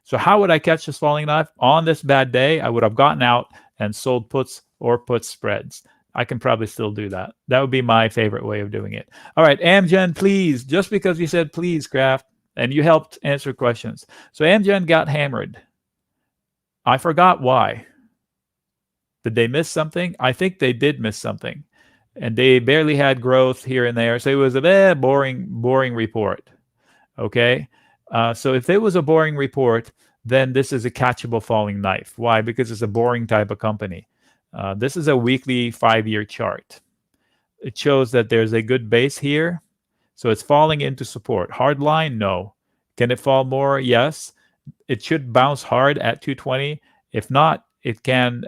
So how would I catch this falling knife? On this bad day, I would have gotten out and sold puts or put spreads. I can probably still do that. That would be my favorite way of doing it. All right, Amgen, please. Just because you said please, Kraft, and you helped answer questions. So Amgen got hammered. I forgot why. Did they miss something? I think they did miss something. And they barely had growth here and there. So it was a boring report. Okay? So if it was a boring report, then this is a catchable falling knife. Why? Because it's a boring type of company. This is a weekly 5-year chart. It shows that there's a good base here. So it's falling into support. Hard line? No. Can it fall more? Yes. It should bounce hard at 220. If not, it can,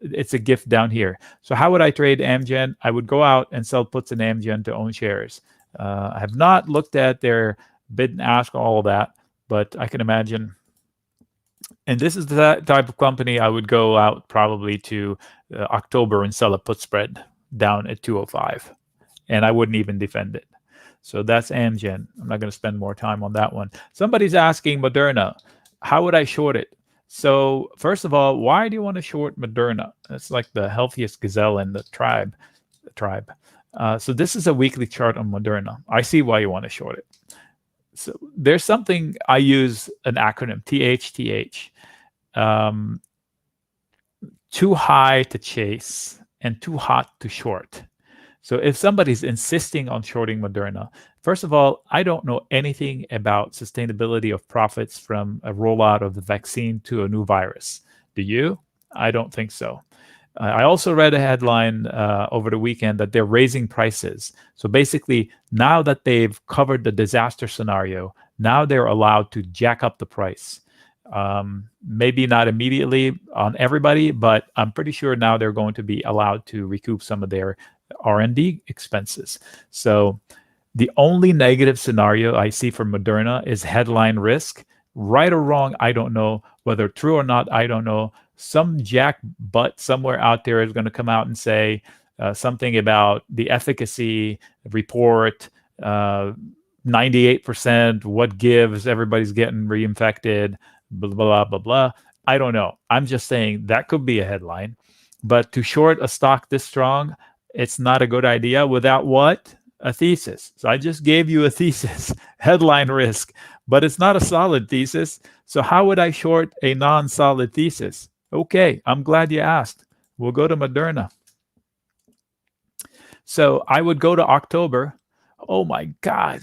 it's a gift down here. So how would I trade Amgen? I would go out and sell puts in Amgen to own shares. I have not looked at their bid and ask, all of that, but I can imagine. And this is the type of company I would go out probably to October and sell a put spread down at 205, and I wouldn't even defend it. So that's Amgen. I'm not going to spend more time on that one. Somebody's asking Moderna, how would I short it? So first of all, why do you want to short Moderna? It's like the healthiest gazelle in the tribe. So this is a weekly chart on Moderna. I see why you want to short it. So there's something, I use an acronym, THTH. Too high to chase and too hot to short. So if somebody's insisting on shorting Moderna, first of all, I don't know anything about sustainability of profits from a rollout of the vaccine to a new virus. Do you? I don't think so. I also read a headline over the weekend that they're raising prices. So basically, now that they've covered the disaster scenario, now they're allowed to jack up the price. Maybe not immediately on everybody, but I'm pretty sure now they're going to be allowed to recoup some of their R&D expenses. So the only negative scenario I see for Moderna is headline risk. Right or wrong, I don't know. Whether true or not, I don't know. Some jack butt somewhere out there is going to come out and say something about the efficacy report, 98%, what gives, everybody's getting reinfected, blah, blah, blah, blah. I don't know. I'm just saying that could be a headline. But to short a stock this strong, it's not a good idea without what? A thesis. So I just gave you a thesis, headline risk, but it's not a solid thesis. So how would I short a non-solid thesis? Okay, I'm glad you asked. We'll go to Moderna. So I would go to October. Oh my God.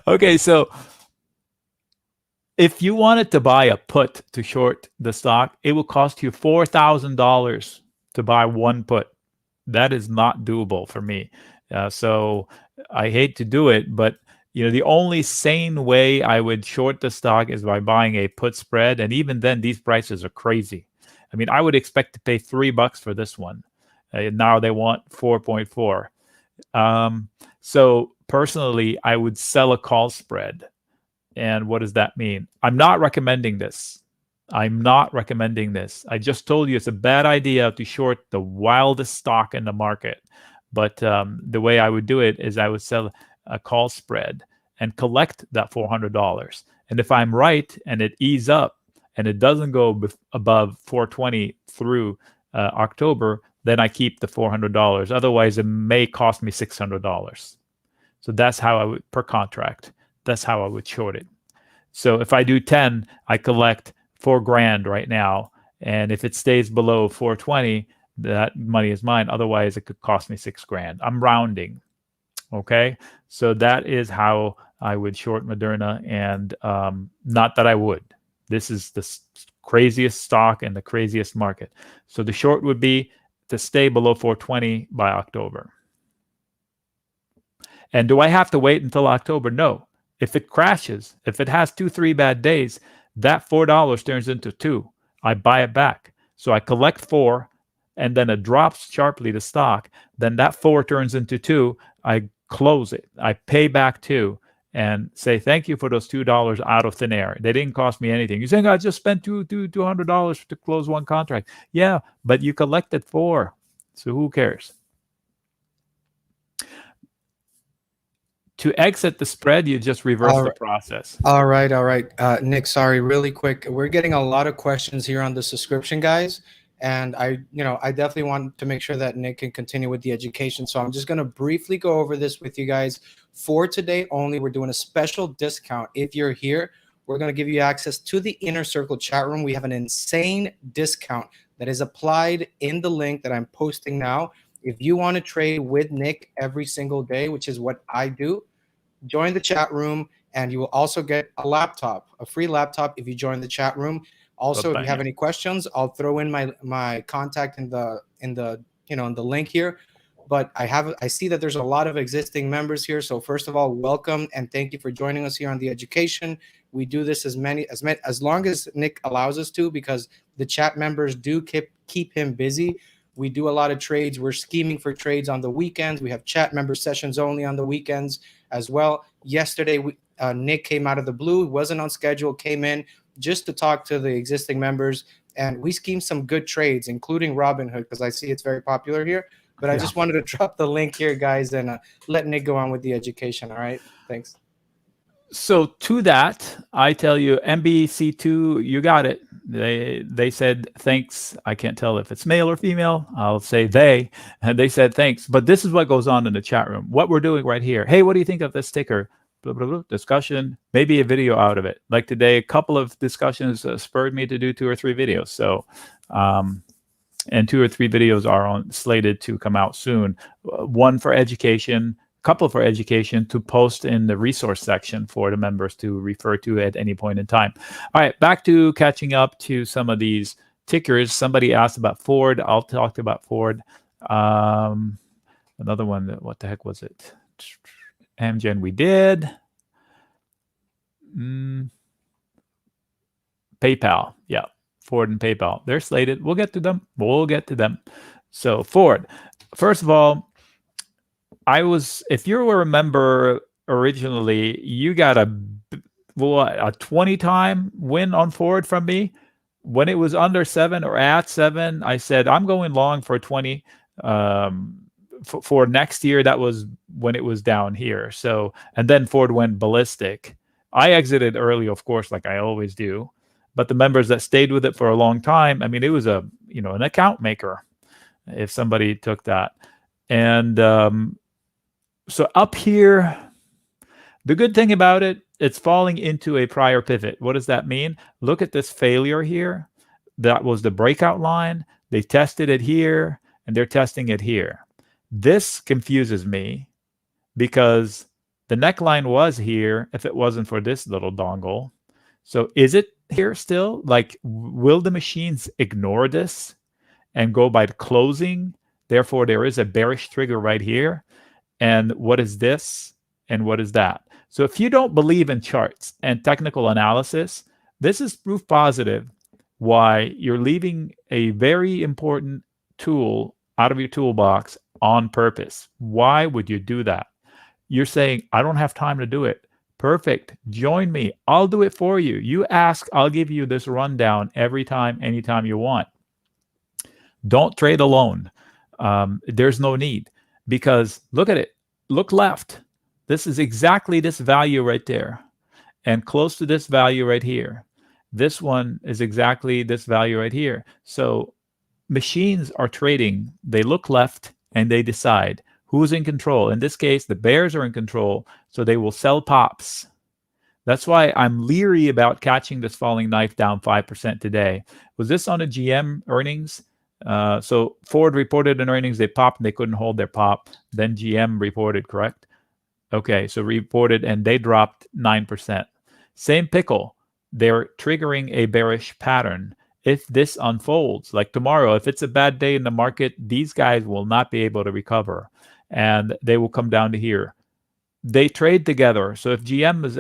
Okay, so if you wanted to buy a put to short the stock, it will cost you $4,000 to buy one put. That is not doable for me. So I hate to do it, but the only sane way I would short the stock is by buying a put spread. And even then, these prices are crazy. I mean, I would expect to pay $3 for this one. Now they want 4.4. So personally, I would sell a call spread. And what does that mean? I'm not recommending this. I just told you it's a bad idea to short the wildest stock in the market. But the way I would do it is I would sell a call spread and collect that $400. And if I'm right and it ease up and it doesn't go above 420 through October, then I keep the $400. Otherwise, it may cost me $600. So that's how I would, per contract, that's how I would short it. So if I do 10, I collect $4,000 right now. And if it stays below 420, that money is mine. Otherwise, it could cost me $6,000. I'm rounding. Okay. So that is how I would short Moderna. And not that I would. This is the craziest stock in the craziest market. So the short would be to stay below 420 by October. And do I have to wait until October? No. If it crashes, if it has 2-3 bad days, that $4 turns into $2. I buy it back. So I collect $4, and then it drops sharply the stock. Then that $4 turns into $2. I close it. I pay back $2 and say thank you for those $2 out of thin air. They didn't cost me anything. You're saying I just spent $200 to close one contract. Yeah, but you collected $4. So who cares? To exit the spread, you just reverse the process. All right. Nic, sorry, really quick. We're getting a lot of questions here on the subscription, guys. And I definitely want to make sure that Nic can continue with the education. So I'm just going to briefly go over this with you guys. For today only, we're doing a special discount. If you're here, we're going to give you access to the Inner Circle chat room. We have an insane discount that is applied in the link that I'm posting now. If you want to trade with Nic every single day, which is what I do, join the chat room, and you will also get a laptop, a free laptop if you join the chat room. Also, if you have any questions, I'll throw in my contact in the link here. but I see that there's a lot of existing members here. So first of all, welcome and thank you for joining us here on the education. We do this as long as Nic allows us to, because the chat members do keep him busy. We do a lot of trades. We're scheming for trades on the weekends. We have chat member sessions only on the weekends as well. Yesterday, Nic came out of the blue, wasn't on schedule, came in just to talk to the existing members, and we schemed some good trades, including Robinhood, because I see it's very popular here. But I just wanted to drop the link here, guys, and let Nic go on with the education. All right, thanks. So to that, I tell you, MBC2, you got it. They said thanks. I can't tell if it's male or female. I'll say they. And they said thanks. But this is what goes on in the chat room. What we're doing right here. Hey, what do you think of this sticker? Blah, blah, blah. Discussion. Maybe a video out of it. Like today, a couple of discussions spurred me to do 2 or 3 videos. So, and 2 or 3 videos are slated to come out soon. One for education, couple for education, to post in the resource section for the members to refer to at any point in time. All right, back to catching up to some of these tickers. Somebody asked about Ford. I'll talk about Ford. Another one, what the heck was it? Amgen we did. PayPal, yeah. Ford and PayPal, they're slated. We'll get to them. So Ford, first of all, if you remember originally, you got a 20-time win on Ford from me. When it was under 7 or at 7, I said, I'm going long for 20 for next year. That was when it was down here. So, and then Ford went ballistic. I exited early, of course, like I always do. But the members that stayed with it for a long time, I mean, it was an account maker if somebody took that. And so up here, the good thing about it, it's falling into a prior pivot. What does that mean? Look at this failure here. That was the breakout line. They tested it here, and they're testing it here. This confuses me because the neckline was here if it wasn't for this little dongle. So is it here still? Like, will the machines ignore this and go by the closing? Therefore, there is a bearish trigger right here. And what is this? And what is that? So if you don't believe in charts and technical analysis, this is proof positive why you're leaving a very important tool out of your toolbox on purpose. Why would you do that? You're saying, I don't have time to do it. Perfect. Join me. I'll do it for you. You ask, I'll give you this rundown every time, anytime you want. Don't trade alone. There's no need, because look at it. Look left. This is exactly this value right there, and close to this value right here. This one is exactly this value right here. So machines are trading. They look left and they decide who's in control. In this case, the bears are in control, so they will sell pops. That's why I'm leery about catching this falling knife down 5% today. Was this on a GM earnings? So Ford reported an earnings, they popped and they couldn't hold their pop. Then GM reported, correct? Okay, so reported and they dropped 9%. Same pickle, they're triggering a bearish pattern. If this unfolds, like tomorrow, if it's a bad day in the market, these guys will not be able to recover and they will come down to here. They trade together. So if GM is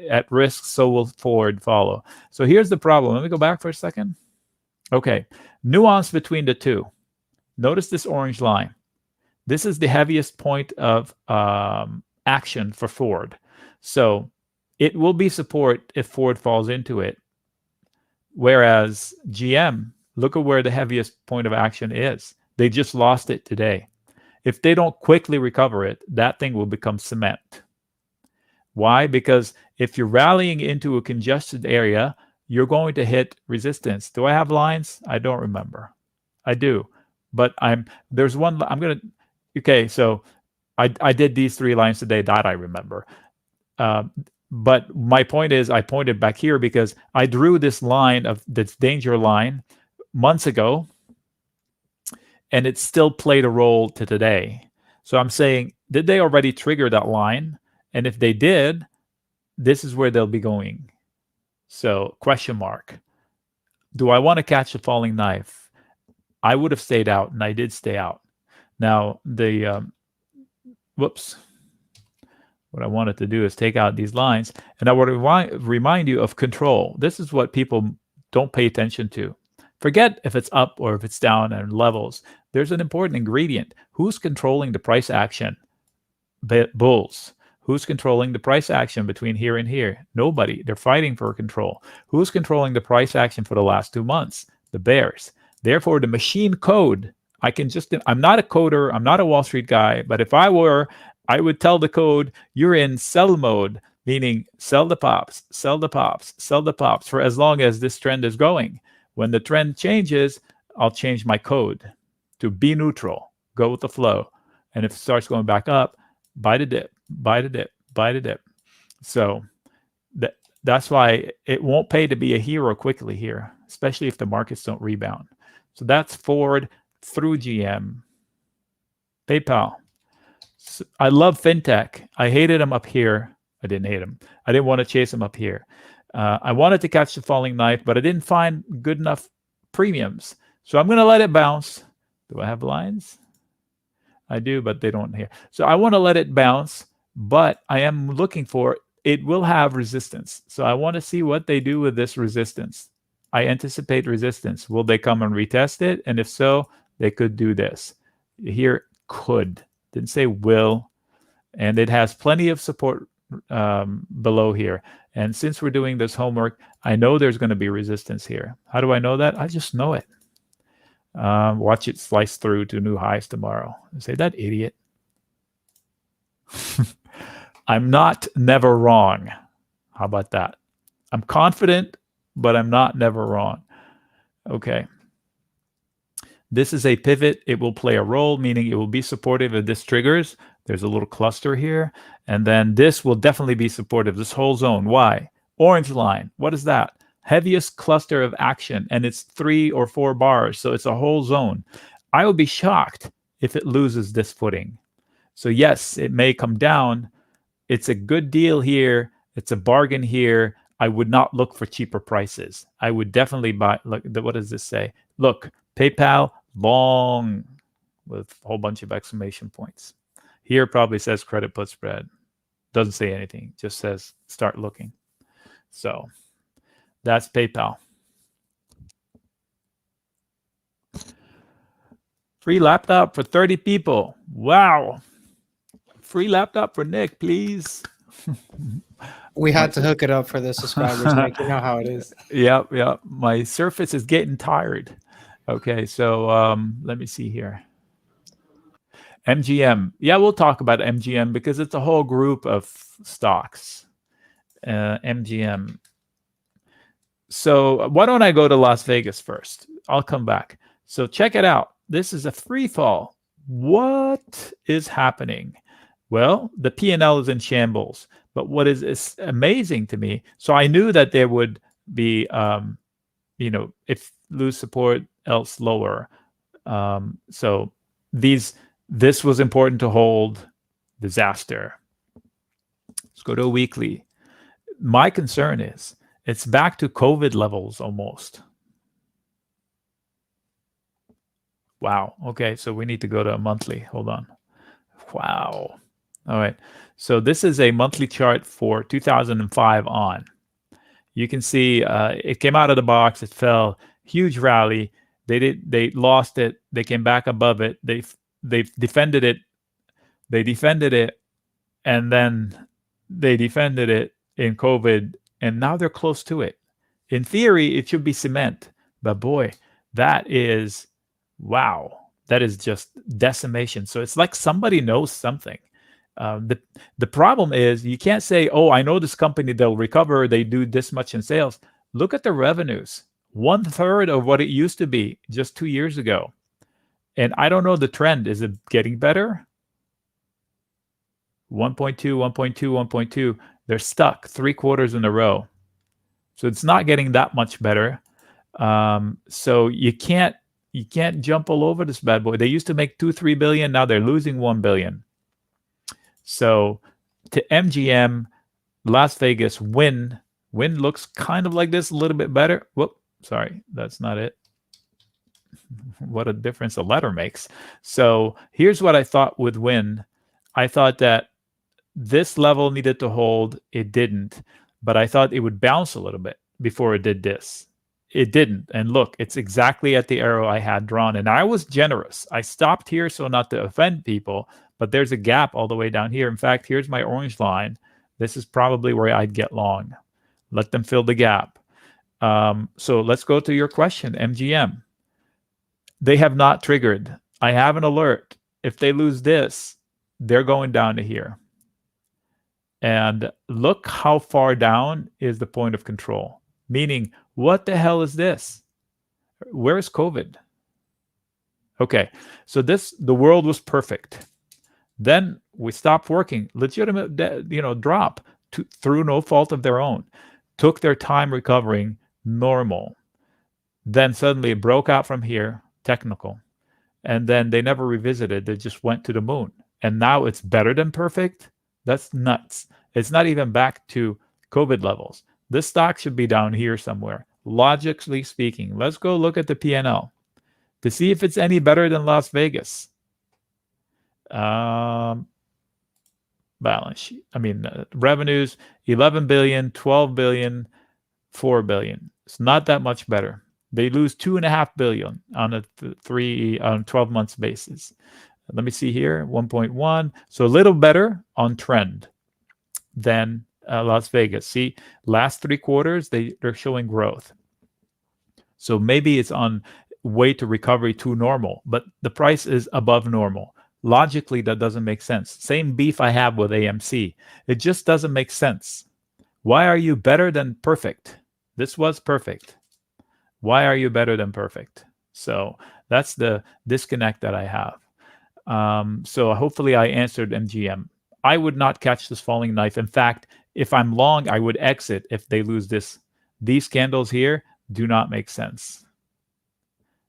at risk, so will Ford follow. So here's the problem. Let me go back for a second. Okay, nuance between the two. Notice this orange line. This is the heaviest point of action for Ford. So it will be support if Ford falls into it. Whereas GM, look at where the heaviest point of action is. They just lost it today. If they don't quickly recover it, that thing will become cement. Why? Because if you're rallying into a congested area, you're going to hit resistance. Do I have lines? I don't remember. I do. But there's one, okay, so I did these 3 lines today that I remember. But my point is, I pointed back here because I drew this line of this danger line months ago, and it still played a role to today. So I'm saying, did they already trigger that line? And if they did, this is where they'll be going. So question mark. Do I want to catch a falling knife? I would have stayed out, and I did stay out. Now, the whoops. What I wanted to do is take out these lines, and I want to remind you of control. This is what people don't pay attention to. Forget if it's up or if it's down and levels. There's an important ingredient. Who's controlling the price action? Bulls. Who's controlling the price action between here and here? Nobody. They're fighting for control. Who's controlling the price action for the last 2 months? The bears. Therefore, the machine code, I'm not a coder, I'm not a Wall Street guy, but if I were, I would tell the code, you're in sell mode, meaning sell the pops, sell the pops, sell the pops for as long as this trend is going. When the trend changes, I'll change my code to be neutral, go with the flow. And if it starts going back up, buy the dip, buy the dip, buy the dip. So that's why it won't pay to be a hero quickly here, especially if the markets don't rebound. So that's Ford through GM. PayPal. So I love fintech. I hated them up here. I didn't hate them. I didn't want to chase them up here. I wanted to catch the falling knife, but I didn't find good enough premiums. So I'm going to let it bounce. Do I have lines? I do, but they don't here. So I want to let it bounce, but I am looking for it will have resistance. So I want to see what they do with this resistance. I anticipate resistance. Will they come and retest it? And if so, they could do this. Here, could. Didn't say will. And it has plenty of support below here. And since we're doing this homework, I know there's going to be resistance here. How do I know that? I just know it. Watch it slice through to new highs tomorrow. Say, that idiot. I'm not never wrong. How about that? I'm confident, but I'm not never wrong. Okay. This is a pivot. It will play a role, meaning it will be supportive if this triggers. There's a little cluster here. And then this will definitely be supportive, this whole zone. Why? Orange line. What is that? Heaviest cluster of action, and it's 3 or 4 bars. So it's a whole zone. I would be shocked if it loses this footing. So yes, it may come down. It's a good deal here. It's a bargain here. I would not look for cheaper prices. I would definitely buy. Look, what does this say? Look, PayPal long with a whole bunch of exclamation points. Here probably says credit put spread. Doesn't say anything. Just says start looking. So that's PayPal. Free laptop for 30 people. Wow. Free laptop for Nick, please. We had to hook it up for the subscribers, Nick. You know how it is. Yep. My Surface is getting tired. Okay, so let me see here. MGM. Yeah, we'll talk about MGM because it's a whole group of stocks. MGM. So why don't I go to Las Vegas first? I'll come back. So check it out. This is a free fall. What is happening? Well, the P&L is in shambles. But what is amazing to me, so I knew that there would be, if lose support, else lower. So this was important to hold. Disaster. Let's go to a weekly. My concern is it's back to COVID levels almost. Wow. Okay, so we need to go to a monthly. Hold on. Wow. All right. So this is a monthly chart for 2005 on. You can see it came out of the box. It fell. Huge rally. They lost it. They came back above it. They defended it. They defended it, and then they defended it in COVID, and now they're close to it. In theory, it should be cement, but boy, that is wow. That is just decimation. So it's like somebody knows something. The problem is you can't say, oh, I know this company, they'll recover. They do this much in sales. Look at the revenues. 1/3 of what it used to be just 2 years ago. And I don't know the trend. Is it getting better? 1.2, 1.2, 1.2. They're stuck 3 quarters in a row. So it's not getting that much better. So you can't jump all over this bad boy. They used to make 2-3 billion. Now they're losing 1 billion. So to MGM, Las Vegas, Win looks kind of like this, a little bit better. Whoop, sorry, that's not it. what a difference a letter makes. So here's what I thought would win. I thought that this level needed to hold. It didn't, but I thought it would bounce a little bit before it did this. It didn't. And look, it's exactly at the arrow I had drawn. And I was generous. I stopped here so not to offend people, but there's a gap all the way down here. In fact, here's my orange line. This is probably where I'd get long. Let them fill the gap. So let's go to your question, MGM. They have not triggered. I have an alert. If they lose this, they're going down to here. And look how far down is the point of control. Meaning, what the hell is this? Where is COVID? Okay, so the world was perfect. Then we stopped working. Legitimate, drop through no fault of their own. Took their time recovering, normal. Then suddenly it broke out from here, technical. And then they never revisited. They just went to the moon. And now it's better than perfect? That's nuts. It's not even back to COVID levels. This stock should be down here somewhere. Logically speaking, let's go look at the P&L to see if it's any better than Las Vegas. Balance sheet. Revenues, 11 billion, 12 billion, 4 billion. It's not that much better. They lose 2.5 billion on a 12 months basis. Let me see here, 1.1. So a little better on trend than Las Vegas. See, last 3 quarters, they're showing growth. So maybe it's on way to recovery to normal, but the price is above normal. Logically, that doesn't make sense. Same beef I have with AMC. It just doesn't make sense. Why are you better than perfect? This was perfect. Why are you better than perfect? So that's the disconnect that I have. So hopefully I answered MGM. I would not catch this falling knife. In fact, if I'm long, I would exit if they lose this. These candles here do not make sense.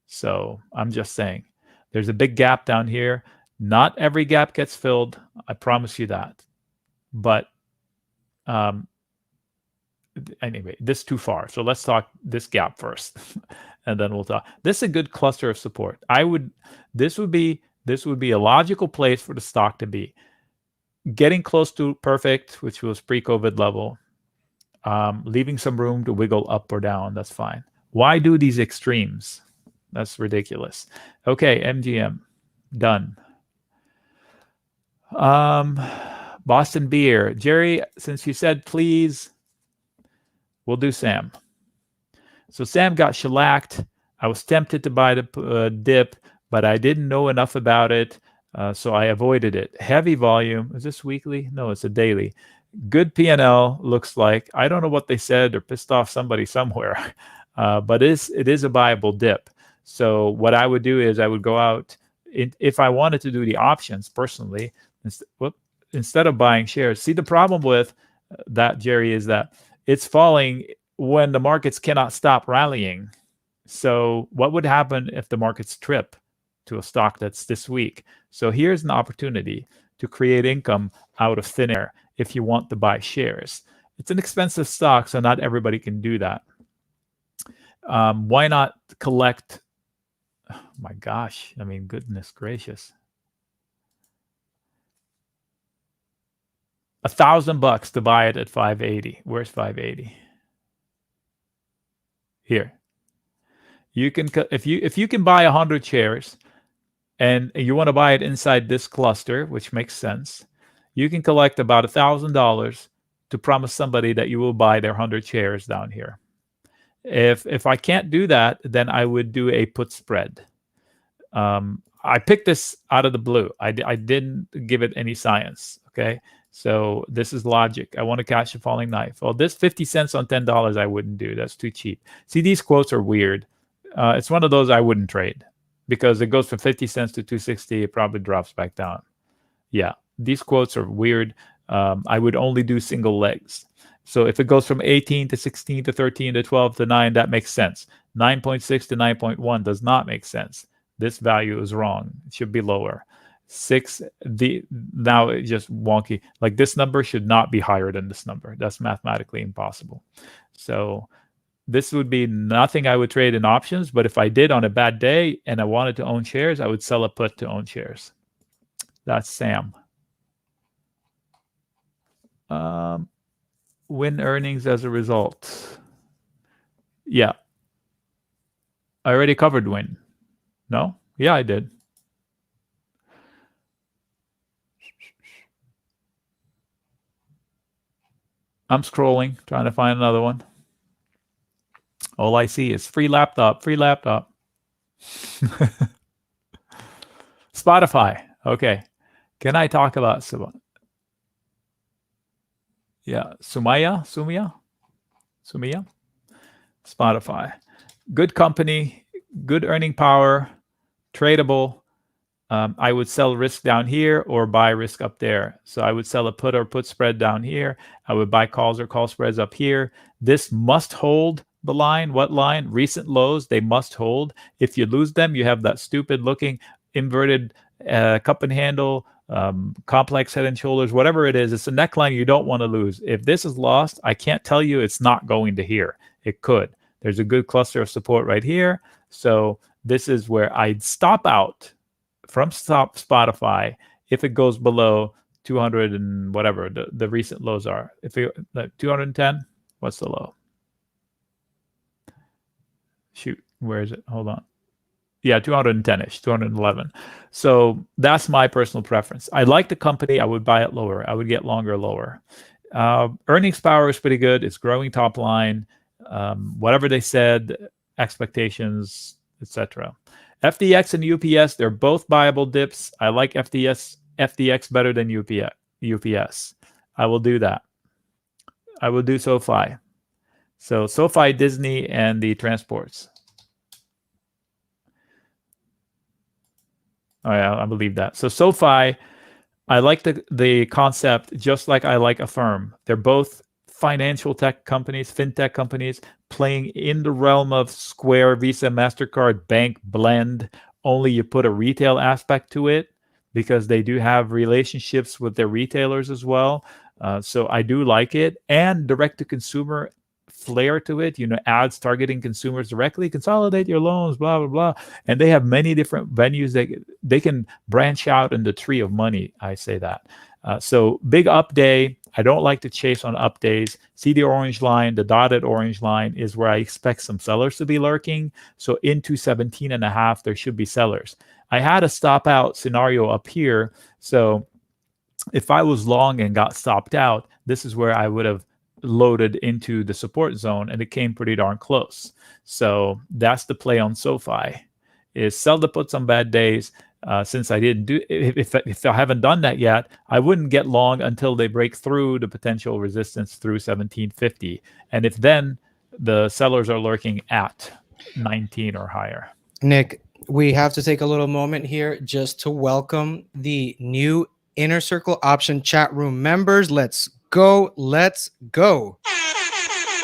So I'm just saying, there's a big gap down here. Not every gap gets filled. I promise you that. But anyway, this is too far. So let's talk this gap first, and then we'll talk. This is a good cluster of support. This would be a logical place for the stock to be. Getting close to perfect, which was pre-COVID level, leaving some room to wiggle up or down. That's fine. Why do these extremes? That's ridiculous. Okay, MGM, done. Boston Beer. Jerry, since you said please, we'll do Sam. So Sam got shellacked. I was tempted to buy the dip, but I didn't know enough about it, so I avoided it. Heavy volume. Is this weekly? No, it's a daily. Good P&L, looks like. I don't know what they said. They're pissed off somebody somewhere, but it is a viable dip. So what I would do is I would go out, if I wanted to do the options personally, instead of buying shares. See, the problem with that, Jerry, is that it's falling when the markets cannot stop rallying. So what would happen if the markets trip to a stock that's this weak? So here's an opportunity to create income out of thin air if you want to buy shares. It's an expensive stock, so not everybody can do that. Why not collect? Oh my gosh, goodness gracious. $1,000 to buy it at 580. Where's 580? Here. You can, if you can buy 100 shares and you want to buy it inside this cluster, which makes sense, you can collect about $1,000 to promise somebody that you will buy their 100 shares down here. If I can't do that, then I would do a put spread. I picked this out of the blue. I didn't give it any science. Okay. So this is logic. I want to catch a falling knife. Well, this 50 cents on $10, I wouldn't do. That's too cheap. See, these quotes are weird. It's one of those I wouldn't trade because it goes from 50 cents to 260. It probably drops back down. Yeah, these quotes are weird. I would only do single legs. So if it goes from 18 to 16 to 13 to 12 to 9, that makes sense. 9.6 to 9.1 does not make sense. This value is wrong. It should be lower. 6, now it's just wonky. Like this number should not be higher than this number. That's mathematically impossible. So this would be nothing I would trade in options, but if I did on a bad day and I wanted to own shares, I would sell a put to own shares. That's Sam. Win earnings as a result. Yeah. I already covered win. No? Yeah, I did. I'm scrolling, trying to find another one. All I see is free laptop, free laptop. Spotify. Okay. Can I talk about Spotify? Yeah. Sumaya? Spotify. Good company, good earning power, tradable. I would sell risk down here or buy risk up there. So I would sell a put or put spread down here. I would buy calls or call spreads up here. This must hold the line. What line? Recent lows, they must hold. If you lose them, you have that stupid looking inverted cup and handle, complex head and shoulders, whatever it is. It's a neckline you don't want to lose. If this is lost, I can't tell you it's not going to here. It could. There's a good cluster of support right here. So this is where I'd stop out from Spotify if it goes below 200 and whatever the recent lows are. If it 210, what's the low? Shoot, where is it? Hold on. Yeah, 210-ish, 211. So that's my personal preference. I like the company. I would buy it lower. I would get longer lower. Earnings power is pretty good. It's growing top line. Whatever they said, expectations, etc. FDX and UPS, they're both buyable dips. I like FDX better than UPS. I will do that. I will do SoFi. So SoFi, Disney, and the transports. Oh yeah, I believe that. So SoFi, I like the concept just like I like Affirm. They're both financial tech companies, fintech companies, playing in the realm of Square, Visa, MasterCard, bank blend, only you put a retail aspect to it because they do have relationships with their retailers as well. So I do like it. And direct-to-consumer flair to it, ads targeting consumers directly, consolidate your loans, blah, blah, blah. And they have many different venues that they can branch out in the tree of money, I say that. So big up day. I don't like to chase on up days. See the orange line, the dotted orange line is where I expect some sellers to be lurking. So into 17.5, there should be sellers. I had a stop out scenario up here. So if I was long and got stopped out, this is where I would have loaded into the support zone, and it came pretty darn close. So that's the play on SoFi, is sell the puts on bad days. Since I didn't do, if I haven't done that yet, I wouldn't get long until they break through the potential resistance through 1750. And if then the sellers are lurking at 19 or higher. Nic, we have to take a little moment here just to welcome the new Inner Circle Option chat room members. Let's go. Let's go.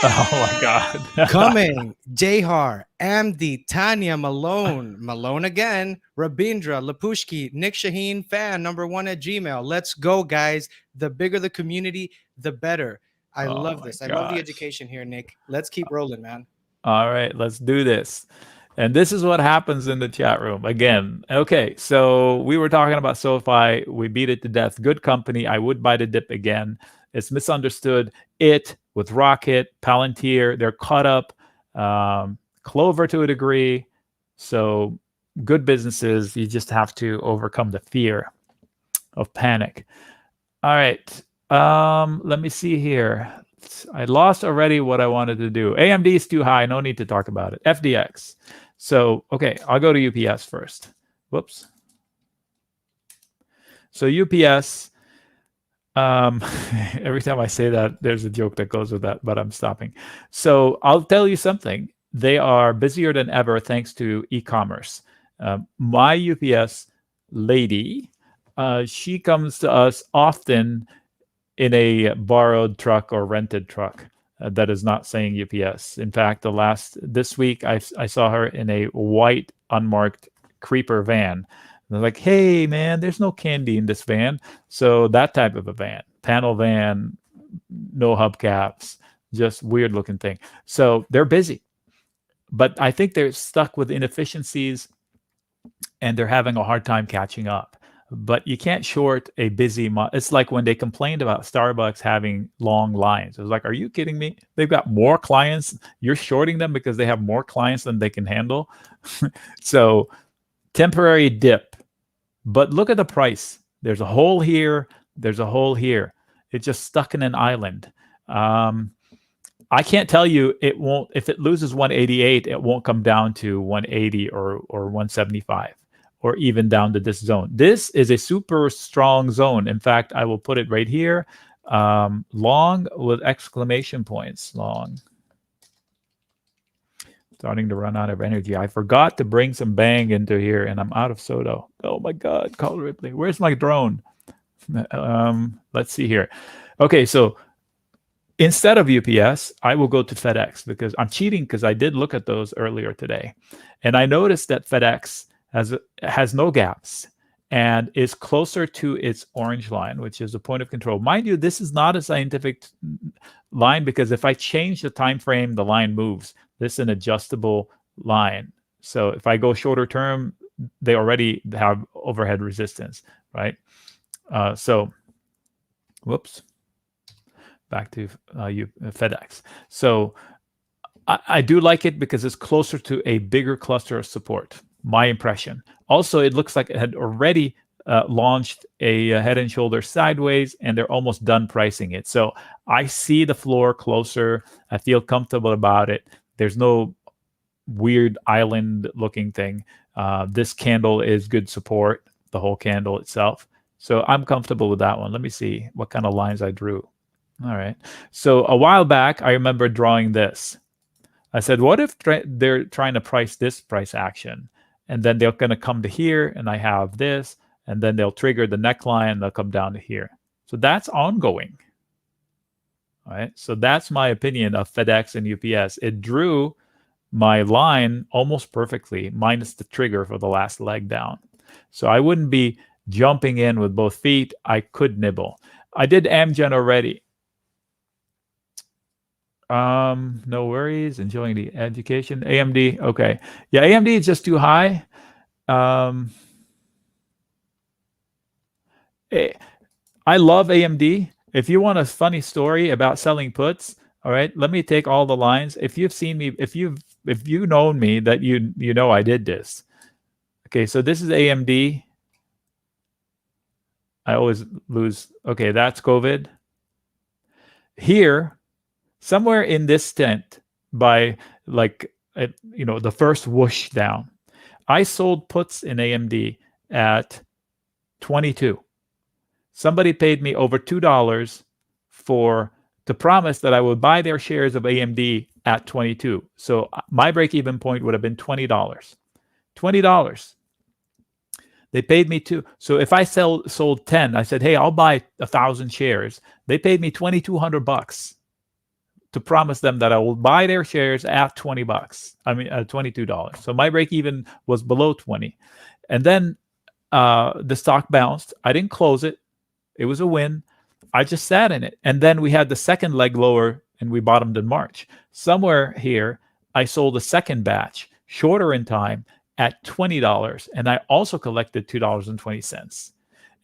Oh my God. Coming, Jahar, Amdi, Tanya, Malone again, Rabindra, Lapushki, Nic Chahine, fan #1 at Gmail. Let's go, guys. The bigger the community, the better. I love this. I love the education here, Nic. Let's keep rolling, man. All right, let's do this. And this is what happens in the chat room again. Okay, so we were talking about SoFi. We beat it to death. Good company. I would buy the dip again. It's misunderstood. With Rocket, Palantir, they're caught up. Clover to a degree. So good businesses. You just have to overcome the fear of panic. All right. Let me see here. I lost already what I wanted to do. AMD is too high. No need to talk about it. FDX. So, okay, I'll go to UPS first. Whoops. So UPS, every time I say that, there's a joke that goes with that, but I'm stopping. So I'll tell you something. They are busier than ever thanks to e-commerce. My UPS lady, she comes to us often in a borrowed truck or rented truck that is not saying UPS. In fact, this week, I saw her in a white unmarked creeper van. And they're like, hey, man, there's no candy in this van. So that type of a van, panel van, no hubcaps, just weird looking thing. So they're busy, but I think they're stuck with inefficiencies and they're having a hard time catching up. But you can't short a busy it's like when they complained about Starbucks having long lines. It was like, are you kidding me? They've got more clients. You're shorting them because they have more clients than they can handle. So temporary dip. But look at the price. There's a hole here. There's a hole here. It's just stuck in an island. I can't tell you it won't. If it loses 188, it won't come down to 180 or 175 or even down to this zone. This is a super strong zone. In fact, I will put it right here. Long with exclamation points. Long. Starting to run out of energy. I forgot to bring some bang into here, and I'm out of soda. Oh my God, Call Ripley. Where's my drone? Let's see here. Okay, so instead of UPS, I will go to FedEx because I'm cheating because I did look at those earlier today. And I noticed that FedEx has no gaps and is closer to its orange line, which is a point of control. Mind you, this is not a scientific line because if I change the time frame, the line moves. This is an adjustable line. So if I go shorter term, they already have overhead resistance, right? So, whoops, back to FedEx. So I do like it because it's closer to a bigger cluster of support, my impression. Also, it looks like it had already launched a head and shoulder sideways, and they're almost done pricing it. So I see the floor closer. I feel comfortable about it. There's no weird island looking thing. This candle is good support, the whole candle itself. So I'm comfortable with that one. Let me see what kind of lines I drew. All right. So a while back, I remember drawing this. I said, what if they're trying to price this price action? And then they're going to come to here, and I have this, and then they'll trigger the neckline, and they'll come down to here. So that's ongoing. All right. So that's my opinion of FedEx and UPS. It drew my line almost perfectly, minus the trigger for the last leg down. So I wouldn't be jumping in with both feet. I could nibble. I did Amgen already. No worries. Enjoying the education. AMD. Okay. Yeah, AMD is just too high. I love AMD. If you want a funny story about selling puts, all right, let me take all the lines. If you've seen me, if you've known me, that you know I did this. Okay, so this is AMD. I always lose. Okay, that's COVID. Here, somewhere in this tent, by like the first whoosh down, I sold puts in AMD at 22. Somebody paid me over $2 to promise that I would buy their shares of AMD at 22. So my break-even point would have been $20. $20. They paid me $2. So if I sold 10, I said, hey, I'll buy 1,000 shares. They paid me $2,200 to promise them that I will buy their shares at $20. I mean, $22. So my break-even was below 20. And then the stock bounced. I didn't close it. It was a win. I just sat in it. And then we had the second leg lower, and we bottomed in March. Somewhere here, I sold a second batch, shorter in time, at $20. And I also collected $2.20.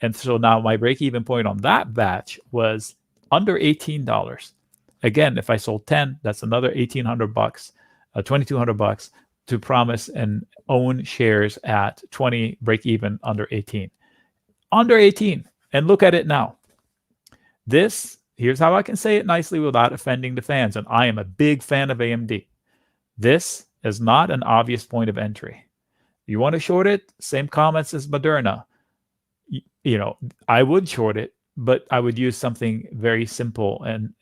And so now my break-even point on that batch was under $18. Again, if I sold 10, that's another $1,800, $2,200 to promise and own shares at 20, break-even under 18. Under 18. And look at it now. Here's how I can say it nicely without offending the fans. And I am a big fan of AMD. This is not an obvious point of entry. You want to short it? Same comments as Moderna. I would short it, but I would use something very simple and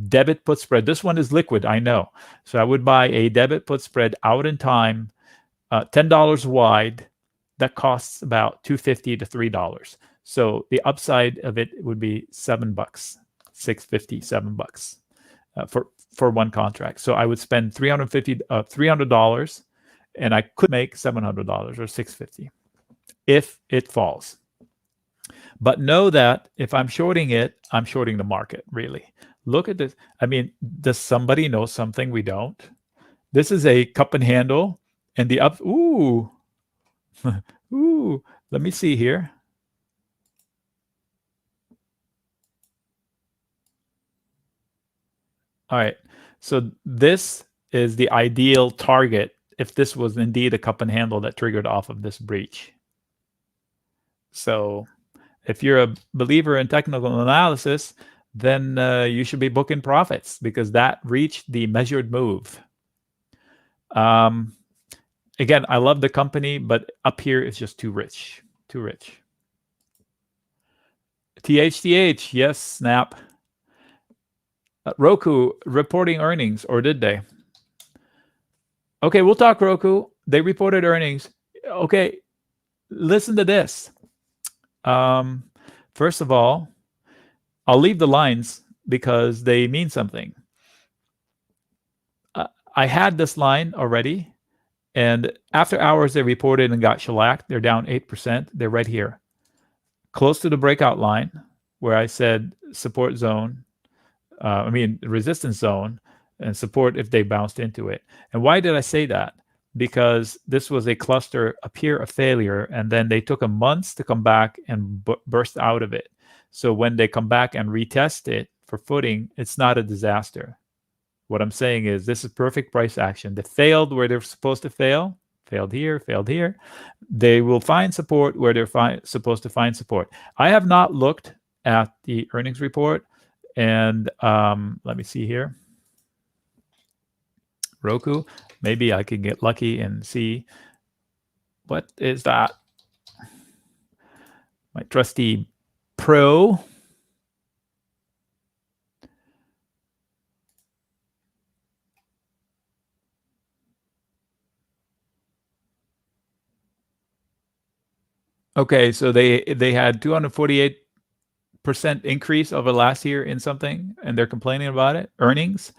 debit put spread. This one is liquid, I know. So I would buy a debit put spread out in time, $10 wide. That costs about $2.50 to $3. So the upside of it would be $7, $6.50, $7 for one contract. So I would spend $300, and I could make $700 or $650 if it falls. But know that if I'm shorting it, I'm shorting the market, really. Look at this. I mean, does somebody know something we don't? This is a cup and handle, and the up. Ooh, ooh. Let me see here. All right. So this is the ideal target if this was indeed a cup and handle that triggered off of this breach. So if you're a believer in technical analysis, then you should be booking profits because that reached the measured move. Again, I love the company, but up here it's just too rich. Too rich. THTH, yes, Snap. Roku reporting earnings, or did they? Okay, we'll talk Roku. They reported earnings. Okay, listen to this. First of all, I'll leave the lines because they mean something. I had this line already, and after hours they reported and got shellacked. They're down 8%. They're right here, close to the breakout line where I said support zone. Resistance zone and support if they bounced into it. And why did I say that? Because this was a cluster appear a failure, and then they took a month to come back and burst out of it. So when they come back and retest it for footing, it's not a disaster. What I'm saying is this is perfect price action. They failed where they're supposed to fail, failed here, failed here. They will find support where they're supposed to find support. I have not looked at the earnings report, and let me see here. Roku, maybe I can get lucky and see what is that. My trusty Pro. Okay, so they had 248% increase over last year in something, and they're complaining about it. Earnings.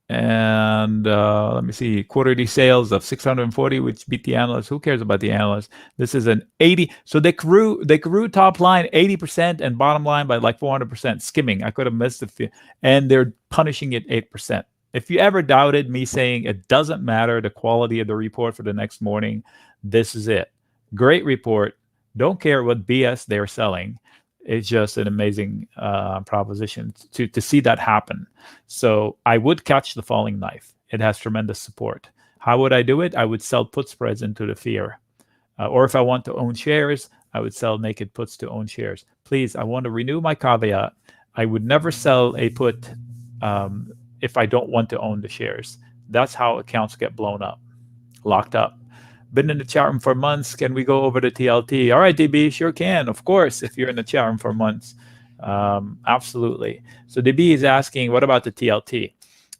And let me see, quarterly sales of 640, which beat the analysts. Who cares about the analysts? This is an 80. So they grew top line 80% and bottom line by like 400%. Skimming. I could have missed it. And they're punishing it 8%. If you ever doubted me saying it doesn't matter the quality of the report for the next morning, this is it. Great report. Don't care what BS they're selling. It's just an amazing proposition to see that happen. So I would catch the falling knife. It has tremendous support. How would I do it? I would sell put spreads into the fear. Or if I want to own shares, I would sell naked puts to own shares. Please, I want to renew my caveat. I would never sell a put if I don't want to own the shares. That's how accounts get blown up, locked up. Been in the chat room for months. Can we go over the TLT? All right, DB, sure can. Of course, if you're in the chat room for months. Absolutely. So DB is asking, what about the TLT?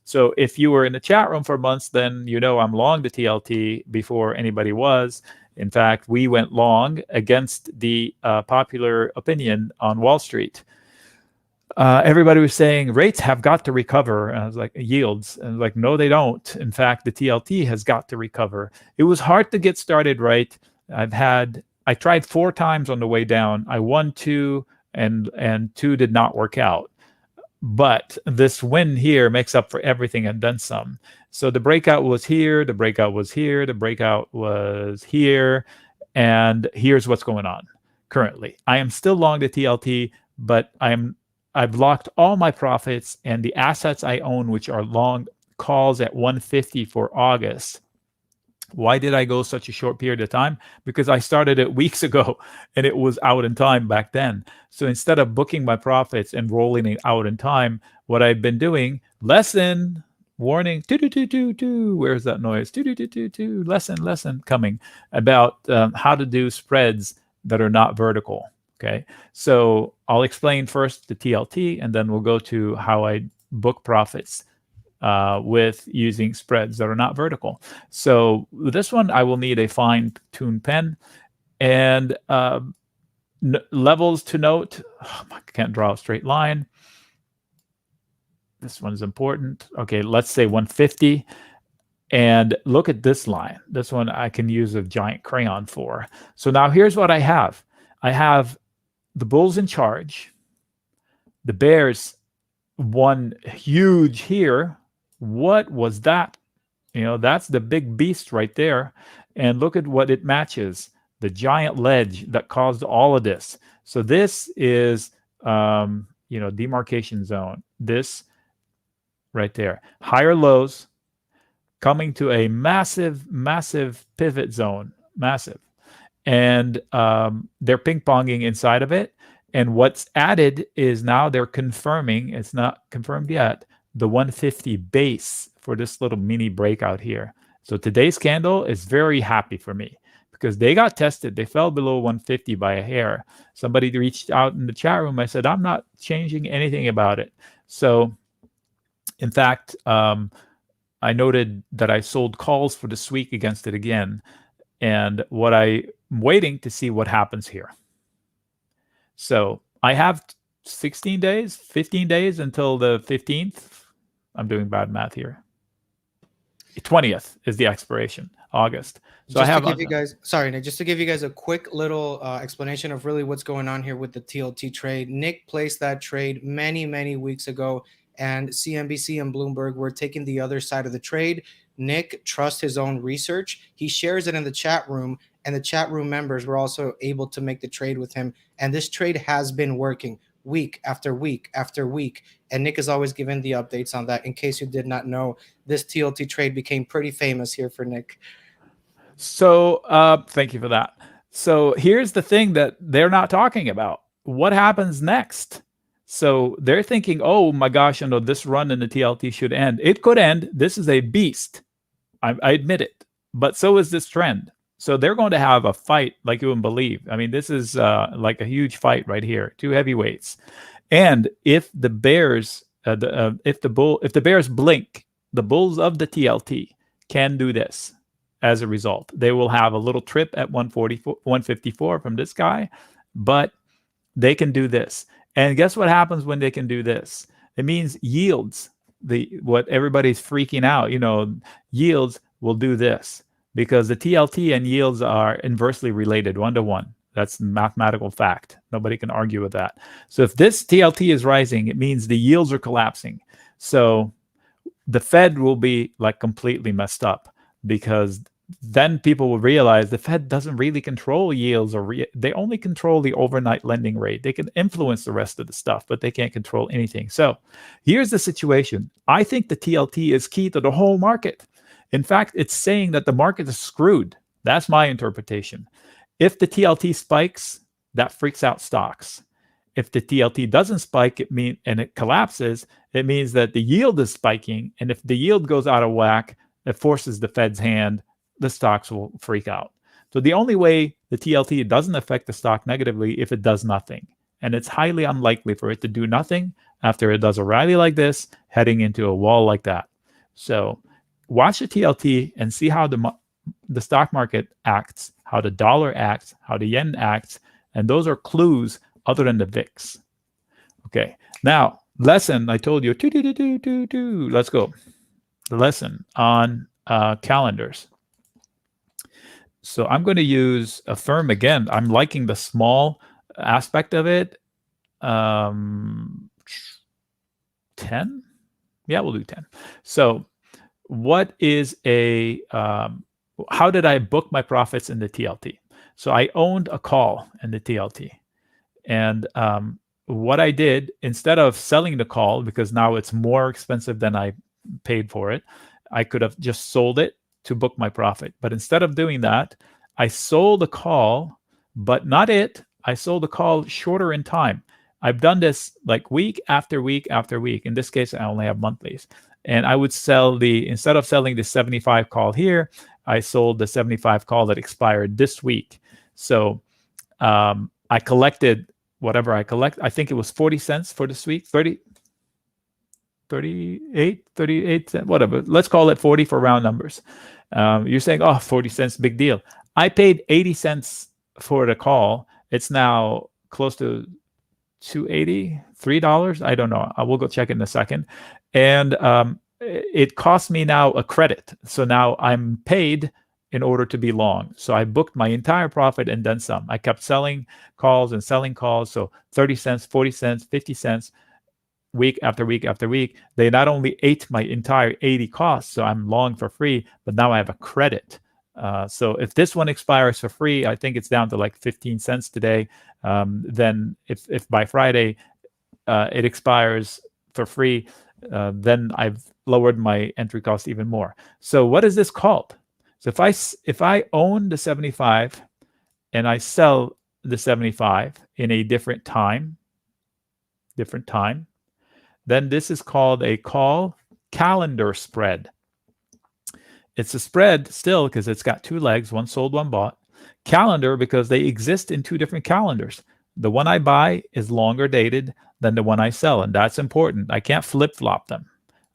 So if you were in the chat room for months, then you know I'm long the TLT before anybody was. In fact, we went long against the popular opinion on Wall Street. Everybody was saying rates have got to recover. And I was like, yields. And I was like, no, they don't. In fact, the TLT has got to recover. It was hard to get started right. I tried 4 times on the way down. I won 2 and 2 did not work out. But this win here makes up for everything and then some. So the breakout was here, the breakout was here, the breakout was here, and here's what's going on currently. I am still long the TLT, but I've locked all my profits and the assets I own, which are long calls at 150 for August. Why did I go such a short period of time? Because I started it weeks ago and it was out in time back then. So instead of booking my profits and rolling it out in time, what I've been doing, lesson, warning, where's that noise? Lesson coming about how to do spreads that are not vertical. Okay, so I'll explain first the TLT, and then we'll go to how I book profits with using spreads that are not vertical. So this one, I will need a fine-tuned pen. And levels to note, I can't draw a straight line. This one's important. Okay, let's say 150. And look at this line. This one I can use a giant crayon for. So now here's what I have. I have the bulls in charge, the bears one huge here. What was that? That's the big beast right there. And look at what it matches, the giant ledge that caused all of this. So this is, demarcation zone. This right there, higher lows coming to a massive, massive pivot zone, massive. And they're ping-ponging inside of it. And what's added is now they're confirming, it's not confirmed yet, the 150 base for this little mini breakout here. So today's candle is very happy for me because they got tested. They fell below 150 by a hair. Somebody reached out in the chat room. I said, I'm not changing anything about it. So in fact, I noted that I sold calls for this week against it again. And what I'm waiting to see what happens here. So I have 16 days, 15 days until the 15th. I'm doing bad math here. 20th is the expiration, August. So just I have to give you guys, sorry, Nick, just to give you guys a quick little explanation of really what's going on here with the TLT trade. Nick placed that trade many, many weeks ago, and CNBC and Bloomberg were taking the other side of the trade. Nick trusts his own research. He shares it in the chat room, and the chat room members were also able to make the trade with him. And this trade has been working week after week after week. And Nick is always giving the updates on that. In case you did not know, this TLT trade became pretty famous here for Nick. So thank you for that. So here's the thing that they're not talking about. What happens next? So they're thinking, oh my gosh, this run in the TLT should end. It could end. This is a beast. I admit it. But so is this trend. So they're going to have a fight like you wouldn't believe. I mean, this is like a huge fight right here. Two heavyweights. And if the bears, if the bears blink, the bulls of the TLT can do this. As a result, they will have a little trip at 154 from this guy, but they can do this. And guess what happens when they can do this? It means yields, what everybody's freaking out, yields will do this because the TLT and yields are inversely related, 1-to-1. That's a mathematical fact. Nobody can argue with that. So if this TLT is rising, it means the yields are collapsing. So the Fed will be like completely messed up because then people will realize the Fed doesn't really control yields, or they only control the overnight lending rate. They can influence the rest of the stuff, but they can't control anything. So here's the situation. I think the TLT is key to the whole market. In fact, it's saying that the market is screwed. That's my interpretation. If the TLT spikes, that freaks out stocks. If the TLT doesn't spike, and it collapses, it means that the yield is spiking. And if the yield goes out of whack, it forces the Fed's hand. The stocks will freak out. So the only way the TLT doesn't affect the stock negatively if it does nothing. And it's highly unlikely for it to do nothing after it does a rally like this, heading into a wall like that. So watch the TLT and see how the stock market acts, how the dollar acts, how the yen acts. And those are clues other than the VIX. Okay, now lesson, I told you, let's go. The lesson on calendars. So I'm going to use a firm again. I'm liking the small aspect of it. 10? Yeah, we'll do 10. So what is how did I book my profits in the TLT? So I owned a call in the TLT. And what I did, instead of selling the call, because now it's more expensive than I paid for it, I could have just sold it to book my profit. But instead of doing that, I sold a call, but not it. I sold a call shorter in time. I've done this like week after week after week. In this case, I only have monthlies. And I would sell instead of selling the 75 call here, I sold the 75 call that expired this week. So I collected whatever I collect. I think it was 40 cents for this week, 38 cents, whatever. Let's call it 40 for round numbers. You're saying, oh, 40 cents, big deal. I paid 80 cents for the call. It's now close to $2.80, $3. I don't know. I will go check it in a second. And it cost me now a credit. So now I'm paid in order to be long. So I booked my entire profit and then some. I kept selling calls and selling calls. So 30 cents, 40 cents, 50 cents. week after week after week, they not only ate my entire 80 costs, so I'm long for free, but now I have a credit. So if this one expires for free, I think it's down to like 15 cents today. Then if by Friday it expires for free, then I've lowered my entry cost even more. So what is this called? So if I own the 75 and I sell the 75 in a different time, then this is called a call calendar spread. It's a spread still because it's got two legs, one sold, one bought. Calendar because they exist in two different calendars. The one I buy is longer dated than the one I sell, and that's important. I can't flip-flop them.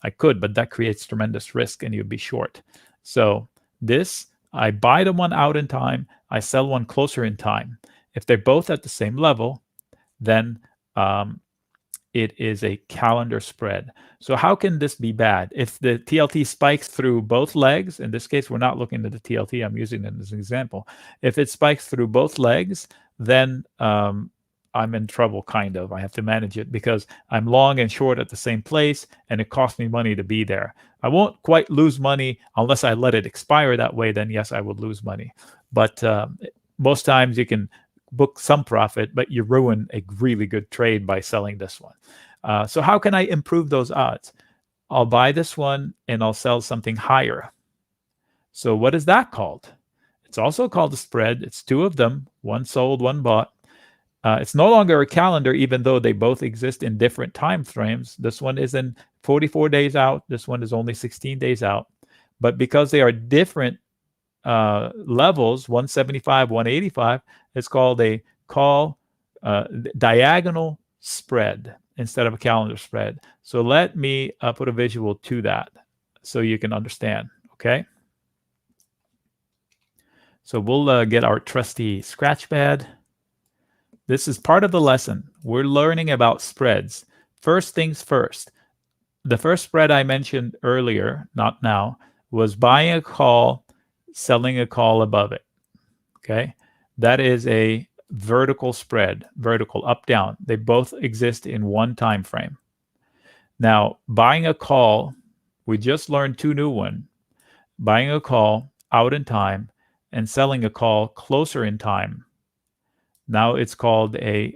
I could, but that creates tremendous risk and you'd be short. So this, I buy the one out in time, I sell one closer in time. If they're both at the same level, then it is a calendar spread. So how can this be bad? If the TLT spikes through both legs, in this case, we're not looking at the TLT, I'm using it as an example. If it spikes through both legs, then I'm in trouble, kind of. I have to manage it because I'm long and short at the same place, and it costs me money to be there. I won't quite lose money unless I let it expire that way, then yes, I would lose money. But most times you can book some profit, but you ruin a really good trade by selling this one. So how can I improve those odds? I'll buy this one and I'll sell something higher. So what is that called? It's also called a spread. It's two of them, one sold, one bought. It's no longer a calendar, even though they both exist in different time frames. This one is in 44 days out. This one is only 16 days out. But because they are different levels, 175, 185, it's called a call diagonal spread instead of a calendar spread. So let me put a visual to that so you can understand, okay? So we'll get our trusty scratch pad. This is part of the lesson. We're learning about spreads. First things first. The first spread I mentioned earlier, not now, was buying a call, selling a call above it, okay? That is a vertical spread, vertical, up, down. They both exist in one time frame. Now, buying a call, we just learned two new ones. Buying a call out in time and selling a call closer in time. Now it's called a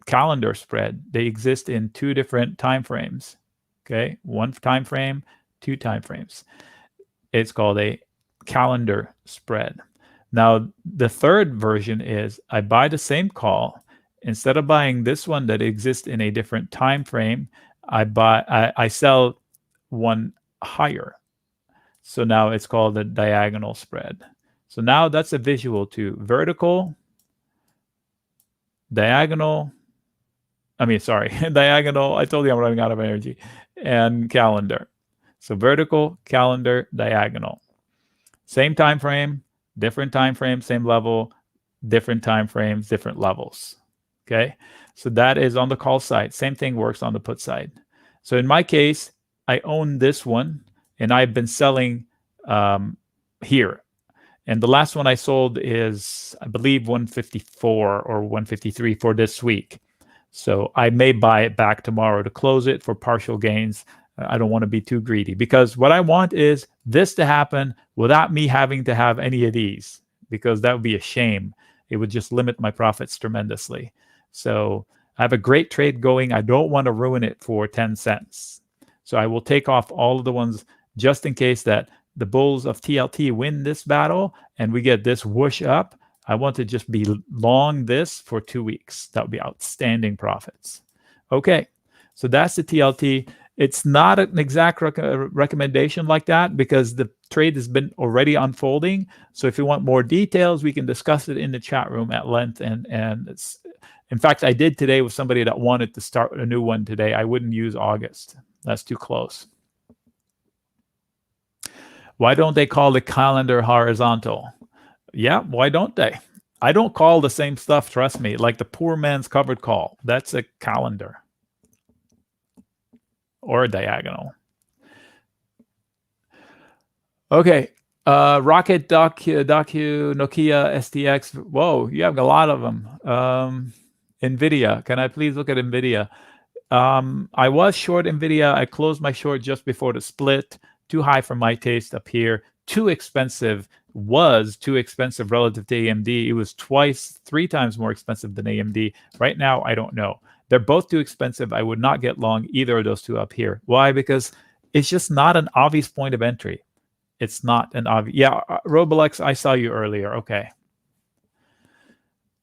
calendar spread. They exist in two different time frames. Okay, one time frame, two time frames. It's called a calendar spread. Now the third version is I buy the same call. Instead of buying this one that exists in a different time frame, I sell one higher. So now it's called the diagonal spread. So now that's a visual to vertical, diagonal. Diagonal. I told you I'm running out of energy. And calendar. So vertical, calendar, diagonal. Same time frame, different time frame, same level, different time frames, different levels. Okay. So that is on the call side. Same thing works on the put side. So in my case, I own this one and I've been selling here. And the last one I sold is, I believe, 154 or 153 for this week. So I may buy it back tomorrow to close it for partial gains. I don't want to be too greedy because what I want is this to happen without me having to have any of these, because that would be a shame. It would just limit my profits tremendously. So I have a great trade going. I don't want to ruin it for 10 cents. So I will take off all of the ones just in case that the bulls of TLT win this battle and we get this whoosh up. I want to just be long this for 2 weeks. That would be outstanding profits. Okay, so that's the TLT. It's not an exact recommendation like that because the trade has been already unfolding. So if you want more details, we can discuss it in the chat room at length. And it's, in fact, I did today with somebody that wanted to start a new one today. I wouldn't use August. That's too close. Why don't they call the calendar horizontal? Yeah, why don't they? I don't call the same stuff, trust me, like the poor man's covered call. That's a calendar or a diagonal. Okay, Rocket, Docu, Nokia, STX. Whoa, you have a lot of them. NVIDIA, can I please look at NVIDIA? I was short NVIDIA. I closed my short just before the split. Too high for my taste up here. Too expensive. Was too expensive relative to AMD. It was 3 times more expensive than AMD. Right now, I don't know. They're both too expensive. I would not get long either of those two up here. Why? Because it's just not an obvious point of entry. It's not an obvious. Yeah, Roblex, I saw you earlier. Okay.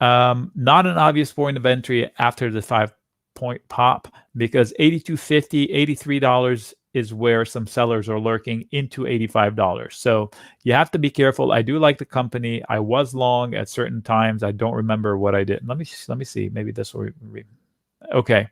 Not an obvious point of entry after the 5-point pop, because $82.50, $83 is where some sellers are lurking into $85. So you have to be careful. I do like the company. I was long at certain times. I don't remember what I did. Let me see. Maybe this will okay.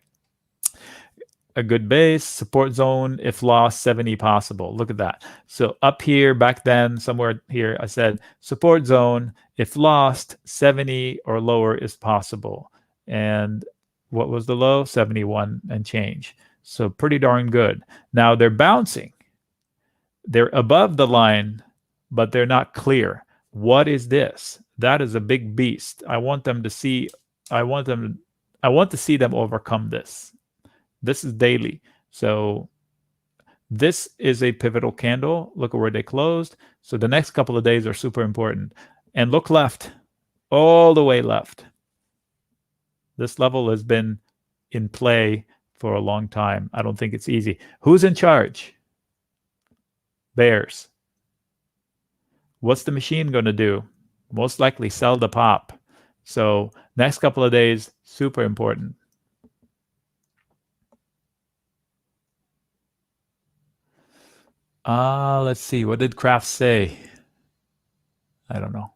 A good base, support zone, if lost, 70 possible. Look at that. So up here, back then, somewhere here, I said support zone, if lost, 70 or lower is possible. And what was the low? 71 and change. So pretty darn good. Now they're bouncing. They're above the line, but they're not clear. What is this? That is a big beast. I want to see them overcome this. This is daily. So this is a pivotal candle. Look at where they closed. So the next couple of days are super important. And look left, all the way left. This level has been in play for a long time. I don't think it's easy. Who's in charge? Bears. What's the machine going to do? Most likely sell the pop. So next couple of days, super important. Let's see. What did Kraft say? I don't know.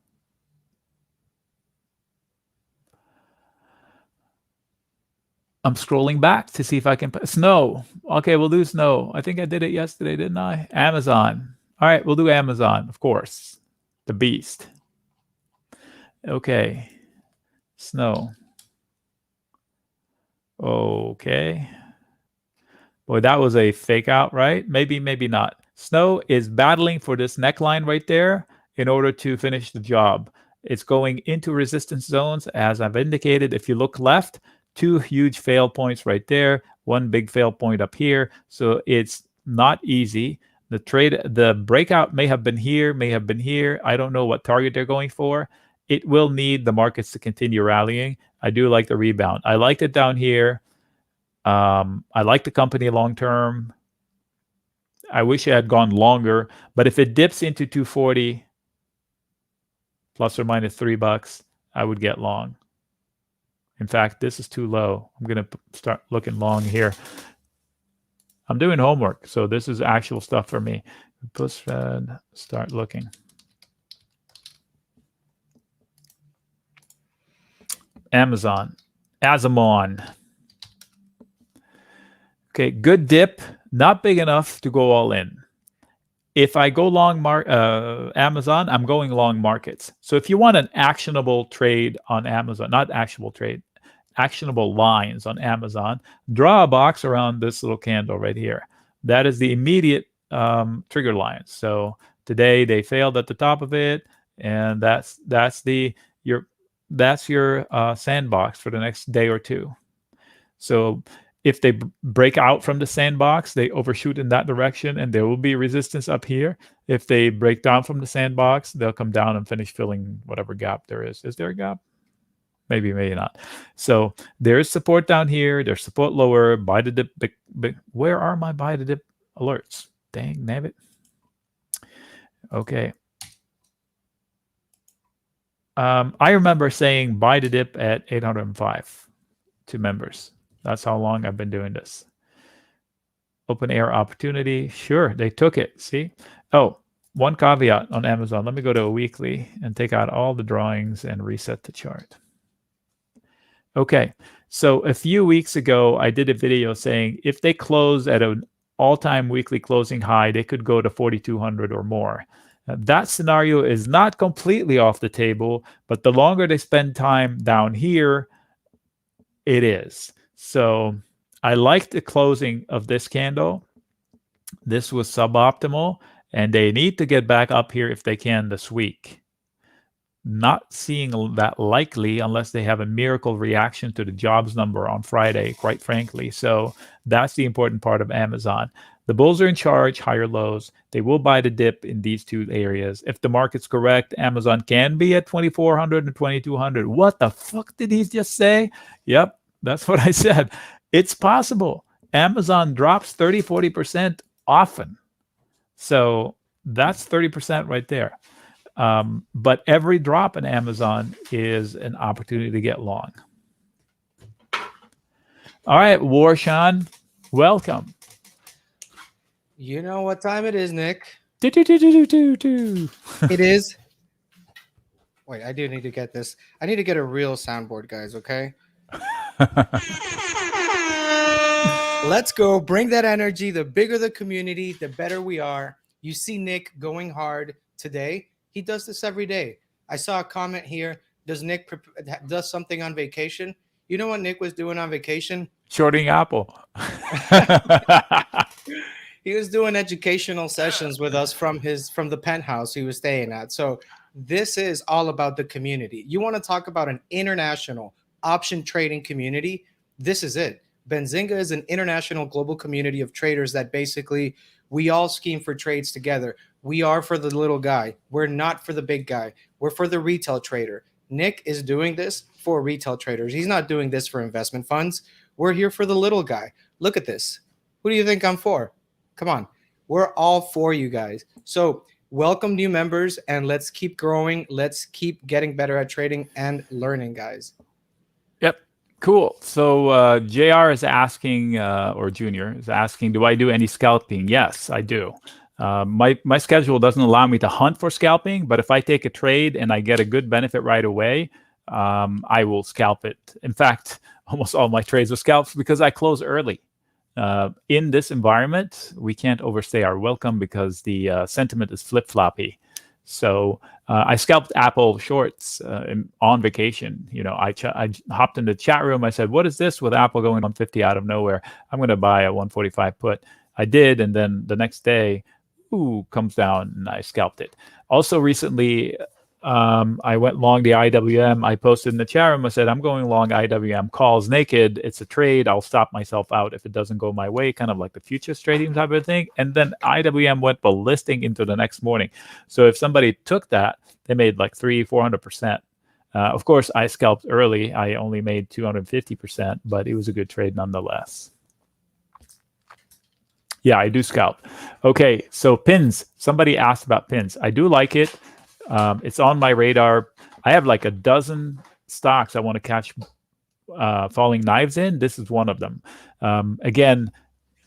I'm scrolling back to see if I can put snow. Okay, we'll do snow. I think I did it yesterday, didn't I? Amazon. All right, we'll do Amazon, of course. The beast. Okay. Snow. Okay. Boy, that was a fake out, right? Maybe, maybe not. Snow is battling for this neckline right there in order to finish the job. It's going into resistance zones, as I've indicated. If you look left, 2 huge fail points right there, 1 big fail point up here. So it's not easy. The breakout may have been here, may have been here. I don't know what target they're going for. It will need the markets to continue rallying. I do like the rebound. I liked it down here. I like the company long term. I wish it had gone longer, but if it dips into 240 plus or minus $3, I would get long. In fact, this is too low. I'm going to start looking long here. I'm doing homework, so this is actual stuff for me. Push Fed, start looking. Amazon. Okay, good dip, not big enough to go all in. If I go long Amazon, I'm going long markets. So if you want an actionable trade on Amazon, not actionable trade, actionable lines on Amazon, draw a box around this little candle right here. That is the immediate trigger line. So today they failed at the top of it, and that's your sandbox for the next day or two. So if they break out from the sandbox, they overshoot in that direction, and there will be resistance up here. If they break down from the sandbox, they'll come down and finish filling whatever gap there is. Is there a gap? Maybe, maybe not. So there's support down here. There's support lower. Buy the dip. Where are my buy the dip alerts? Dang, nabbit. Okay. I remember saying buy the dip at 805 to members. That's how long I've been doing this. Open air opportunity. Sure, they took it. See? Oh, one caveat on Amazon. Let me go to a weekly and take out all the drawings and reset the chart. Okay, so a few weeks ago, I did a video saying if they close at an all-time weekly closing high, they could go to 4,200 or more. That scenario is not completely off the table, but the longer they spend time down here, it is. So I like the closing of this candle. This was suboptimal, and they need to get back up here if they can this week. not seeing that likely unless they have a miracle reaction to the jobs number on Friday, quite frankly. So that's the important part of Amazon. The bulls are in charge, higher lows. They will buy the dip in these two areas. If the market's correct, Amazon can be at 2,400 and 2,200. What the fuck did he just say? Yep, that's what I said. It's possible. Amazon drops 30, 40% often. So that's 30% right there. But every drop in Amazon is an opportunity to get long. All right, Warshan, welcome. You know what time it is, Nick? It It is. Wait, I do need to get this. I need to get a real soundboard, guys, okay? Let's go. Bring that energy. The bigger the community, the better we are. You see Nick going hard today. He does this every day. I saw a comment here. Does Nick does something on vacation? You know what Nick was doing on vacation? Shorting Apple. He was doing educational sessions with us from the penthouse he was staying at. So this is all about the community. You want to talk about an international option trading community? This is it. Benzinga is an international global community of traders that basically we all scheme for trades together. We are for the little guy. We're not for the big guy. We're for the retail trader. Nick is doing this for retail traders. He's not doing this for investment funds. We're here for the little guy. Look at this. Who do you think I'm for? Come on. We're all for you guys. So welcome new members and let's keep growing. Let's keep getting better at trading and learning, guys. Yep. Cool. So JR is asking, or Junior is asking, do I do any scalping? Yes, I do. My schedule doesn't allow me to hunt for scalping, but if I take a trade and I get a good benefit right away, I will scalp it. In fact, almost all my trades are scalps because I close early. In this environment, we can't overstay our welcome because the sentiment is flip-floppy. So I scalped Apple shorts on vacation. You know, I hopped in the chat room. I said, what is this with Apple going 150 out of nowhere? I'm going to buy a 145 put. I did. And then the next day, comes down and I scalped it. Also recently, I went long the IWM. I posted in the chat room. I said, I'm going long IWM calls naked. It's a trade. I'll stop myself out if it doesn't go my way, kind of like the futures trading type of thing. And then IWM went ballistic into the next morning. So if somebody took that, they made like 300-400%. Of course, I scalped early. I only made 250%, but it was a good trade nonetheless. Yeah, I do scalp. Okay, so pins. Somebody asked about pins. I do like it. It's on my radar. I have like a dozen stocks I want to catch falling knives in. This is one of them. Again,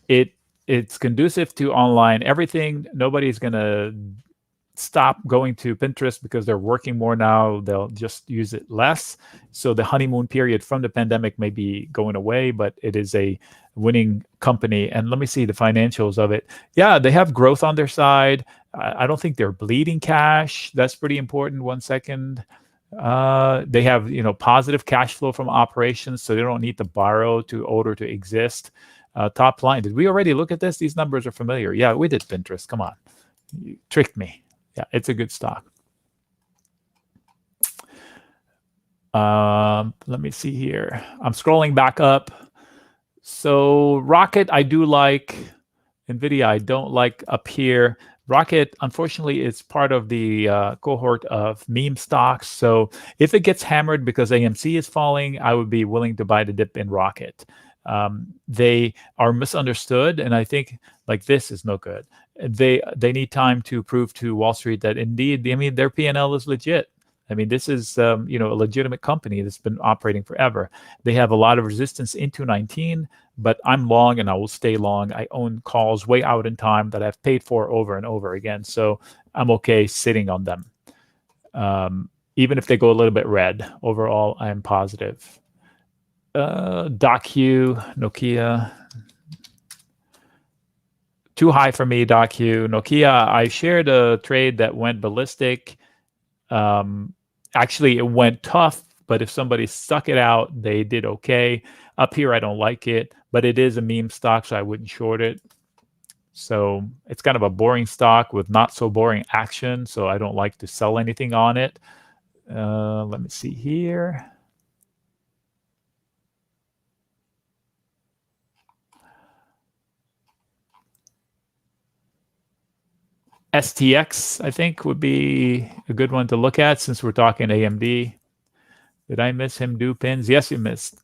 it's conducive to online everything. Nobody's going to stop going to Pinterest because they're working more now. They'll just use it less. So the honeymoon period from the pandemic may be going away, but it is a winning company. And let me see the financials of it. Yeah, they have growth on their side. I don't think they're bleeding cash. That's pretty important. 1 second. They have, positive cash flow from operations, so they don't need to borrow to order to exist. Top line. Did we already look at this? These numbers are familiar. Yeah, we did Pinterest. Come on. You tricked me. Yeah, it's a good stock. Let me see here. I'm scrolling back up. So Rocket, I do like. NVIDIA, I don't like up here. Rocket, unfortunately, is part of the cohort of meme stocks. So if it gets hammered because AMC is falling, I would be willing to buy the dip in Rocket. They are misunderstood, and I think like this is no good. They need time to prove to Wall Street that indeed, their P&L is legit. This is a legitimate company that's been operating forever. They have a lot of resistance into 19, but I'm long and I will stay long. I own calls way out in time that I've paid for over and over again. So I'm okay sitting on them. Even if they go a little bit red, overall, I am positive. DocU, Nokia. Too high for me, DocU. Nokia, I shared a trade that went ballistic. Actually, it went tough, but if somebody stuck it out, they did okay. Up here, I don't like it, but it is a meme stock, so I wouldn't short it. So it's kind of a boring stock with not so boring action, so I don't like to sell anything on it. Let me see here. STX, I think, would be a good one to look at since we're talking AMD. Did I miss him do pins? Yes, you missed.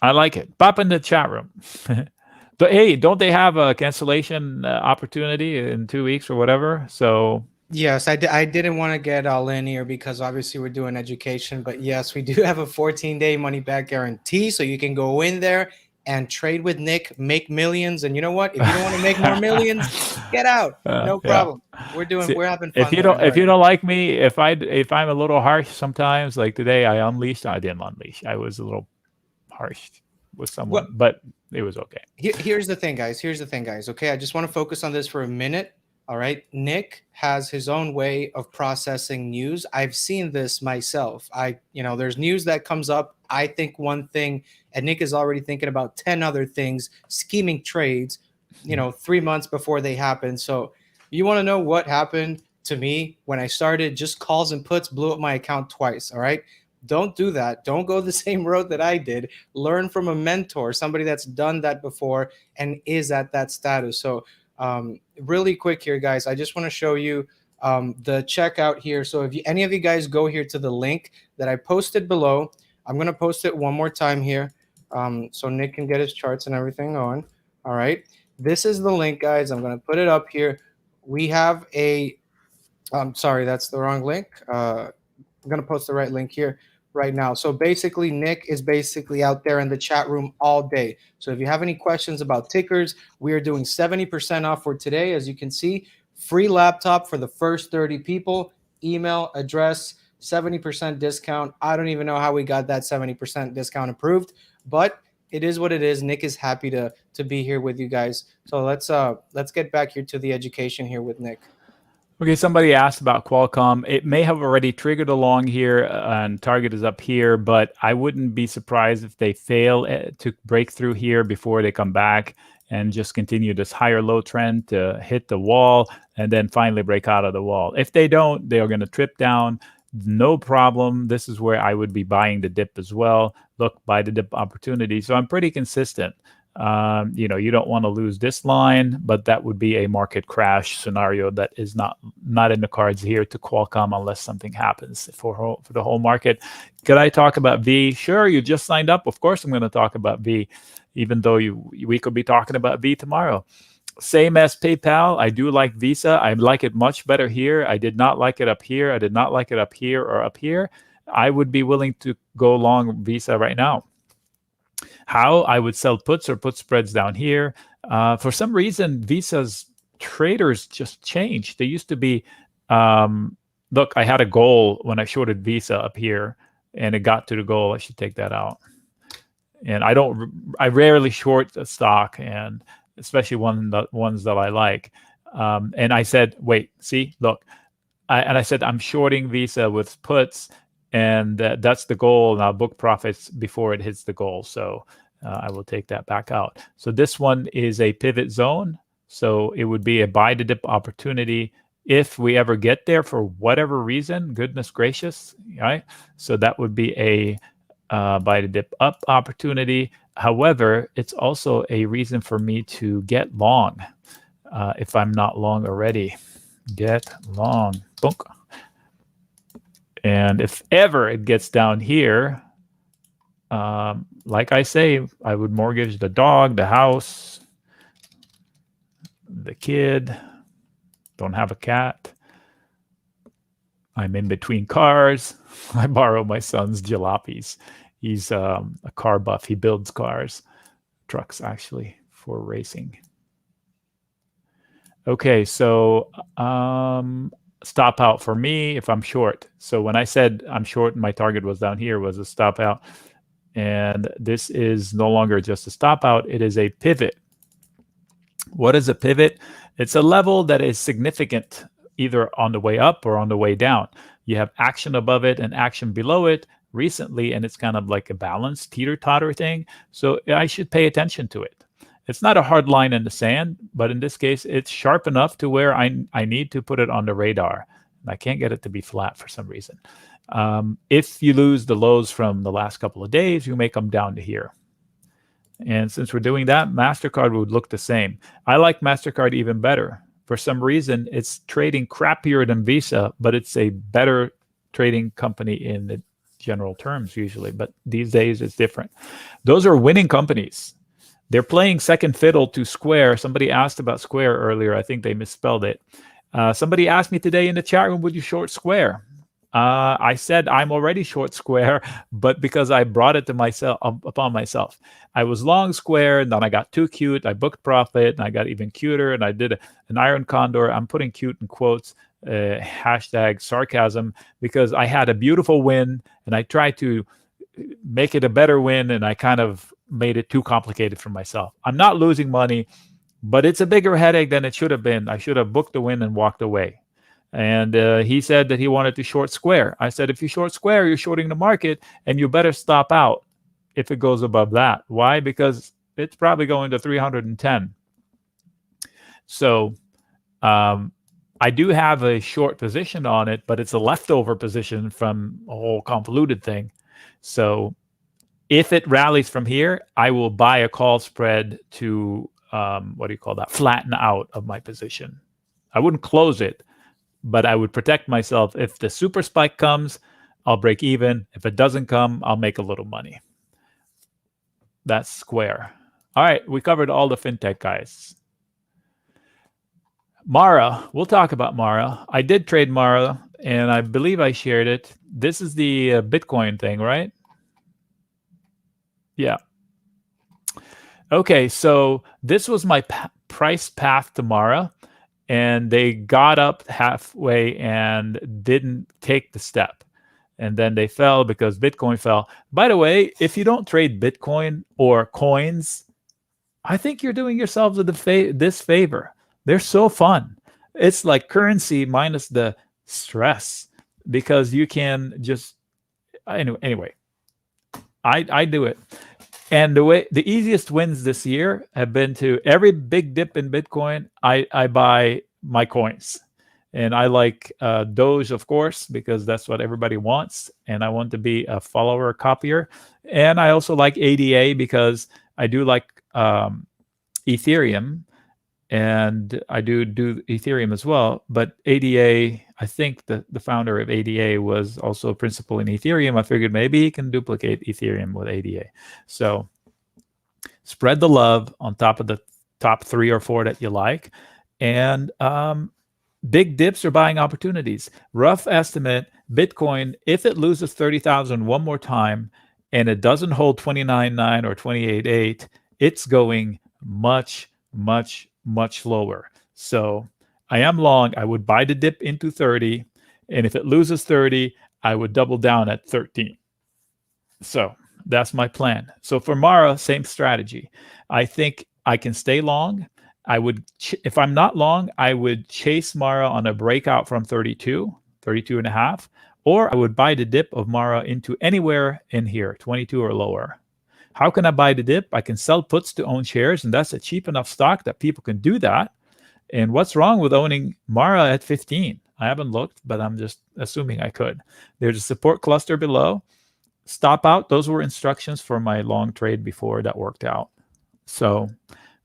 I like it. Pop in the chat room. But hey, don't they have a cancellation opportunity in 2 weeks or whatever? So Yes, I didn't want to get all in here because obviously we're doing education, but yes, we do have a 14-day money back guarantee. So you can go in there and trade with Nick, make millions. And you know what? If you don't want to make more millions, get out. No problem. We're having fun. If you don't like me, if I'm a little harsh sometimes, like today I didn't unleash. I was a little harsh with someone, but it was okay. Here's the thing, guys. Okay, I just want to focus on this for a minute. All right. Nick has his own way of processing news. I've seen this myself. There's news that comes up. I think one thing, and Nick is already thinking about 10 other things, scheming trades, 3 months before they happen. So you want to know what happened to me when I started? Just calls and puts blew up my account twice. All right. Don't do that. Don't go the same road that I did. Learn from a mentor, somebody that's done that before and is at that status. So really quick here, guys, I just want to show you the checkout here. So if any of you guys go here to the link that I posted below, I'm going to post it one more time here so Nick can get his charts and everything on. All right. This is the link, guys. I'm going to put it up here. We have sorry, that's the wrong link. I'm going to post the right link here right now. So basically, Nick is basically out there in the chat room all day. So if you have any questions about tickers, we are doing 70% off for today. As you can see, free laptop for the first 30 people, email, address, 70% discount. I don't even know how we got that 70% discount approved, but it is what it is. Nick is happy to be here with you guys. So let's get back here to the education here with Nick. Okay, somebody asked about Qualcomm. It may have already triggered along here and target is up here, but I wouldn't be surprised if they fail to break through here before they come back and just continue this higher low trend to hit the wall and then finally break out of the wall. If they don't, they are going to trip down. No problem. This is where I would be buying the dip as well. Look, buy the dip opportunity. So I'm pretty consistent. You don't want to lose this line, but that would be a market crash scenario that is not in the cards here to Qualcomm unless something happens for the whole market. Could I talk about V? Sure, you just signed up. Of course I'm going to talk about V, even though we could be talking about V tomorrow. Same as PayPal. I do like Visa. I like it much better here. I did not like it up here. I did not like it up here or up here. I would be willing to go long Visa right now. How? I would sell puts or put spreads down here. For some reason, Visa's traders just changed. They used to be, look, I had a goal when I shorted Visa up here and it got to the goal. I should take that out. And I rarely short a stock, and especially ones that I like. And I said, wait, see, look, I said, I'm shorting Visa with puts. And that's the goal, and I'll book profits before it hits the goal. So I will take that back out. So this one is a pivot zone. So it would be a buy the dip opportunity if we ever get there for whatever reason. Goodness gracious, right? So that would be a buy the dip up opportunity. However, it's also a reason for me to get long if I'm not long already. Get long. Boom. And if ever it gets down here, like I say, I would mortgage the dog, the house, the kid. Don't have a cat. I'm in between cars. I borrow my son's jalopies. He's a car buff. He builds cars, trucks actually, for racing. Okay, so stop out for me if I'm short. So when I said I'm short and my target was down here, was a stop out. And this is no longer just a stop out. It is a pivot. What is a pivot? It's a level that is significant either on the way up or on the way down. You have action above it and action below it recently, and it's kind of like a balanced teeter-totter thing. So I should pay attention to it. It's not a hard line in the sand, but in this case, it's sharp enough to where I need to put it on the radar. I can't get it to be flat for some reason. If you lose the lows from the last couple of days, you may come down to here. And since we're doing that, MasterCard would look the same. I like MasterCard even better. For some reason, it's trading crappier than Visa, but it's a better trading company in the general terms usually. But these days, it's different. Those are winning companies. They're playing second fiddle to Square. Somebody asked about Square earlier. I think they misspelled it. Somebody asked me today in the chat room, would you short Square? I said I'm already short Square, but because I brought it to myself upon myself. I was long Square, and then I got too cute. I booked profit, and I got even cuter, and I did an iron condor. I'm putting cute in quotes, hashtag sarcasm, because I had a beautiful win, and I tried to make it a better win, and I kind of made it too complicated for myself. I'm not losing money, but it's a bigger headache than it should have been. I should have booked the win and walked away. And he said that he wanted to short Square. I said, if you short Square, you're shorting the market, and you better stop out if it goes above that. Why? Because it's probably going to 310. So I do have a short position on it, but it's a leftover position from a whole convoluted thing. So if it rallies from here, I will buy a call spread to, flatten out of my position. I wouldn't close it, but I would protect myself. If the super spike comes, I'll break even. If it doesn't come, I'll make a little money. That's Square. All right, we covered all the fintech guys. Mara, we'll talk about Mara. I did trade Mara, and I believe I shared it. This is the Bitcoin thing, right? Yeah. Okay, so this was my price path to Mara. And they got up halfway and didn't take the step. And then they fell because Bitcoin fell. By the way, if you don't trade Bitcoin or coins, I think you're doing yourselves this favor. They're so fun. It's like currency minus the stress, because you can just... Anyway, I do it. And the easiest wins this year have been to every big dip in Bitcoin, I buy my coins. And I like Doge, of course, because that's what everybody wants. And I want to be a follower copier. And I also like ADA because I do like Ethereum. And I do Ethereum as well. But ADA, I think the founder of ADA was also a principal in Ethereum. I figured maybe he can duplicate Ethereum with ADA. So spread the love on top of the top 3 or 4 that you like. And big dips are buying opportunities. Rough estimate, Bitcoin, if it loses 30,000 one more time and it doesn't hold 29.9 or 28.8, it's going much, much, much lower. So I am long. I would buy the dip into 30. And if it loses 30, I would double down at 13. So that's my plan. So for Mara, same strategy. I think I can stay long. I would, if I'm not long, I would chase Mara on a breakout from 32 and a half, or I would buy the dip of Mara into anywhere in here, 22 or lower. How can I buy the dip? I can sell puts to own shares, and that's a cheap enough stock that people can do that. And what's wrong with owning Mara at 15? I haven't looked, but I'm just assuming I could. There's a support cluster below. Stop out. Those were instructions for my long trade before that worked out. So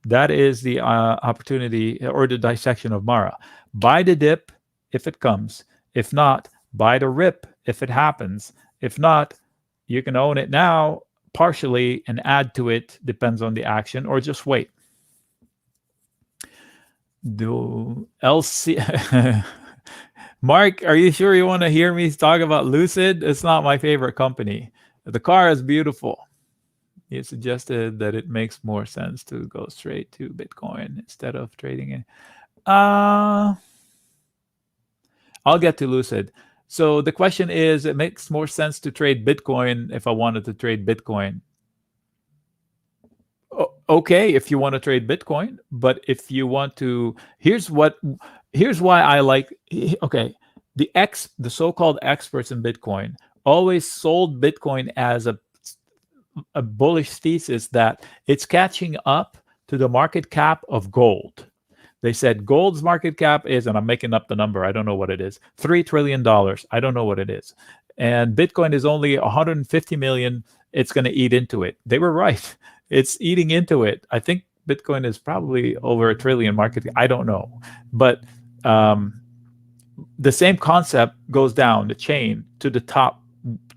that is the opportunity or the dissection of Mara. Buy the dip if it comes. If not, buy the rip if it happens. If not, you can own it now partially and add to it, depends on the action, or just wait. Do LC Mark, are you sure you want to hear me talk about Lucid? It's not my favorite company. The car is beautiful. He suggested that it makes more sense to go straight to Bitcoin instead of trading it. I'll get to Lucid. So the question is, it makes more sense to trade Bitcoin if I wanted to trade Bitcoin. Okay, if you want to trade Bitcoin, but if you want to, here's why I like, okay, the so-called experts in Bitcoin always sold Bitcoin as a bullish thesis that it's catching up to the market cap of gold. They said gold's market cap is, and I'm making up the number, I don't know what it is, $3 trillion. I don't know what it is. And Bitcoin is only 150 million. It's going to eat into it. They were right. It's eating into it. I think Bitcoin is probably over $1 trillion market. I don't know. But the same concept goes down the chain to the top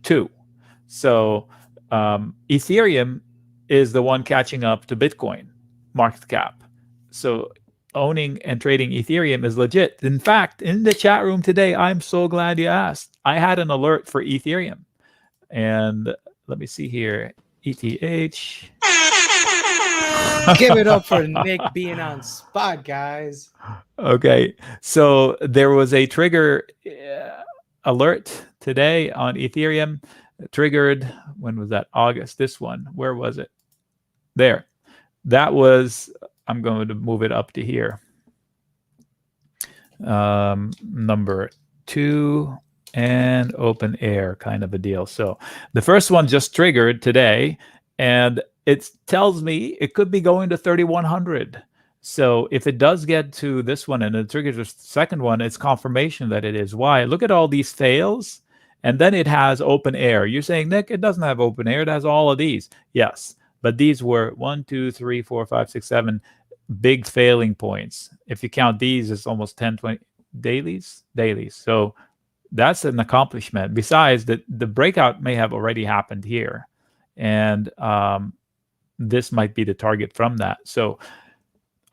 two. So Ethereum is the one catching up to Bitcoin market cap. So owning and trading Ethereum is legit. In fact, in the chat room today, I'm so glad you asked. I had an alert for Ethereum. And let me see here. ETH. Give it up for Nick being on spot, guys. Okay. So there was a trigger alert today on Ethereum. Triggered, when was that? August. This one. Where was it? There. That was, I'm going to move it up to here. Number 2 and open air kind of a deal. So the first one just triggered today, and it tells me it could be going to 3,100. So if it does get to this one and it triggers the second one, it's confirmation that it is. Why? Look at all these fails, and then it has open air. You're saying, Nick, it doesn't have open air. It has all of these. Yes, but these were 1, 2, 3, 4, 5, 6, 7 big failing points. If you count these, it's almost 10, 20 dailies. So that's an accomplishment. Besides, the breakout may have already happened here, and this might be the target from that. So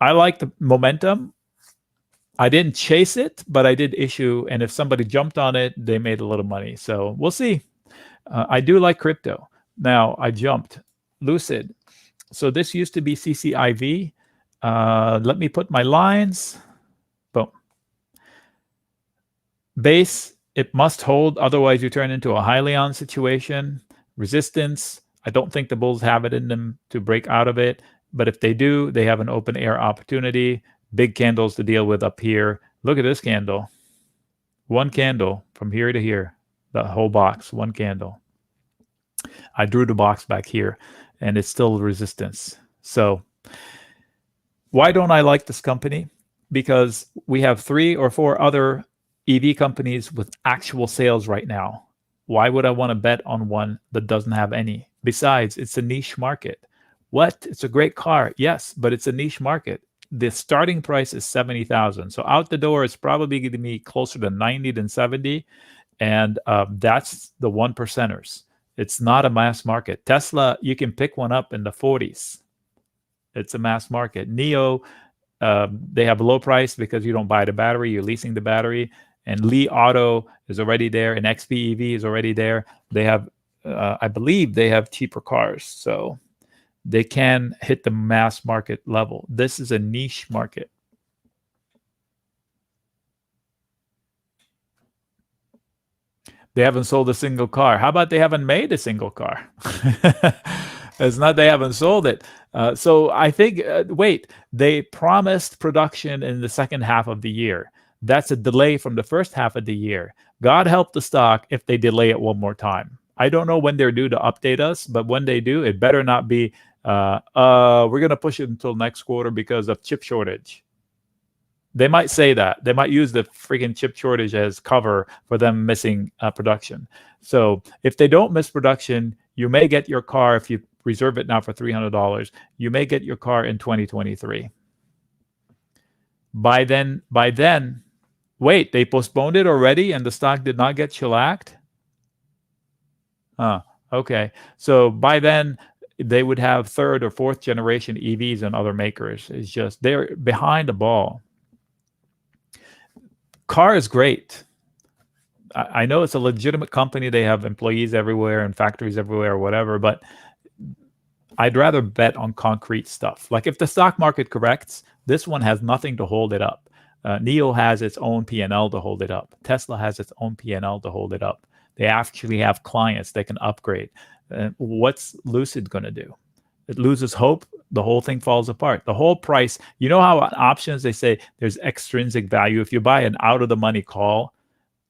I like the momentum. I didn't chase it, but I did issue, and if somebody jumped on it, they made a little money. So we'll see. I do like crypto. Now I jumped. Lucid. So this used to be CCIV. Let me put my lines. Boom. Base, it must hold, otherwise you turn into a highly on situation. Resistance, I don't think the bulls have it in them to break out of it, but if they do, they have an open air opportunity. Big candles to deal with up here. Look at this candle. One candle from here to here. The whole box, one candle. I drew the box back here, and it's still resistance. So why don't I like this company? Because we have 3 or 4 other EV companies with actual sales right now. Why would I want to bet on one that doesn't have any? Besides, it's a niche market. What? It's a great car. Yes, but it's a niche market. The starting price is 70,000. So out the door, it's probably going to be closer to 90 than 70. And that's the 1%ers. It's not a mass market. Tesla, you can pick one up in the 40s. It's a mass market. NIO, they have a low price because you don't buy the battery, you're leasing the battery. And Li Auto is already there, and XPEV is already there. They have, I believe they have cheaper cars. So they can hit the mass market level. This is a niche market. They haven't sold a single car. How about they haven't made a single car? It's not they haven't sold it. So I think, wait, they promised production in the second half of the year. That's a delay from the first half of the year. God help the stock if they delay it one more time. I don't know when they're due to update us, but when they do, it better not be, we're going to push it until next quarter because of chip shortage. They might say that. They might use the freaking chip shortage as cover for them missing production. So if they don't miss production, you may get your car, if you reserve it now for $300, you may get your car in 2023. By then, wait, they postponed it already and the stock did not get shellacked? Okay. So by then, they would have 3rd or 4th generation EVs and other makers. It's just they're behind the ball. Car is great. I know it's a legitimate company. They have employees everywhere and factories everywhere or whatever, but I'd rather bet on concrete stuff. Like if the stock market corrects, this one has nothing to hold it up. NIO has its own P&L to hold it up. Tesla has its own P&L to hold it up. They actually have clients they can upgrade. What's Lucid going to do? It loses hope, the whole thing falls apart. The whole price, you know how on options they say there's extrinsic value. If you buy an out-of-the-money call,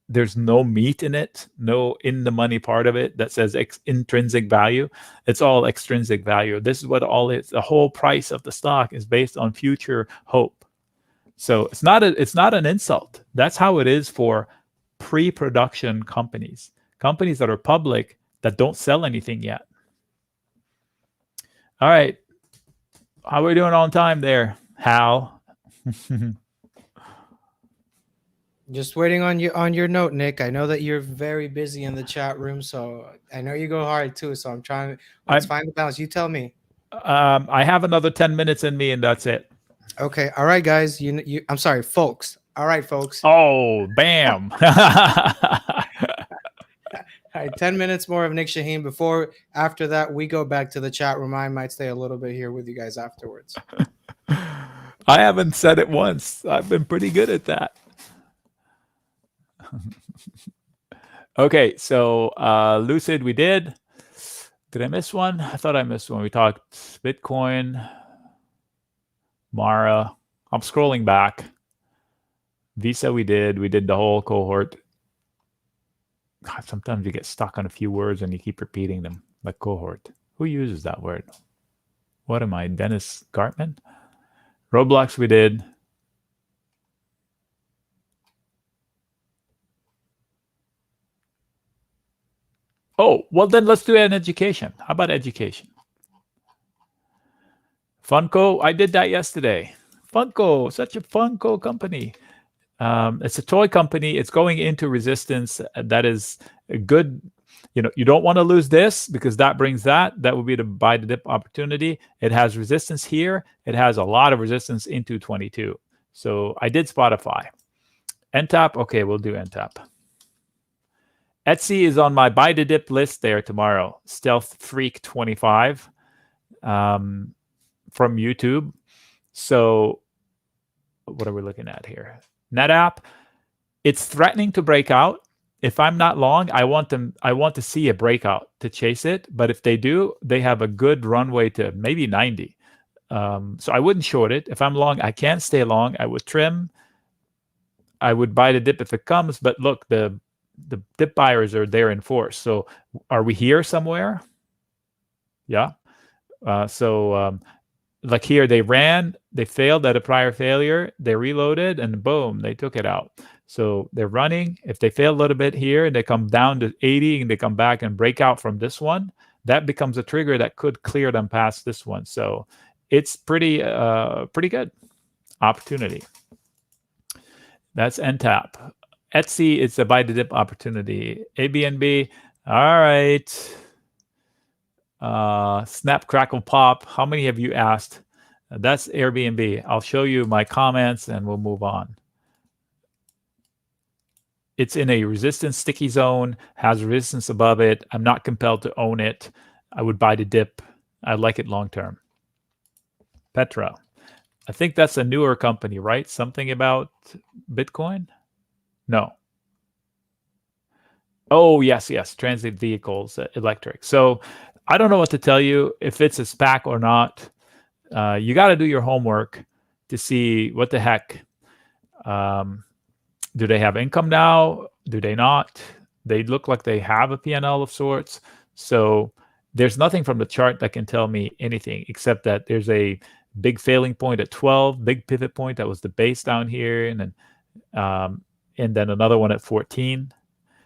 there's no meat in it, no in-the-money part of it that says intrinsic value. It's all extrinsic value. This is what all is. The whole price of the stock is based on future hope. So it's not an insult. That's how it is for pre-production companies that are public that don't sell anything yet. All right. How are we doing on time there, Hal? Just waiting on your note, Nick. I know that you're very busy in the chat room, so I know you go hard too. So I'm trying. Let's find the balance. You tell me. I have another 10 minutes in me, and that's it. Okay. All right, guys. I'm sorry, folks. All right, folks. Oh, bam. All right, 10 minutes more of Nic Chahine before, after that, we go back to the chat room. I might stay a little bit here with you guys afterwards. I haven't said it once. I've been pretty good at that. Okay, so Lucid, we did. Did I miss one? I thought I missed one. We talked Bitcoin, Mara. I'm scrolling back. Visa, we did. We did the whole cohort. God, sometimes you get stuck on a few words and you keep repeating them, like cohort. Who uses that word? What am I, Dennis Gartman? Roblox, we did. Oh, well, then let's do an education. How about education? Funko, I did that yesterday. Funko, such a Funko company. It's a toy company. It's going into resistance. That is a good, you don't want to lose this because that brings that. That would be the buy the dip opportunity. It has resistance here. It has a lot of resistance into 22. So I did Spotify. NTAP, okay, we'll do NTAP. Etsy is on my buy the dip list there tomorrow. Stealth Freak 25 from YouTube. So what are we looking at here? NetApp, it's threatening to break out. If I'm not long, I want to see a breakout to chase it. But if they do, they have a good runway to maybe 90. So I wouldn't short it. If I'm long, I can't stay long. I would trim. I would buy the dip if it comes. But look, the dip buyers are there in force. So are we here somewhere? Yeah. Like here, they ran, they failed at a prior failure, they reloaded, and boom, they took it out. So they're running. If they fail a little bit here and they come down to 80 and they come back and break out from this one, that becomes a trigger that could clear them past this one. So it's pretty good opportunity. That's NTAP. Etsy, it's a buy the dip opportunity. ABNB, all right. Snap, crackle, pop. How many have you asked? That's Airbnb. I'll show you my comments and we'll move on. It's in a resistance sticky zone, has resistance above it. I'm not compelled to own it. I would buy the dip. I like it long term. Petra. I think that's a newer company, right? Something about Bitcoin? No. Oh, yes. Transit vehicles, electric. So I don't know what to tell you if it's a SPAC or not. You got to do your homework to see what the heck. Do they have income now? Do they not? They look like they have a P&L of sorts. So there's nothing from the chart that can tell me anything except that there's a big failing point at 12, big pivot point that was the base down here, and then another one at 14.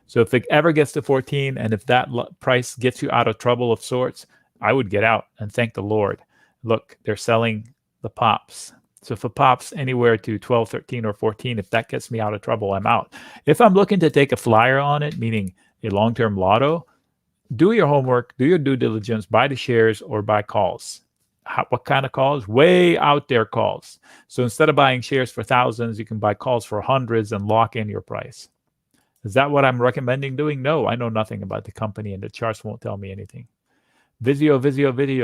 So if it ever gets to 14, and if that price gets you out of trouble of sorts, I would get out and thank the Lord. Look, they're selling the pops. So if it pops anywhere to 12, 13, or 14, if that gets me out of trouble, I'm out. If I'm looking to take a flyer on it, meaning a long-term lotto, do your homework, do your due diligence, buy the shares or buy calls. What kind of calls? Way out there calls. So instead of buying shares for thousands, you can buy calls for hundreds and lock in your price. Is that what I'm recommending doing? No, I know nothing about the company and the charts won't tell me anything. Visio.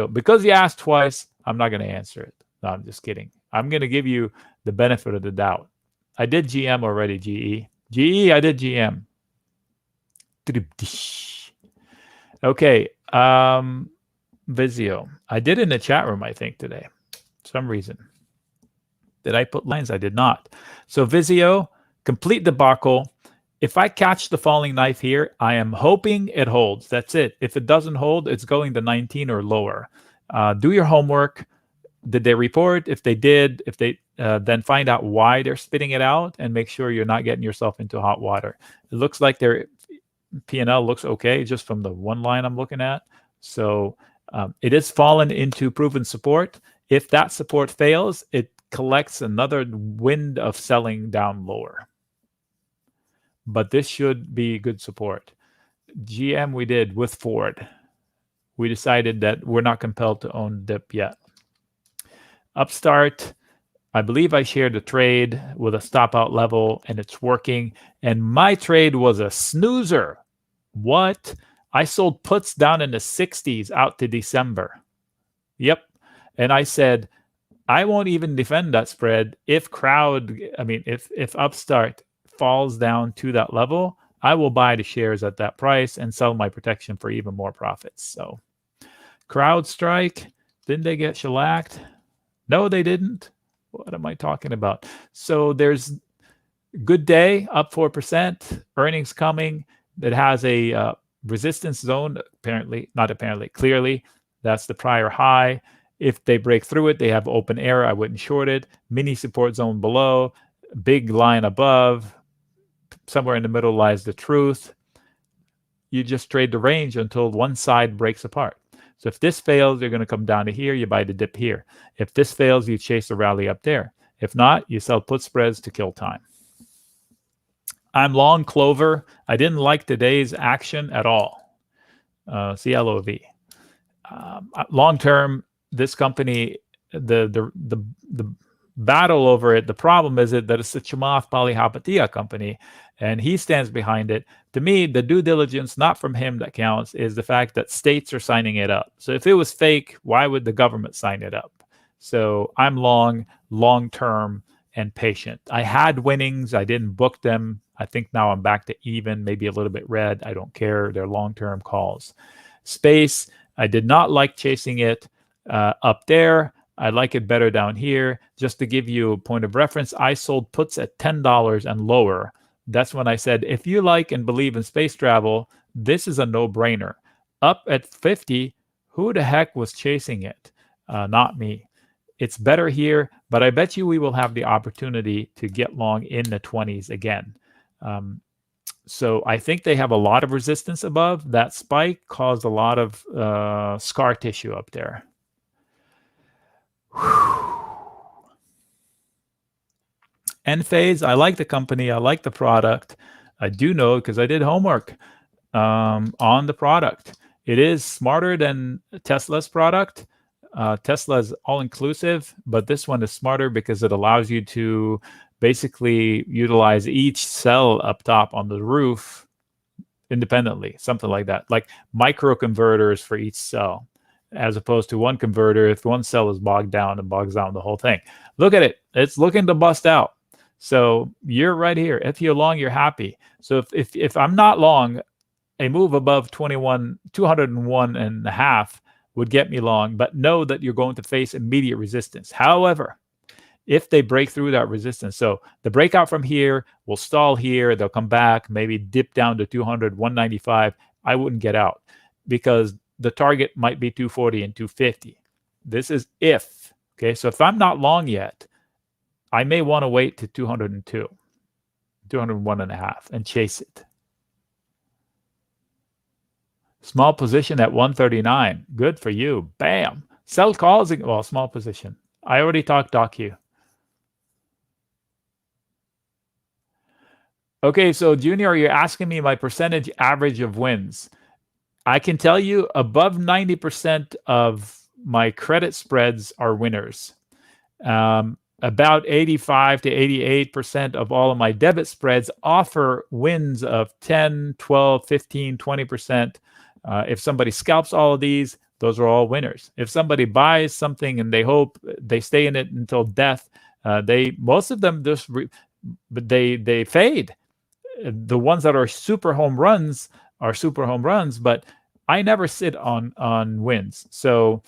Because you asked twice, I'm not going to answer it. No, I'm just kidding. I'm going to give you the benefit of the doubt. I did GM already, GE. I did GM. Okay. Visio. I did in the chat room, I think, today. For some reason. Did I put lines? I did not. So Visio, complete debacle. If I catch the falling knife here, I am hoping it holds. That's it. If it doesn't hold, it's going to 19 or lower. Do your homework. Did they report? If they did, then find out why they're spitting it out and make sure you're not getting yourself into hot water. It looks like their P&L looks okay just from the one line I'm looking at. So it is fallen into proven support. If that support fails, it collects another wind of selling down lower. But this should be good support. GM we did with Ford. We decided that we're not compelled to own dip yet. Upstart, I believe I shared a trade with a stop out level and it's working. And my trade was a snoozer. What? I sold puts down in the 60s out to December. Yep. And I said, I won't even defend that spread if if Upstart falls down to that level, I will buy the shares at that price and sell my protection for even more profits. So CrowdStrike, didn't they get shellacked? No, they didn't. What am I talking about? So there's good day, up 4%, earnings coming that has a resistance zone, clearly. That's the prior high. If they break through it, they have open error. I wouldn't short it. Mini support zone below, big line above. Somewhere in the middle lies the truth. You just trade the range until one side breaks apart. So if this fails, you're going to come down to here. You buy the dip here. If this fails, you chase the rally up there. If not, you sell put spreads to kill time. I'm long Clover. I didn't like today's action at all. CLOV. Long term, this company, the battle over it, the problem is that it's a Chamath Palihapitiya company, and he stands behind it. To me, the due diligence, not from him that counts, is the fact that states are signing it up. So if it was fake, why would the government sign it up? So I'm long-term, and patient. I had winnings. I didn't book them. I think now I'm back to even, maybe a little bit red. I don't care. They're long-term calls. Space, I did not like chasing it up there. I like it better down here. Just to give you a point of reference, I sold puts at $10 and lower. That's when I said, if you like and believe in space travel, this is a no-brainer. Up at 50, who the heck was chasing it? Not me. It's better here, but I bet you we will have the opportunity to get long in the 20s again. So I think they have a lot of resistance above. That spike caused a lot of scar tissue up there. Enphase, I like the company. I like the product. I do know because I did homework on the product. It is smarter than Tesla's product. Tesla is all-inclusive, but this one is smarter because it allows you to basically utilize each cell up top on the roof independently, something like that, like microconverters for each cell, as opposed to one converter. If one cell is bogged down, it bogs down the whole thing. Look at it. It's looking to bust out. So you're right here. If you're long, you're happy. So if I'm not long, a move above 201.5 would get me long, but know that you're going to face immediate resistance. However, if they break through that resistance, so the breakout from here will stall here, they'll come back, maybe dip down to 200, 195, I wouldn't get out because the target might be 240 and 250. This is if, okay? So if I'm not long yet, I may want to wait to 202, 201.5 and chase it. Small position at 139. Good for you. Bam. Sell calls. Well, small position. I already talked DocU. Okay, so Junior, you're asking me my percentage average of wins. I can tell you above 90% of my credit spreads are winners. About 85 to 88% of all of my debit spreads offer wins of 10, 12, 15, 20%. If somebody scalps all of these, those are all winners. If somebody buys something and they hope they stay in it until death, most of them just they fade. The ones that are super home runs are super home runs, but I never sit on wins. So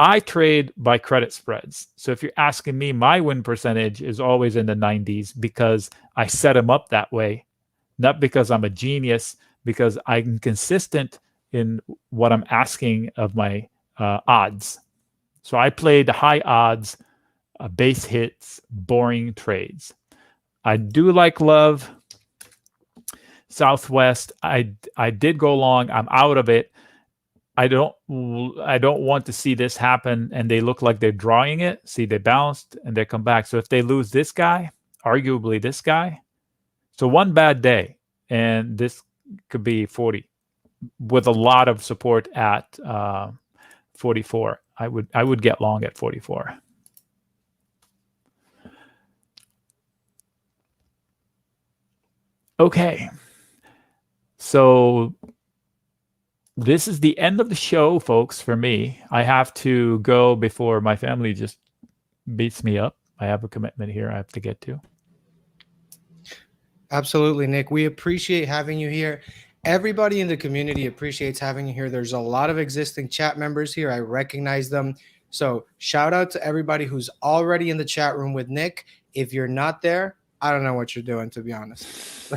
I trade by credit spreads. So if you're asking me, my win percentage is always in the 90s because I set them up that way, not because I'm a genius, because I'm consistent in what I'm asking of my odds. So I played high odds base hits, boring trades. I do like love. Southwest, I did go long. I'm out of it. I don't want to see this happen and they look like they're drawing it. See, they bounced and they come back. So if they lose this guy, arguably this guy, so one bad day and this could be 40 with a lot of support at 44. I would get long at 44. Okay. So this is the end of the show, folks, for me. I have to go before my family just beats me up. I have a commitment here I have to get to. Absolutely, Nick. We appreciate having you here. Everybody in the community appreciates having you here. There's a lot of existing chat members here. I recognize them. So shout out to everybody who's already in the chat room with Nick. If you're not there, I don't know what you're doing, to be honest.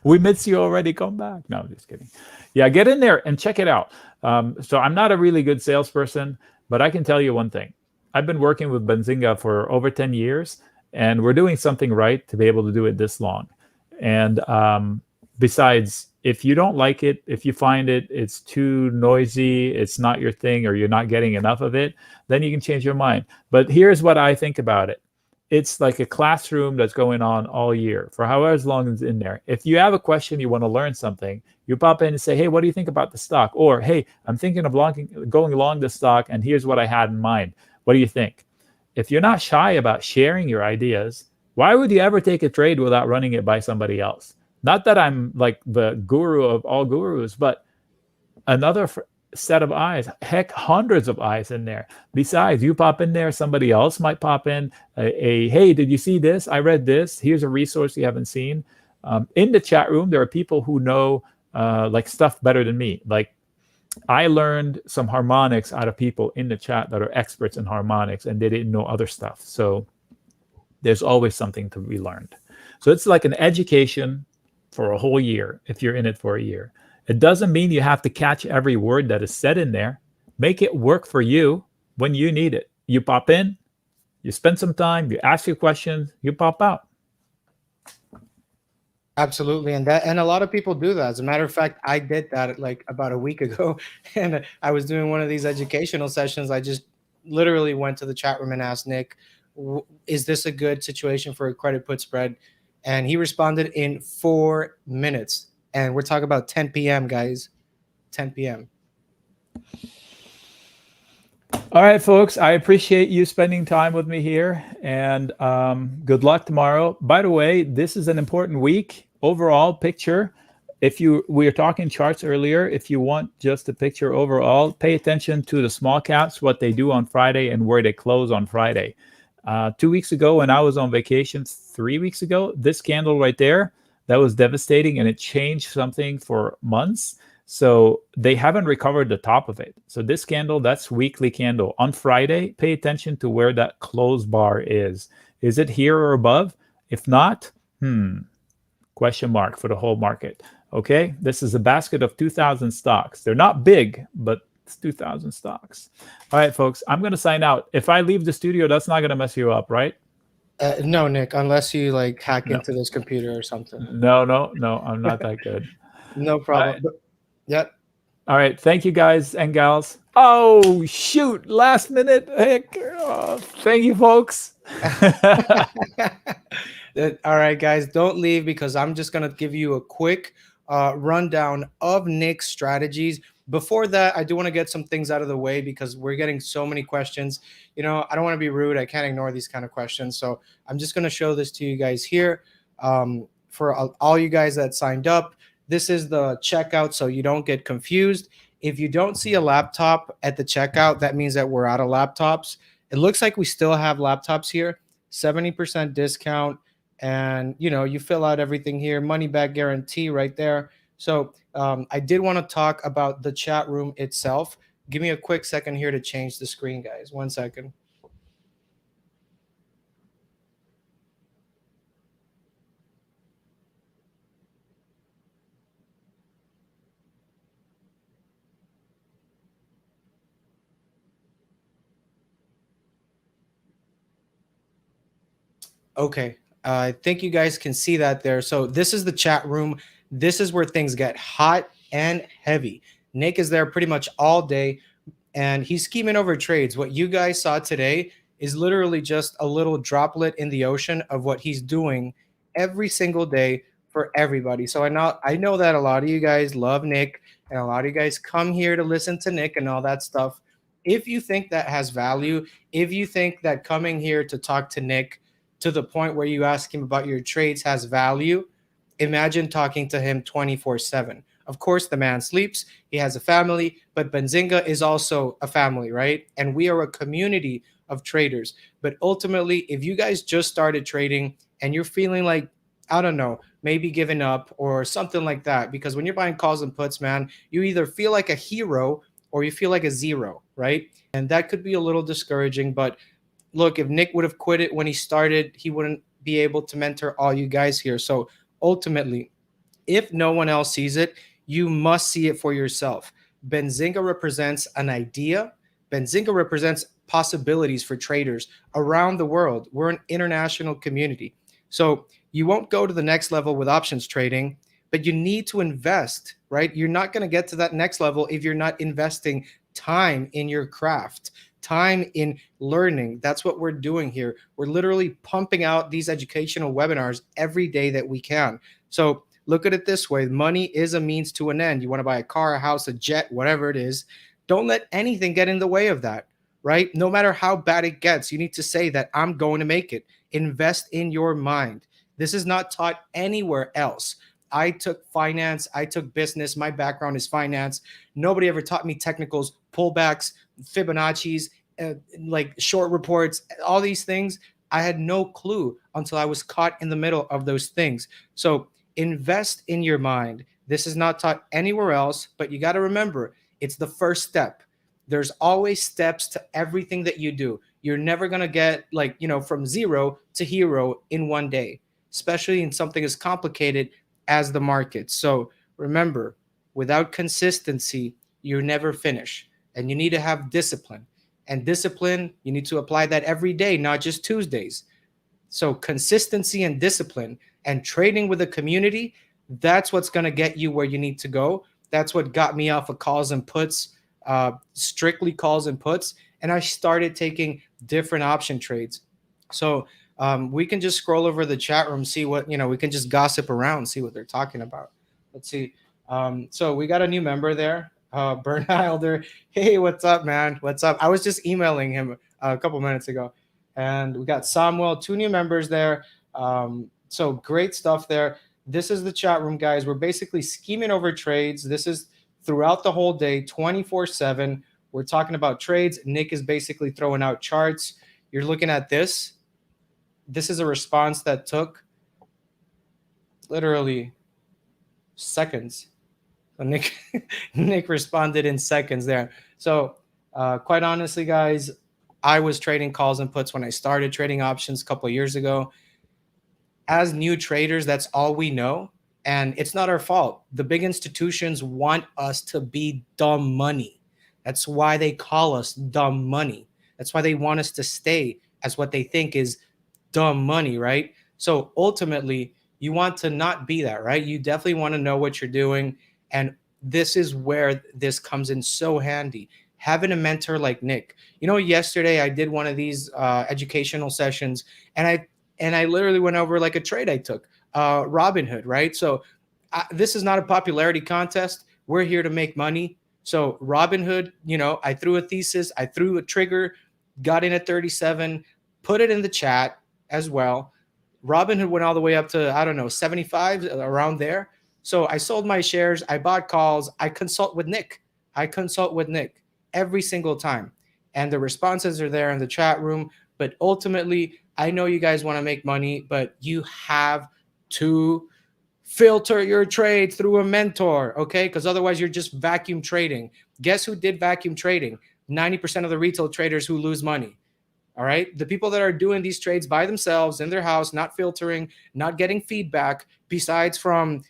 We miss you already. Come back. No, I'm just kidding. Yeah, get in there and check it out. So I'm not a really good salesperson, but I can tell you one thing. I've been working with Benzinga for over 10 years, and we're doing something right to be able to do it this long. And besides, if you don't like it, if you find it's too noisy, it's not your thing, or you're not getting enough of it, then you can change your mind. But here's what I think about it. It's like a classroom that's going on all year for however long it's in there. If you have a question, you want to learn something, you pop in and say, hey, what do you think about the stock? Or, hey, I'm thinking of going along the stock, and here's what I had in mind. What do you think? If you're not shy about sharing your ideas, why would you ever take a trade without running it by somebody else? Not that I'm like the guru of all gurus, but another set of eyes, heck, hundreds of eyes in there. Besides, you pop in there, somebody else might pop in hey, did you see this? I read this. Here's a resource you haven't seen. In the chat room, there are people who know like stuff better than me. Like I learned some harmonics out of people in the chat that are experts in harmonics, and they didn't know other stuff. So there's always something to be learned. So it's like an education for a whole year if you're in it for a year. It doesn't mean you have to catch every word that is said in there. Make it work for you when you need it. You pop in, you spend some time, you ask your questions, you pop out. Absolutely. And a lot of people do that. As a matter of fact, I did that like about a week ago, and I was doing one of these educational sessions. I just literally went to the chat room and asked Nick, is this a good situation for a credit put spread? And he responded in 4 minutes. And we're talking about 10 p.m., guys. 10 p.m. All right, folks, I appreciate you spending time with me here, and good luck tomorrow. By the way, this is an important week. Overall picture, we were talking charts earlier. If you want just a picture overall, pay attention to the small caps, what they do on Friday and where they close on Friday. 2 weeks ago when I was on vacation, 3 weeks ago, this candle right there, that was devastating, and it changed something for months. So they haven't recovered the top of it. So this candle, that's weekly candle. On Friday, pay attention to where that close bar is. Is it here or above? If not, question mark for the whole market. Okay, this is a basket of 2,000 stocks. They're not big, but it's 2,000 stocks. All right, folks, I'm going to sign out. If I leave the studio, that's not going to mess you up, right? No, Nick, unless you like hack into this computer or something. No, I'm not that good. No problem. Yep. All right. Thank you, guys and gals. Oh, shoot. Last minute. Heck. Oh, thank you, folks. All right, guys, don't leave because I'm just going to give you a quick rundown of Nick's strategies. Before that, I do want to get some things out of the way because we're getting so many questions. You know, I don't want to be rude. I can't ignore these kind of questions. So I'm just going to show this to you guys here. For all you guys that signed up, this is the checkout so you don't get confused. If you don't see a laptop at the checkout, that means that we're out of laptops. It looks like we still have laptops here, 70% discount. And, you know, you fill out everything here, money back guarantee right there. So I did want to talk about the chat room itself. Give me a quick second here to change the screen, guys. 1 second. Okay. I think you guys can see that there. So this is the chat room. This is where things get hot and heavy. Nick is there pretty much all day, and he's scheming over trades. What you guys saw today is literally just a little droplet in the ocean of what he's doing every single day for everybody. So I know that a lot of you guys love Nick, and a lot of you guys come here to listen to Nick and all that stuff. If you think that has value, if you think that coming here to talk to Nick to the point where you ask him about your trades has value, imagine talking to him 24/7. Of course, the man sleeps, he has a family, but Benzinga is also a family, right? And we are a community of traders. But ultimately, if you guys just started trading and you're feeling like, I don't know, maybe giving up or something like that, because when you're buying calls and puts, man, you either feel like a hero or you feel like a zero, right? And that could be a little discouraging. But look, if Nick would have quit it when he started, he wouldn't be able to mentor all you guys here. So ultimately, if no one else sees it, you must see it for yourself. Benzinga represents an idea. Benzinga represents possibilities for traders around the world. We're an international community. So you won't go to the next level with options trading, but you need to invest, right? You're not going to get to that next level if you're not investing time in your craft, time in learning. That's what we're doing here. We're literally pumping out these educational webinars every day that we can. So look at it this way. Money is a means to an end. You want to buy a car, a house, a jet, whatever it is. Don't let anything get in the way of that, right? No matter how bad it gets, you need to say that I'm going to make it. Invest in your mind. This is not taught anywhere else. I took finance. I took business. My background is finance. Nobody ever taught me technicals, pullbacks, Fibonacci's, like short reports, all these things. I had no clue until I was caught in the middle of those things. So invest in your mind. This is not taught anywhere else, but you got to remember, it's the first step. There's always steps to everything that you do. You're never going to get from zero to hero in one day, especially in something as complicated as the market. So remember, without consistency, you never finish. And you need to have discipline. And discipline, you need to apply that every day, not just Tuesdays. So consistency and discipline and trading with a community, that's what's going to get you where you need to go. That's what got me off of calls and puts, strictly calls and puts. And I started taking different option trades. So we can just scroll over the chat room, see what, we can just gossip around, see what they're talking about. Let's see. So we got a new member there, Bernhilder. Hey, what's up, man? What's up? I was just emailing him a couple minutes ago. And we got Samuel, 2 new members there. So great stuff there. This is the chat room, guys. We're basically scheming over trades. This is throughout the whole day, 24/7. We're talking about trades. Nick is basically throwing out charts. You're looking at this. This is a response that took literally seconds. So Nick responded in seconds there. So quite honestly, guys, I was trading calls and puts when I started trading options a couple of years ago. As new traders, that's all we know. And it's not our fault. The big institutions want us to be dumb money. That's why they call us dumb money. That's why they want us to stay as what they think is dumb money, right? So ultimately, you want to not be that, right? You definitely want to know what you're doing. And this is where this comes in so handy. Having a mentor like Nick. Yesterday I did one of these educational sessions, and I literally went over like a trade I took, Robinhood, right? So this is not a popularity contest. We're here to make money. So Robinhood, I threw a thesis, I threw a trigger, got in at 37, put it in the chat as well. Robinhood went all the way up to, 75, around there. So I sold my shares, I bought calls, I consult with Nick every single time. And the responses are there in the chat room. But ultimately, I know you guys want to make money, but you have to filter your trade through a mentor, okay? Because otherwise you're just vacuum trading. Guess who did vacuum trading? 90% of the retail traders who lose money. All right. The people that are doing these trades by themselves in their house, not filtering, not getting feedback, besides from,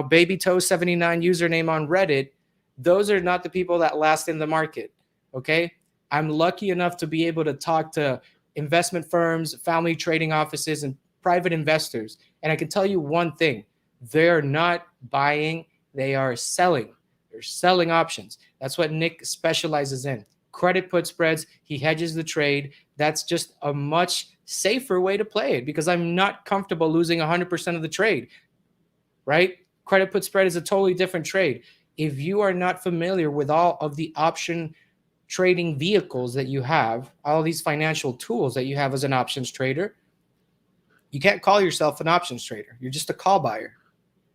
Baby Toe 79 username on Reddit, those are not the people that last in the market. Okay. I'm lucky enough to be able to talk to investment firms, family trading offices, and private investors. And I can tell you one thing, they're not buying, they are selling. They're selling options. That's what Nic specializes in. Credit put spreads, he hedges the trade. That's just a much safer way to play it because I'm not comfortable losing 100% of the trade, right? Credit put spread is a totally different trade. If you are not familiar with all of the option trading vehicles that you have, all these financial tools that you have as an options trader, you can't call yourself an options trader. You're just a call buyer,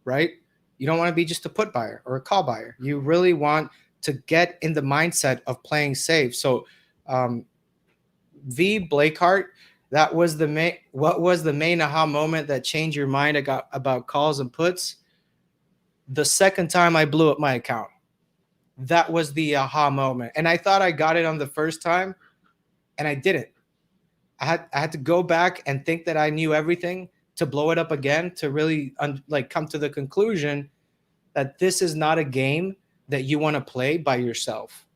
right? You don't want to be just a put buyer or a call buyer. You really want to get in the mindset of playing safe. So, V Blakehart, that was the main. What was the main aha moment that changed your mind about calls and puts? The second time I blew up my account, that was the aha moment. And I thought I got it on the first time, and I didn't. I had to go back and think that I knew everything to blow it up again to really come to the conclusion that this is not a game that you want to play by yourself.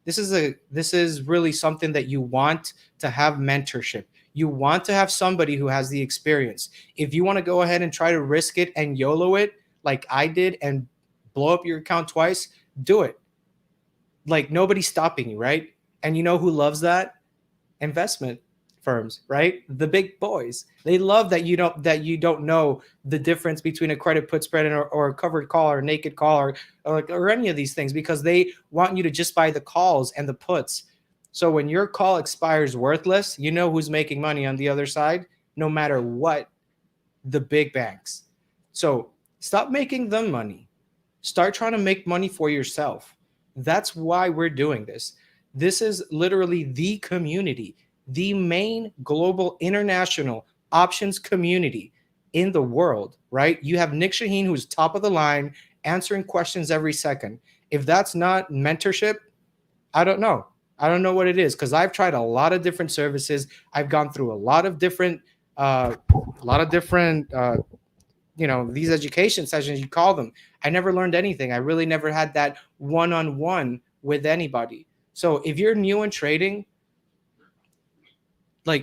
This is really something that you want to have mentorship. You want to have somebody who has the experience. If you want to go ahead and try to risk it and YOLO it like I did and blow up your account twice, do it. Like nobody's stopping you, right? And you know who loves that? Investment firms, right? The big boys. They love that you don't know the difference between a credit put spread or a covered call or a naked call or any of these things because they want you to just buy the calls and the puts. So when your call expires worthless, you know who's making money on the other side, no matter what, the big banks. So stop making them money. Start trying to make money for yourself. That's why we're doing this. This is literally the community, the main global international options community in the world, right? You have Nic Chahine, who's top of the line, answering questions every second. If that's not mentorship, I don't know. I don't know what it is because I've tried a lot of different services. I've gone through a lot of different, these education sessions, you call them. I never learned anything. I really never had that one-on-one with anybody. So if you're new in trading,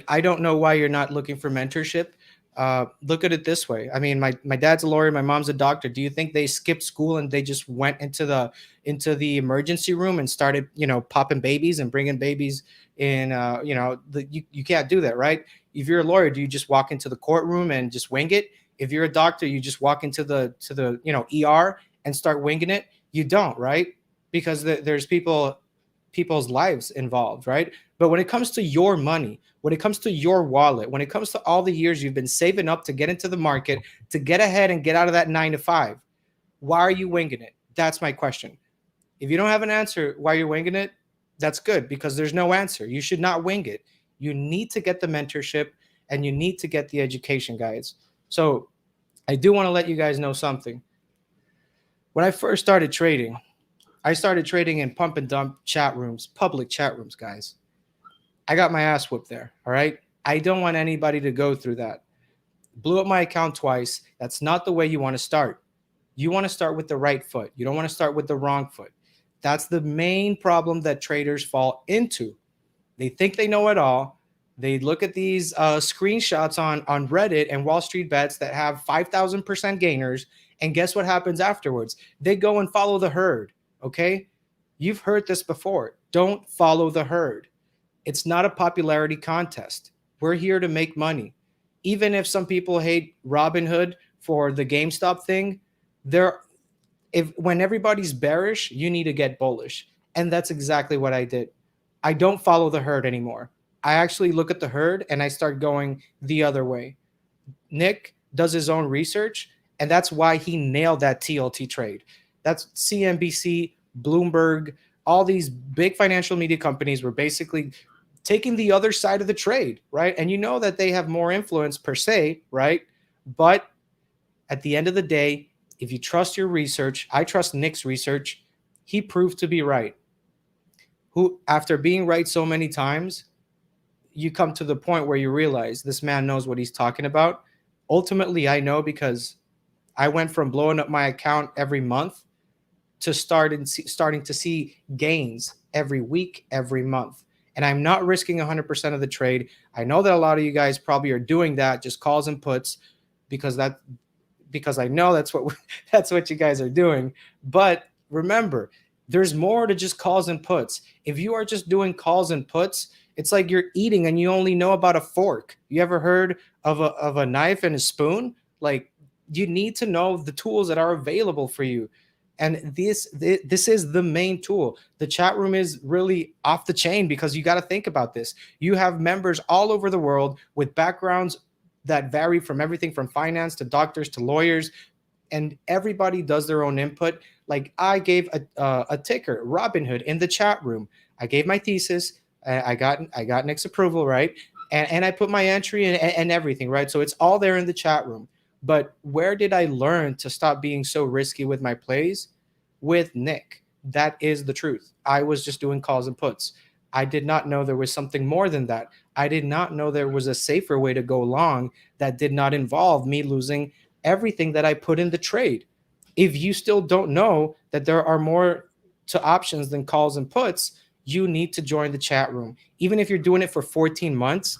I don't know why you're not looking for mentorship. Look at it this way. I mean, my dad's a lawyer, my mom's a doctor. Do you think they skipped school and they just went into the emergency room and started, popping babies and bringing babies in? You can't do that, right? If you're a lawyer, do you just walk into the courtroom and just wing it? If you're a doctor, you just walk into the ER and start winging it. You don't, right? Because there's people's lives involved, right? But when it comes to your money, when it comes to your wallet, when it comes to all the years you've been saving up to get into the market, to get ahead and get out of that 9 to 5, why are you winging it? That's my question. If you don't have an answer why you're winging it, that's good because there's no answer. You should not wing it. You need to get the mentorship and you need to get the education, guys. So I do want to let you guys know something. When I first started trading, I started trading in pump and dump chat rooms, public chat rooms, guys. I got my ass whooped there, all right? I don't want anybody to go through that. Blew up my account twice. That's not the way you want to start. You want to start with the right foot. You don't want to start with the wrong foot. That's the main problem that traders fall into. They think they know it all. They look at these screenshots on Reddit and Wall Street Bets that have 5,000% gainers, and guess what happens afterwards? They go and follow the herd, okay? You've heard this before. Don't follow the herd. It's not a popularity contest. We're here to make money. Even if some people hate Robinhood for the GameStop thing, when everybody's bearish, you need to get bullish. And that's exactly what I did. I don't follow the herd anymore. I actually look at the herd and I start going the other way. Nic does his own research, and that's why he nailed that TLT trade. That's CNBC, Bloomberg, all these big financial media companies were basically taking the other side of the trade, right? And you know that they have more influence per se, right? But at the end of the day, if you trust your research, I trust Nic's research, he proved to be right. Who, after being right so many times, you come to the point where you realize this man knows what he's talking about. Ultimately, I know because I went from blowing up my account every month to starting to see gains every week, every month. and I'm not risking 100% of the trade. I know that a lot of you guys probably are doing that, just calls and puts, because I know that's what that's what you guys are doing. But remember, there's more to just calls and puts. If you are just doing calls and puts, it's like you're eating and you only know about a fork. You ever heard of a knife and a spoon? Like, you need to know the tools that are available for you. And this is the main tool. The chat room is really off the chain because you got to think about this. You have members all over the world with backgrounds that vary from everything from finance to doctors to lawyers, and everybody does their own input. Like, I gave a ticker, Robinhood, in the chat room. I gave my thesis. I got Nick's approval, right? And I put my entry and everything, right? So it's all there in the chat room. But where did I learn to stop being so risky with my plays? With Nick. That is the truth. I was just doing calls and puts. I did not know there was something more than that. I did not know there was a safer way to go long that did not involve me losing everything that I put in the trade. If you still don't know that there are more to options than calls and puts, you need to join the chat room. Even if you're doing it for 14 months,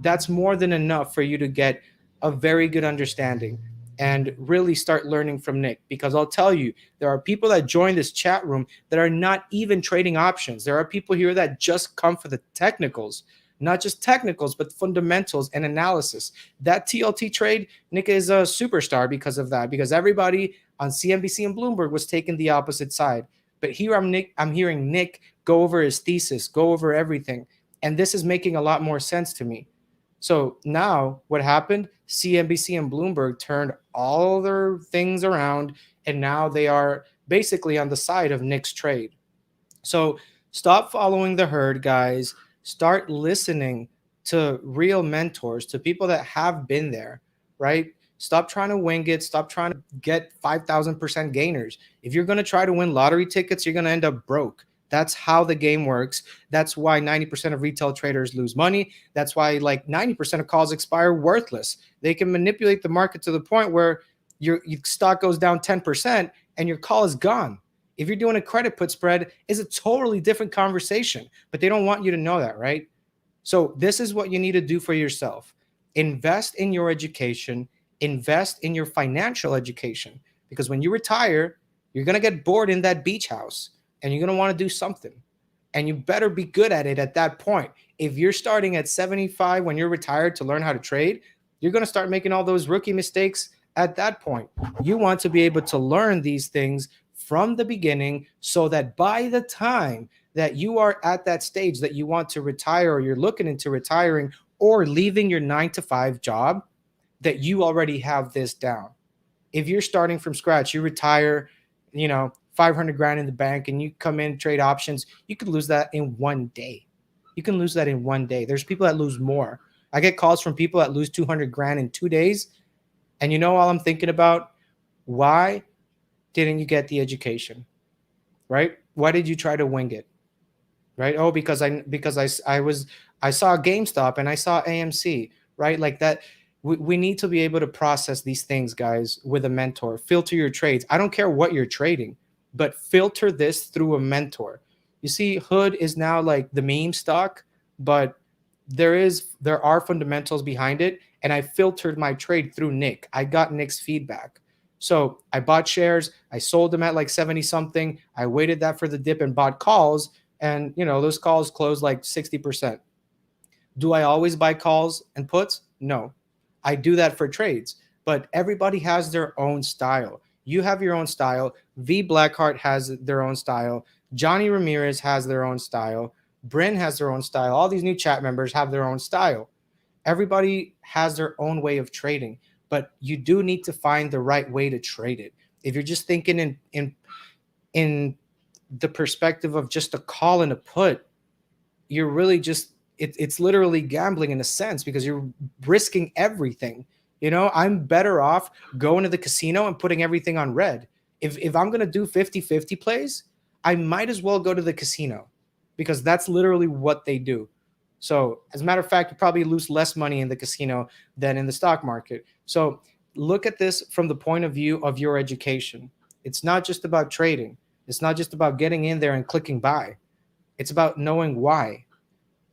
that's more than enough for you to get a very good understanding and really start learning from Nick. Because I'll tell you, there are people that join this chat room that are not even trading options. There are people here that just come for the technicals, not just technicals, but fundamentals and analysis. That TLT trade, Nick is a superstar because of that, because everybody on CNBC and Bloomberg was taking the opposite side. But here I'm hearing Nick go over his thesis, go over everything. And this is making a lot more sense to me. So now what happened? CNBC and Bloomberg turned all their things around, and now they are basically on the side of Nick's trade. So stop following the herd, guys. Start listening to real mentors, to people that have been there, right? Stop trying to wing it. Stop trying to get 5,000% gainers. If you're going to try to win lottery tickets, you're going to end up broke. That's how the game works. That's why 90% of retail traders lose money. That's why like 90% of calls expire worthless. They can manipulate the market to the point where your stock goes down 10% and your call is gone. If you're doing a credit put spread, it's a totally different conversation, but they don't want you to know that, right? So this is what you need to do for yourself. Invest in your education, invest in your financial education, because when you retire, you're going to get bored in that beach house and you're going to want to do something, and you better be good at it at that point. If you're starting at 75 when you're retired to learn how to trade, you're going to start making all those rookie mistakes at that point. You want to be able to learn these things from the beginning so that by the time that you are at that stage that you want to retire, or you're looking into retiring or leaving your 9-to-5 job, that you already have this down. If you're starting from scratch, you retire, 500 grand in the bank, and you come in, trade options, you could lose that in 1 day. You can lose that in 1 day. There's people that lose more. I get calls from people that lose 200 grand in 2 days. And all I'm thinking about, why didn't you get the education, right? Why did you try to wing it, right? Oh, because I saw GameStop and I saw AMC, right? Like that. We need to be able to process these things, guys, with a mentor. Filter your trades. I don't care what you're trading, but filter this through a mentor. You see, Hood is now like the meme stock, but there are fundamentals behind it. And I filtered my trade through Nick. I got Nick's feedback. So I bought shares. I sold them at like 70 something. I waited that for the dip and bought calls. And, those calls closed like 60%. Do I always buy calls and puts? No. I do that for trades, but everybody has their own style. You have your own style. V Blackheart has their own style. Johnny Ramirez has their own style. Bryn has their own style. All these new chat members have their own style. Everybody has their own way of trading, but you do need to find the right way to trade it. If you're just thinking in the perspective of just a call and a put, you're really just it's literally gambling in a sense, because you're risking everything. I'm better off going to the casino and putting everything on red. If I'm going to do 50-50 plays, I might as well go to the casino, because that's literally what they do. So as a matter of fact, you probably lose less money in the casino than in the stock market. So look at this from the point of view of your education. It's not just about trading. It's not just about getting in there and clicking buy. It's about knowing why.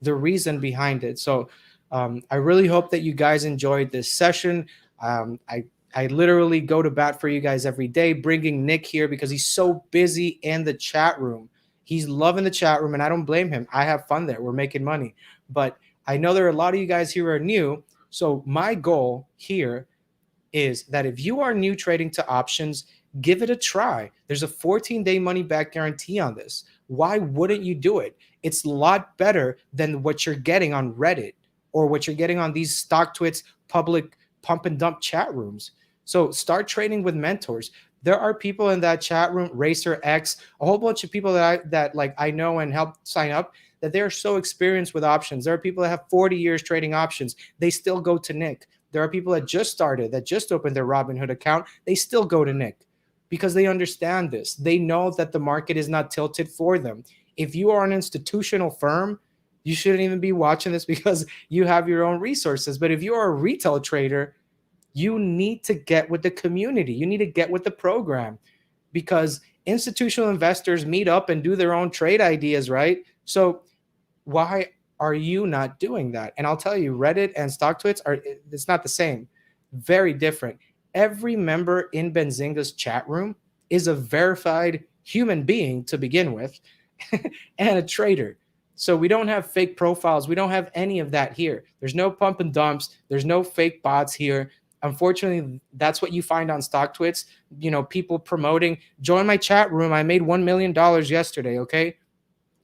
the reason behind it. So I really hope that you guys enjoyed this session. I literally go to bat for you guys every day, bringing Nic here because he's so busy in the chat room. He's loving the chat room, and I don't blame him. I have fun there. We're making money. But I know there are a lot of you guys here who are new. So my goal here is that if you are new trading to options, give it a try. There's a 14-day money back guarantee on this. Why wouldn't you do it? It's a lot better than what you're getting on Reddit or what you're getting on these StockTwits public pump and dump chat rooms. So start trading with mentors. There are people in that chat room, Racer X, a whole bunch of people that I know and help sign up, that they're so experienced with options. There are people that have 40 years trading options. They still go to Nic. There are people that just started, that just opened their Robinhood account. They still go to Nic because they understand this. They know that the market is not tilted for them. If you are an institutional firm, you shouldn't even be watching this because you have your own resources. But if you are a retail trader, you need to get with the community. You need to get with the program because institutional investors meet up and do their own trade ideas, right? So why are you not doing that? And I'll tell you, Reddit and StockTwits it's not the same. Very different. Every member in Benzinga's chat room is a verified human being to begin with and a trader. So we don't have fake profiles. We don't have any of that here. There's no pump and dumps. There's no fake bots here. Unfortunately, that's what you find on StockTwits. You know, people promoting, join my chat room. I made $1 million yesterday, okay?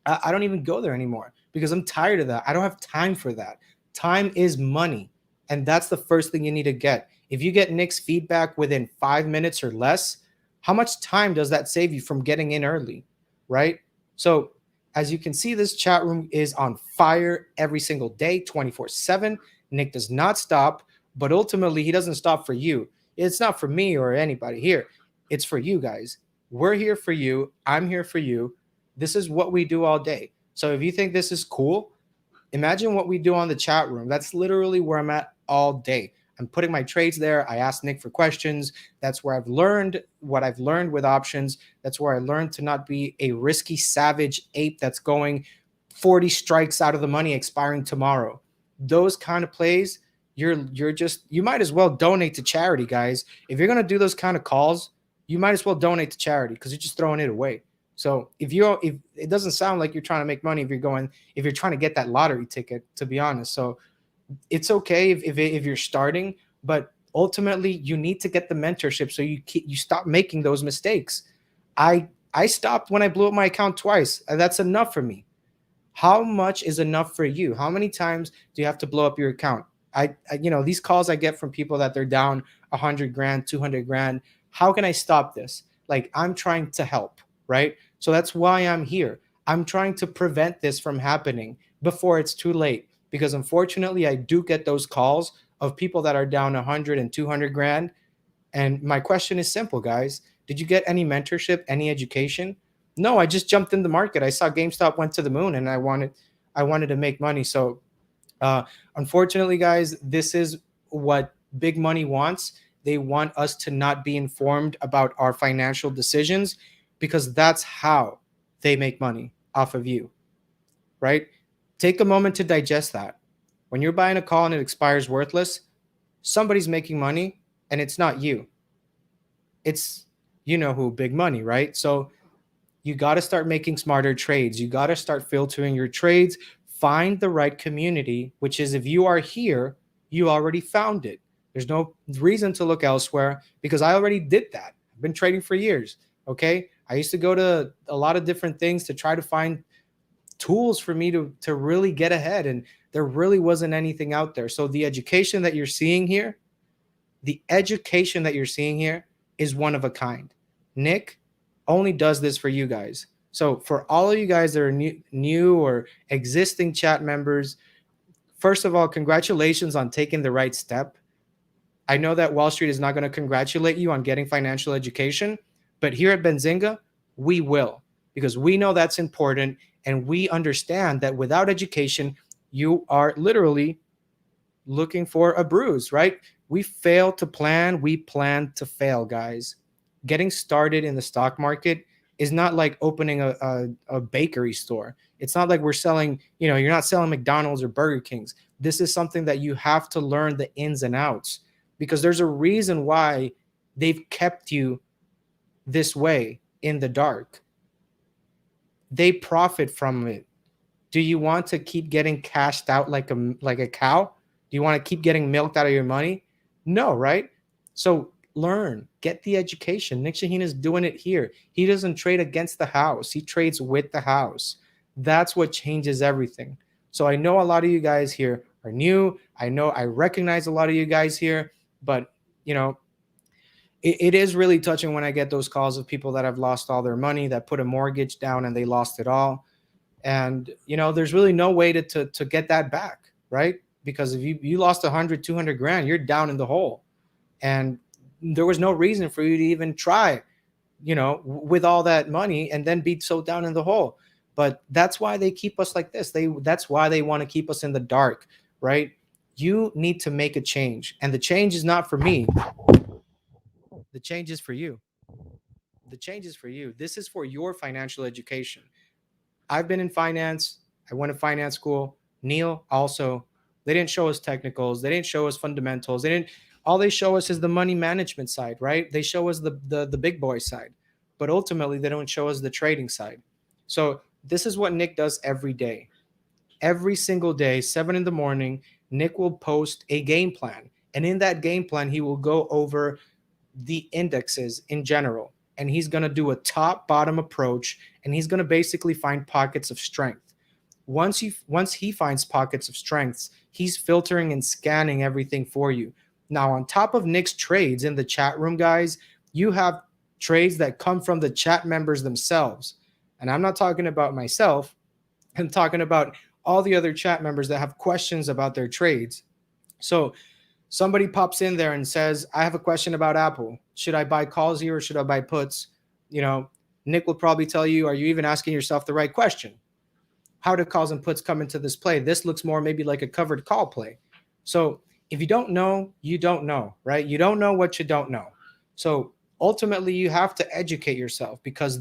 I don't even go there anymore because I'm tired of that. I don't have time for that. Time is money. And that's the first thing you need to get. If you get Nic's feedback within 5 minutes or less, how much time does that save you from getting in early, right? So as you can see, this chat room is on fire every single day, 24/7. Nic does not stop, but ultimately he doesn't stop for you. It's not for me or anybody here. It's for you guys. We're here for you. I'm here for you. This is what we do all day. So if you think this is cool, imagine what we do on the chat room. That's literally where I'm at all day. I'm putting my trades there. I ask Nic for questions. That's where I've learned what I've learned with options. That's where I learned to not be a risky, savage ape that's going 40 strikes out of the money expiring tomorrow. Those kind of plays, you might as well donate to charity, guys. If you're going to do those kind of calls, you might as well donate to charity because you're just throwing it away. So if it doesn't sound like you're trying to make money if you're trying to get that lottery ticket, to be honest. So it's okay if you're starting, but ultimately you need to get the mentorship so you stop making those mistakes. I stopped when I blew up my account twice. And that's enough for me. How much is enough for you? How many times do you have to blow up your account? I these calls I get from people that they're down 100 grand, 200 grand. How can I stop this? Like, I'm trying to help, right? So that's why I'm here. I'm trying to prevent this from happening before it's too late. Because unfortunately, I do get those calls of people that are down 100 and 200 grand. And my question is simple, guys. Did you get any mentorship, any education? No, I just jumped in the market. I saw GameStop went to the moon and I wanted to make money. So unfortunately, guys, this is what big money wants. They want us to not be informed about our financial decisions because that's how they make money off of you, right? Take a moment to digest that. When you're buying a call and it expires worthless, somebody's making money and it's not you. It's, you know who, big money, right? So you got to start making smarter trades. You got to start filtering your trades. Find the right community, which is if you are here, you already found it. There's no reason to look elsewhere because I already did that. I've been trading for years, okay? I used to go to a lot of different things to try to find tools for me to really get ahead, and there really wasn't anything out there. So the education that you're seeing here is one of a kind. Nic only does this for you guys. So for all of you guys that are new or existing chat members, first of all, congratulations on taking the right step. I know that Wall Street is not going to congratulate you on getting financial education, but here at Benzinga, we will, because we know that's important. And we understand that without education, you are literally looking for a bruise, right? We fail to plan. We plan to fail, guys. Getting started in the stock market is not like opening a bakery store. It's not like we're selling, you're not selling McDonald's or Burger Kings. This is something that you have to learn the ins and outs, because there's a reason why they've kept you this way in the dark. They profit from it. Do you want to keep getting cashed out like a cow? Do you want to keep getting milked out of your money? No, right? So learn, get the education. Nic Chahine is doing it here. He doesn't trade against the house. He trades with the house. That's what changes everything. So I know a lot of you guys here are new. I know I recognize a lot of you guys here, but it is really touching when I get those calls of people that have lost all their money, that put a mortgage down and they lost it all. And, there's really no way to get that back, right? Because if you lost 100, 200 grand, you're down in the hole. And there was no reason for you to even try, with all that money and then be so down in the hole. But that's why they keep us like this. That's why they want to keep us in the dark, right? You need to make a change. And the change is not for me. The change is for you. The change is for you. This is for your financial education. I've been in finance. I went to finance school. Neil also. They didn't show us technicals. They didn't show us fundamentals. All they show us is the money management side, right? They show us the big boy side. But ultimately, they don't show us the trading side. So this is what Nic does every day. Every single day, 7 in the morning, Nic will post a game plan. And in that game plan, he will go over the indexes in general. And he's going to do a top-bottom approach, and he's going to basically find pockets of strength. Once he finds pockets of strengths, he's filtering and scanning everything for you. Now, on top of Nic's trades in the chat room, guys, you have trades that come from the chat members themselves. And I'm not talking about myself. I'm talking about all the other chat members that have questions about their trades. So somebody pops in there and says, I have a question about Apple. Should I buy calls here or should I buy puts? Nic will probably tell you, are you even asking yourself the right question? How do calls and puts come into this play? This looks more maybe like a covered call play. So if you don't know, you don't know, right? You don't know what you don't know. So ultimately, you have to educate yourself, because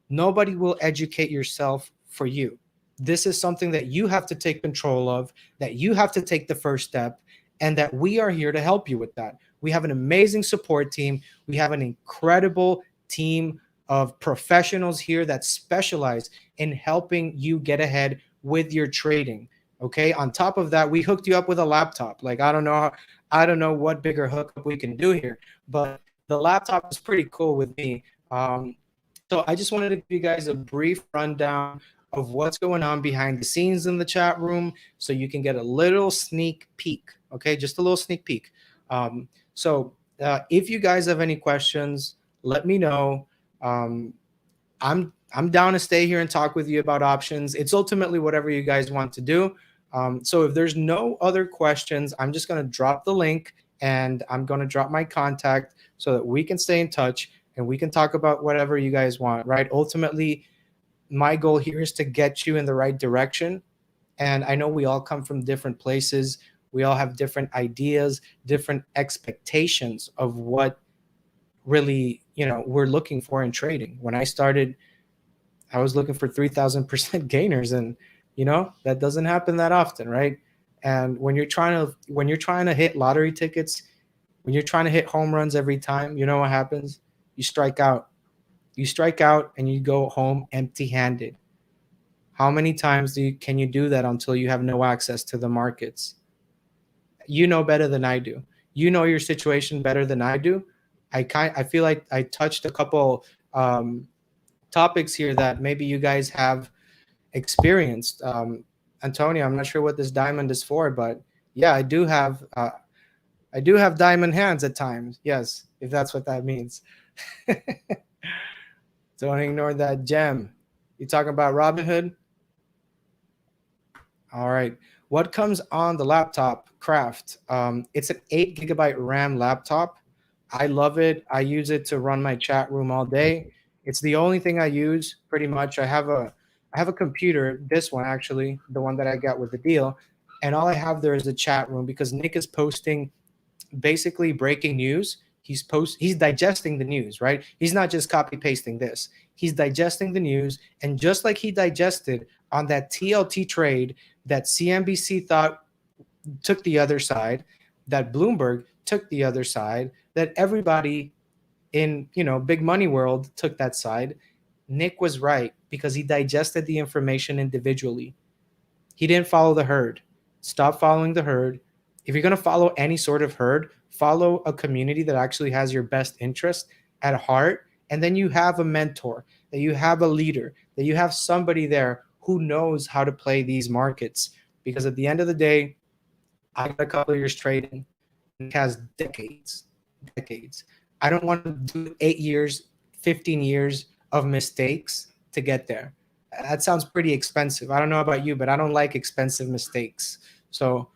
nobody will educate yourself for you. This is something that you have to take control of, that you have to take the first step, and that we are here to help you with that. We have an amazing support team. We have an incredible team of professionals here that specialize in helping you get ahead with your trading. Okay. On top of that, we hooked you up with a laptop. Like, I don't know what bigger hookup we can do here, but the laptop is pretty cool with me. So I just wanted to give you guys a brief rundown of what's going on behind the scenes in the chat room, so you can get a little sneak peek. Okay, just a little sneak peek. So if you guys have any questions, let me know. I'm down to stay here and talk with you about options. It's ultimately whatever you guys want to do. So if there's no other questions, I'm just going to drop the link and I'm going to drop my contact so that we can stay in touch and we can talk about whatever you guys want, right? Ultimately, my goal here is to get you in the right direction. And I know we all come from different places. We all have different ideas, different expectations of what really, we're looking for in trading. When I started, I was looking for 3,000% gainers, and that doesn't happen that often, right? And when you're trying to hit lottery tickets, when you're trying to hit home runs every time, you know what happens? You strike out. You strike out and you go home empty-handed. How many times can you do that until you have no access to the markets? You know better than I do. You know your situation better than I do. I feel like I touched a couple topics here that maybe you guys have experienced. Antonio, I'm not sure what this diamond is for, but yeah, I do have diamond hands at times. Yes, if that's what that means. Don't ignore that gem. You talking about Robinhood? All right. What comes on the laptop? Craft. It's an 8 GB RAM laptop. I love it. I use it to run my chat room all day. It's the only thing I use pretty much. I have a computer, this one actually, the one that I got with the deal, and all I have there is a chat room because Nic is posting basically breaking news. He's digesting the news, right? He's not just copy pasting this. He's digesting the news, and just like he digested on that TLT trade that CNBC thought took the other side, that Bloomberg took the other side, that everybody in, big money world took that side. Nic was right because he digested the information individually. He didn't follow the herd. Stop following the herd. If you're going to follow any sort of herd, follow a community that actually has your best interest at heart. And then you have a mentor, that you have a leader, that you have somebody there who knows how to play these markets. Because at the end of the day, I got a couple of years trading. It has decades, decades. I don't want to do 8 years, 15 years of mistakes to get there. That sounds pretty expensive. I don't know about you, but I don't like expensive mistakes. So,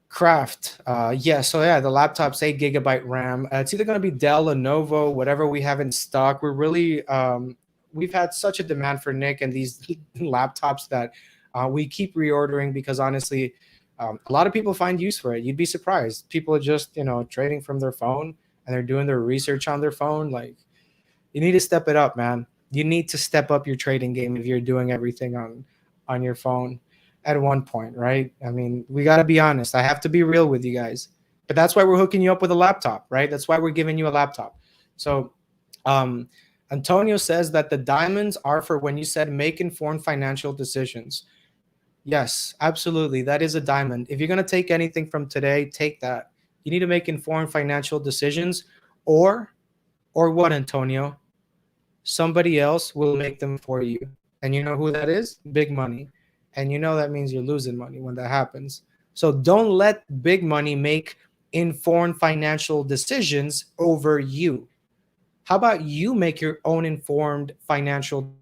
Craft, the laptop's 8 GB RAM. It's either going to be Dell, Lenovo, whatever we have in stock. We're really, we've had such a demand for Nic and these laptops that we keep reordering because honestly, a lot of people find use for it. You'd be surprised. People are just, trading from their phone and they're doing their research on their phone. Like, you need to step it up, man. You need to step up your trading game if you're doing everything on your phone at one point, right? I mean, we got to be honest. I have to be real with you guys. But that's why we're hooking you up with a laptop, right? That's why we're giving you a laptop. So Antonio says that the diamonds are for when you said make informed financial decisions. Yes, absolutely. That is a diamond. If you're going to take anything from today, take that. You need to make informed financial decisions, or what, Antonio? Somebody else will make them for you. And you know who that is? Big money. And that means you're losing money when that happens. So don't let big money make informed financial decisions over you. How about you make your own informed financial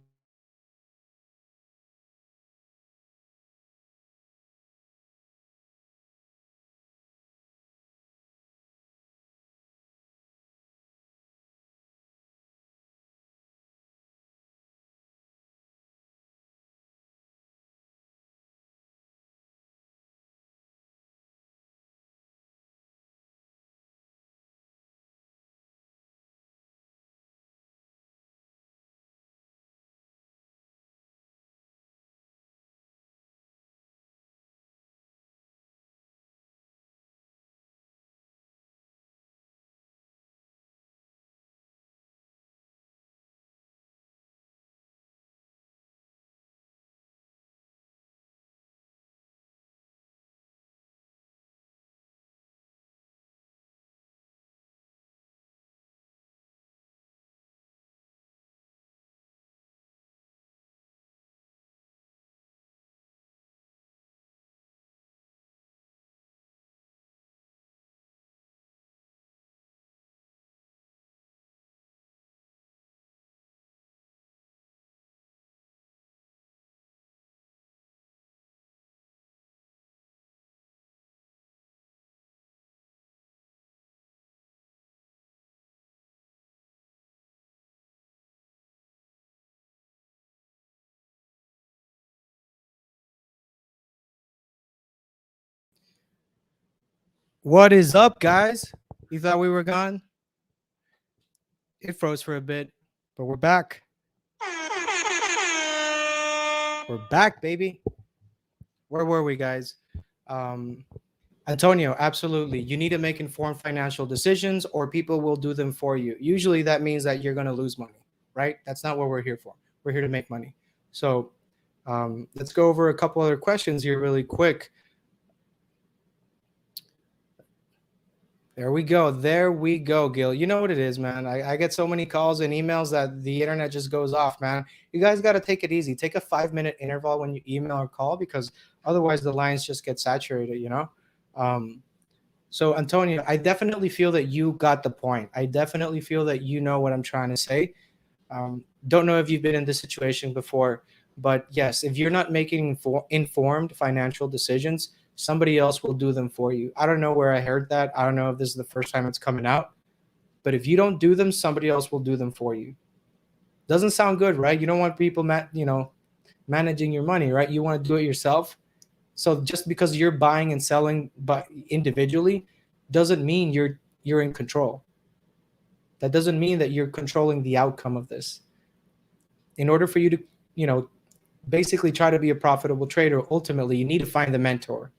What is up, guys? You thought we were gone? It froze for a bit, but we're back. We're back, baby. Where were we, guys? Antonio, absolutely. You need to make informed financial decisions or people will do them for you. Usually that means that you're going to lose money, right? That's not what we're here for. We're here to make money. So let's go over a couple other questions here really quick. There we go. There we go, Gil. You know what it is, man. I get so many calls and emails that the internet just goes off, man. You guys got to take it easy. Take a 5-minute interval when you email or call because otherwise the lines just get saturated, So, Antonio, I definitely feel that you got the point. I definitely feel that you know what I'm trying to say. Don't know if you've been in this situation before, but yes, if you're not making informed financial decisions, somebody else will do them for you. I don't know where I heard that. I don't know if this is the first time it's coming out, but if you don't do them, somebody else will do them for you. Doesn't sound good, right? You don't want people, managing your money, right? You want to do it yourself. So just because you're buying and selling but individually doesn't mean you're in control. That doesn't mean that you're controlling the outcome of this. In order for you to basically try to be a profitable trader, ultimately you need to find the mentor.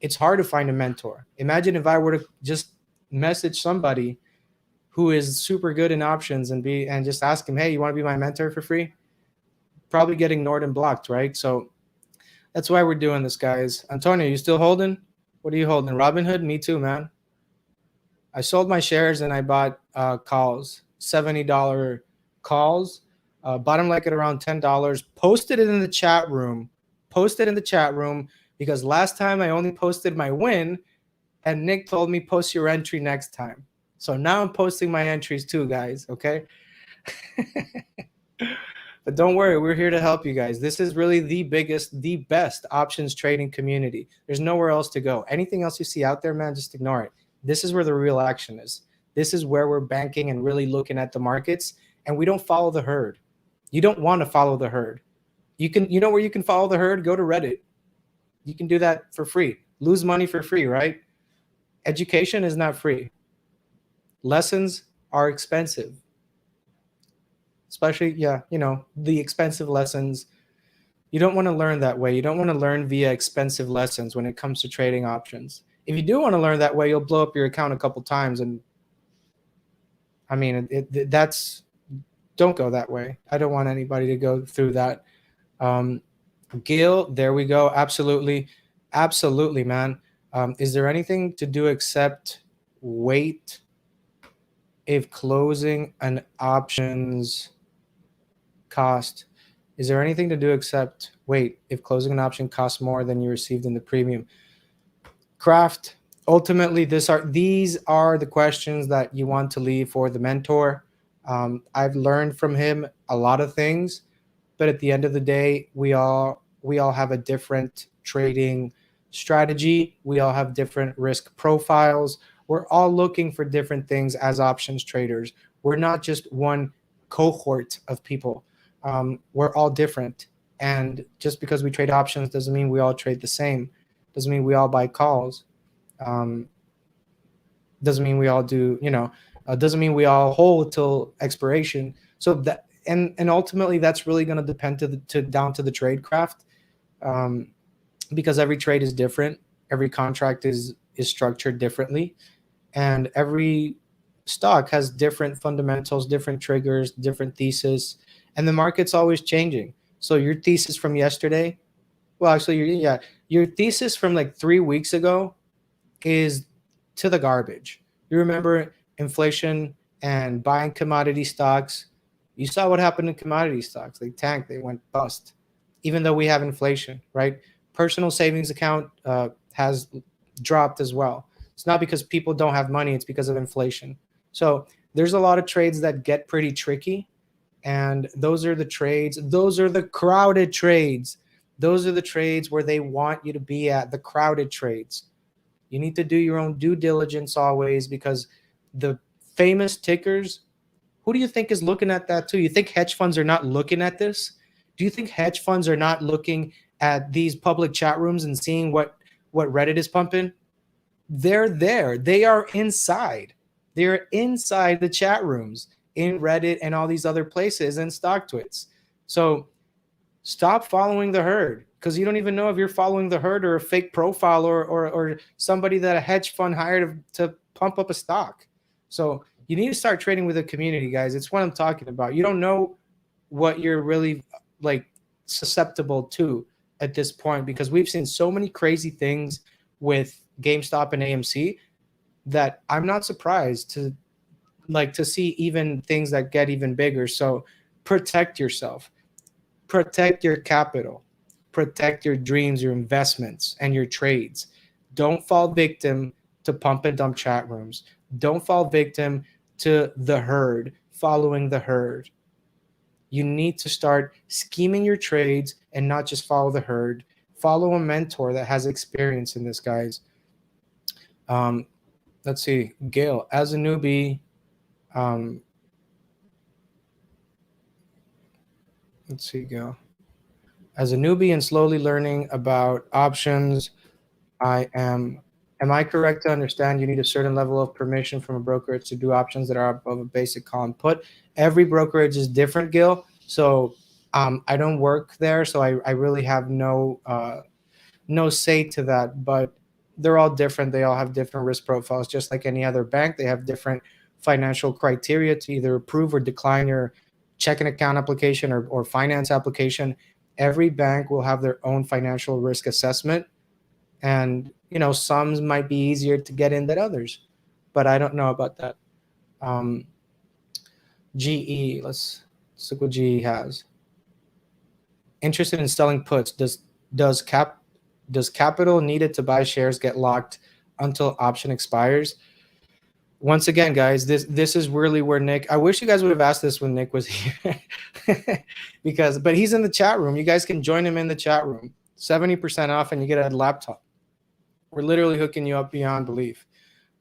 It's hard to find a mentor. Imagine if I were to just message somebody who is super good in options and just ask him, hey, you want to be my mentor for free? Probably get ignored and blocked, right? So that's why we're doing this, guys. Antonio, you still holding? What are you holding? Robinhood? Me too, man. I sold my shares and I bought calls, $70 calls. Bought them like at around $10. Posted it in the chat room. Because last time I only posted my win, and Nick told me post your entry next time. So now I'm posting my entries too, guys. Okay. But don't worry, we're here to help you guys. This is really the best options trading community. There's nowhere else to go. Anything else you see out there, man, just ignore it. This is where the real action is. This is where we're banking and really looking at the markets, and we don't follow the herd. You don't want to follow the herd. You know where you can follow the herd? Go to Reddit. You can do that for free. Lose money for free, right? Education is not free. Lessons are expensive. Especially, the expensive lessons. You don't want to learn that way. You don't want to learn via expensive lessons when it comes to trading options. If you do want to learn that way, you'll blow up your account a couple times. And I mean, don't go that way. I don't want anybody to go through that. Gil, there we go. Absolutely, man. Is there anything to do except wait if closing an options cost? Is there anything to do except wait if closing an option costs more than you received in the premium? Craft, ultimately, these are the questions that you want to leave for the mentor. I've learned from him a lot of things, but at the end of the day, we all have a different trading strategy. We all have different risk profiles. We're all looking for different things as options traders. We're not just one cohort of people. We're all different. And just because we trade options doesn't mean we all trade the same. Doesn't mean we all buy calls. Doesn't mean we all do, doesn't mean we all hold till expiration. So that, and ultimately that's really going to depend down to the trade craft. Because every trade is different. Every contract is structured differently. And every stock has different fundamentals, different triggers, different thesis, and the market's always changing. So your thesis from yesterday, well, actually, your thesis from like 3 weeks ago is to the garbage. You remember inflation and buying commodity stocks. You saw what happened in commodity stocks. They tanked, they went bust, even though we have inflation, right? Personal savings account has dropped as well. It's not because people don't have money, it's because of inflation. So there's a lot of trades that get pretty tricky. And those are the trades. Those are the crowded trades. Those are the trades where they want you to be at, the crowded trades. You need to do your own due diligence always, because the famous tickers, who do you think is looking at that too? You think hedge funds are not looking at this? Do you think hedge funds are not looking at these public chat rooms and seeing what Reddit is pumping? They're there. They are inside. They're inside the chat rooms in Reddit and all these other places and StockTwits. So stop following the herd, because you don't even know if you're following the herd or a fake profile or somebody that a hedge fund hired to pump up a stock. So you need to start trading with a community, guys. It's what I'm talking about. You don't know what you're really like susceptible to at this point, because we've seen so many crazy things with GameStop and AMC that I'm not surprised to see even things that get even bigger. So protect yourself, protect your capital, protect your dreams, your investments, and your trades. Don't fall victim to pump and dump chat rooms. Don't fall victim to the herd, following the herd. You need to start scheming your trades and not just follow the herd. Follow a mentor that has experience in this, guys. Let's see. Gail, as a newbie, let's see, Gail. As a newbie and slowly learning about options, am I correct to understand you need a certain level of permission from a brokerage to do options that are above a basic call and put? Every brokerage is different, Gil. So I don't work there, so I really have no say to that. But they're all different. They all have different risk profiles, just like any other bank. They have different financial criteria to either approve or decline your checking account application or finance application. Every bank will have their own financial risk assessment, and some might be easier to get in than others, but I don't know about that. um, GE, let's look what GE has. Interested in selling puts. Does cap does capital needed to buy shares get locked until option expires? Once again, guys, this is really where Nick. I wish you guys would have asked this when Nick was here, but he's in the chat room. You guys can join him in the chat room. 70% off, and you get a laptop. We're literally hooking you up beyond belief.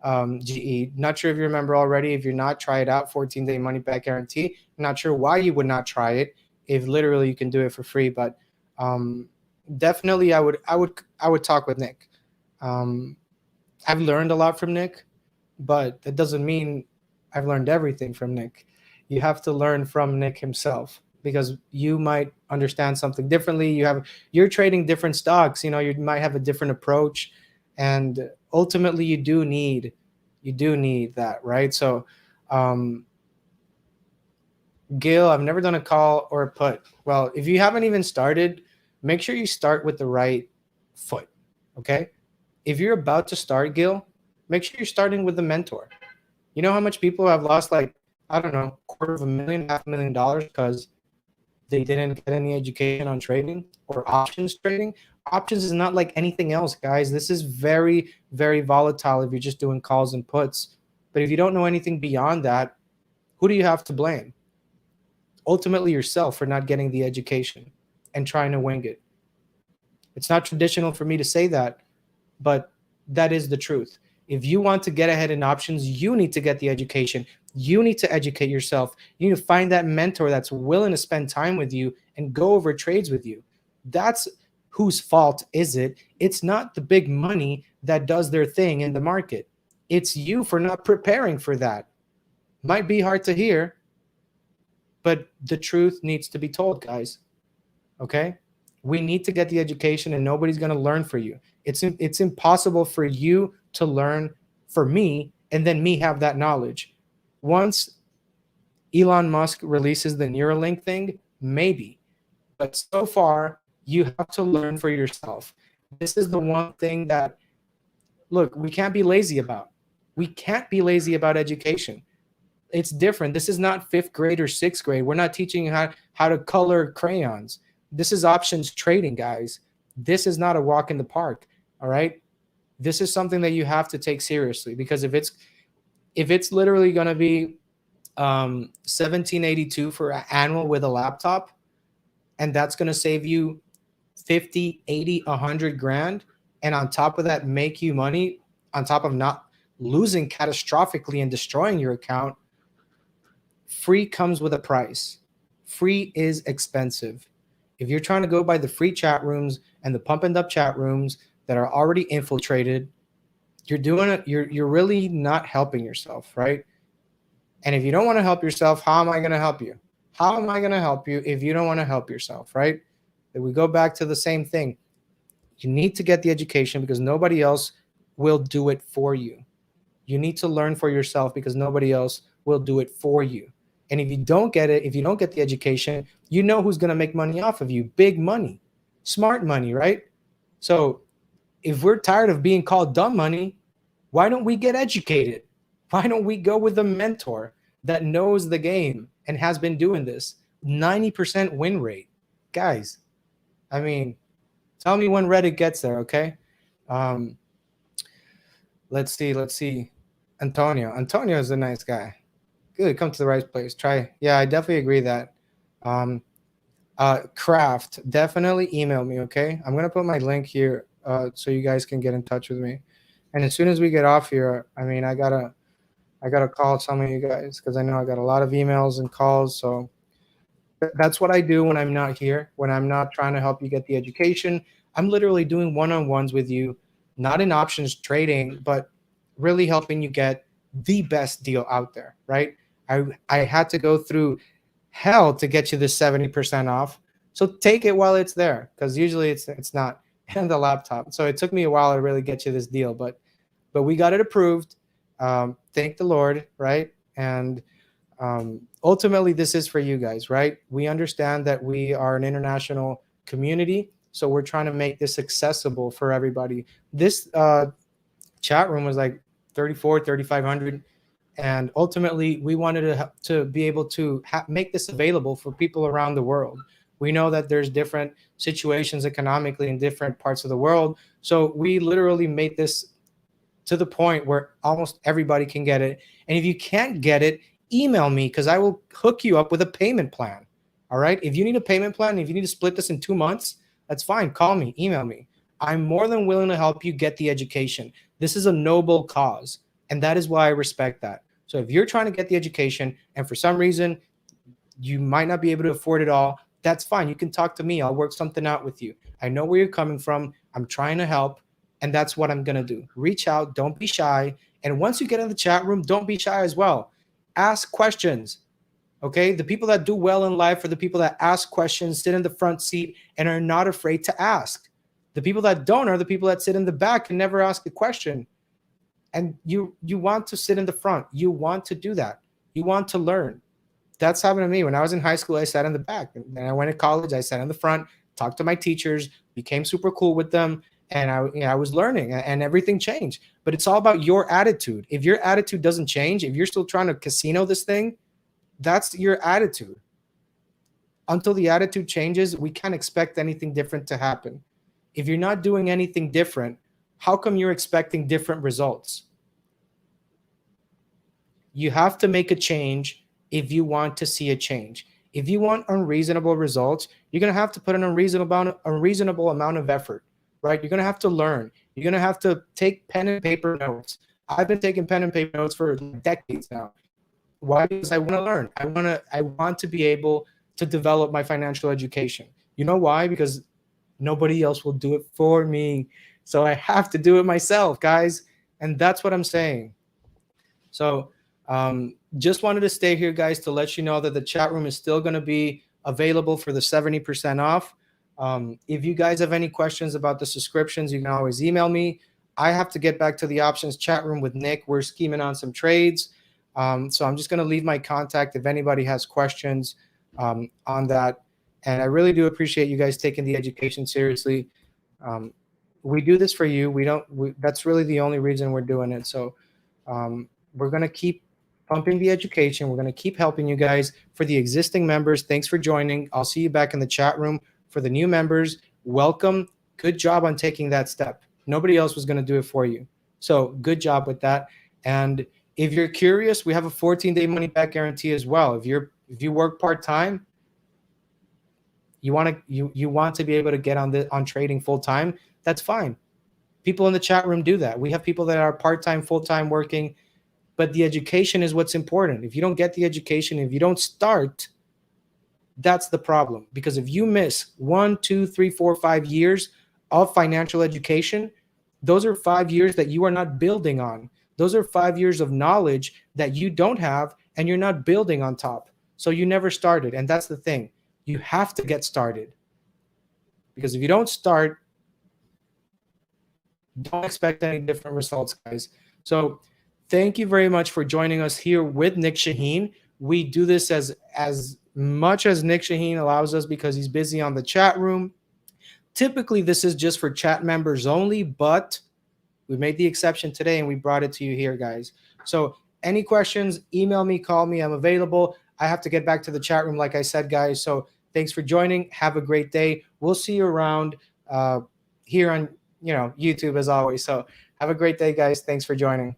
GE, not sure if you remember already. If you're not, try it out. 14-day money back guarantee. Not sure why you would not try it if literally you can do it for free, but definitely I would talk with Nick. I've learned a lot from Nick, but that doesn't mean I've learned everything from Nick. You have to learn from Nick himself, because you might understand something differently. You're trading different stocks. You might have a different approach, and ultimately you do need that, right? So Gil, I've never done a call or a put. Well, if you haven't even started, make sure you start with the right foot, okay? If you're about to start, Gil, make sure you're starting with the mentor. You know how much people have lost, like, I don't know, $250,000, $500,000 because they didn't get any education on trading or options trading? Options is not like anything else, guys. This is very, very volatile if you're just doing calls and puts. But if you don't know anything beyond that, who do you have to blame? Ultimately yourself for not getting the education and trying to wing it. It's not traditional for me to say that, but that is the truth. If you want to get ahead in options, you need to get the education. You need to educate yourself. You need to find that mentor that's willing to spend time with you and go over trades with you. That's whose fault is it? It's not the big money that does their thing in the market. It's you for not preparing for that. Might be hard to hear, but the truth needs to be told, guys. Okay? We need to get the education, and nobody's going to learn for you. It's impossible for you to learn for me and then me have that knowledge. Once Elon Musk releases the Neuralink thing, maybe. But so far, you have to learn for yourself. This is the one thing that, look, we can't be lazy about. We can't be lazy about education. It's different. This is not 5th grade or 6th grade. We're not teaching you how to color crayons. This is options trading, guys. This is not a walk in the park, all right? This is something that you have to take seriously, because if it's literally going to be $1,782 for an annual with a laptop, and that's going to save you 50, 80, 100 grand, and on top of that make you money, on top of not losing catastrophically and destroying your account, free comes with a price. Free is expensive. If you're trying to go by the free chat rooms and the pump and up chat rooms that are already infiltrated, you're doing it. You're really not helping yourself, right? And if you don't want to help yourself, how am I going to help you? How am I going to help you if you don't want to help yourself, right? Then we go back to the same thing. You need to get the education because nobody else will do it for you. You need to learn for yourself because nobody else will do it for you. And if you don't get it, if you don't get the education, you know who's going to make money off of you. Big money, smart money, right? So if we're tired of being called dumb money, why don't we get educated? Why don't we go with a mentor that knows the game and has been doing this? 90% win rate. Guys, I mean, tell me when Reddit gets there, okay? Let's see. Antonio is a nice guy. Good, come to the right place. Try. Yeah, I definitely agree that. Craft, definitely email me, okay? I'm gonna put my link here so you guys can get in touch with me. And as soon as we get off here, I mean, I gotta call some of you guys because I know I got a lot of emails and calls. So that's what I do when I'm not here, when I'm not trying to help you get the education. I'm literally doing one-on-ones with you, not in options trading, but really helping you get the best deal out there, right? I had to go through hell to get you this 70% off. So take it while it's there, because usually it's not in the laptop. So it took me a while to really get you this deal, but we got it approved. Thank the Lord, right? And ultimately, this is for you guys, right? We understand that we are an international community, so we're trying to make this accessible for everybody. This chat room was like 3,500, and ultimately we wanted to be able to make this available for people around the world. We know that there's different situations economically in different parts of the world, so we literally made this to the point where almost everybody can get it. And if you can't get it, email me, because I will hook you up with a payment plan. All right, if you need a payment plan, if you need to split this in 2 months, that's fine. Call me, email me. I'm more than willing to help you get the education. This is a noble cause, and that is why I respect that. So if you're trying to get the education and for some reason you might not be able to afford it all, that's fine. You can talk to me. I'll work something out with you. I know where you're coming from. I'm trying to help, and that's what I'm going to do. Reach out. Don't be shy. And once you get in the chat room, don't be shy as well. Ask questions. Okay? The people that do well in life are the people that ask questions, sit in the front seat, and are not afraid to ask. The people that don't are the people that sit in the back and never ask a question. And you want to sit in the front. You want to do that. You want to learn. That's happened to me. When I was in high school, I sat in the back. And then I went to college, I sat in the front, talked to my teachers, became super cool with them, and I was learning, and everything changed. But it's all about your attitude. If your attitude doesn't change, if you're still trying to casino this thing, that's your attitude. Until the attitude changes, we can't expect anything different to happen. If you're not doing anything different, how come you're expecting different results? You have to make a change if you want to see a change. If you want unreasonable results, you're going to have to put an unreasonable amount of effort, right? You're going to have to learn. You're going to have to take pen and paper notes. I've been taking pen and paper notes for decades now. Why? Because I want to learn. I want to be able to develop my financial education. You know why? Because nobody else will do it for me. So I have to do it myself, guys. And that's what I'm saying. So just wanted to stay here, guys, to let you know that the chat room is still going to be available for the 70% off. If you guys have any questions about the subscriptions, you can always email me. I have to get back to the options chat room with Nick. We're scheming on some trades. So I'm just going to leave my contact if anybody has questions on that. And I really do appreciate you guys taking the education seriously. We do this for you. That's really the only reason we're doing it. So we're going to keep pumping the education. We're going to keep helping you guys. For the existing members, thanks for joining. I'll see you back in the chat room. For the new members, welcome. Good job on taking that step. Nobody else was going to do it for you. So good job with that. And if you're curious, we have a 14-day money-back guarantee as well. If you work part-time, you want to be able to get on trading full-time, that's fine. People in the chat room do that. We have people that are part-time, full-time working, but the education is what's important. If you don't get the education, if you don't start, that's the problem. Because if you miss 1, 2, 3, 4, 5 years of financial education, those are 5 years that you are not building on. Those are 5 years of knowledge that you don't have and you're not building on top. So you never started. And that's the thing. You have to get started. Because if you don't start, don't expect any different results, guys. So thank you very much for joining us here with Nic Chahine. We do this as much as Nic Chahine allows us because he's busy on the chat room. Typically, this is just for chat members only, but we made the exception today and we brought it to you here, guys. So any questions, email me, call me. I'm available. I have to get back to the chat room, like I said, guys. So thanks for joining. Have a great day. We'll see you around here on YouTube as always. So have a great day, guys. Thanks for joining.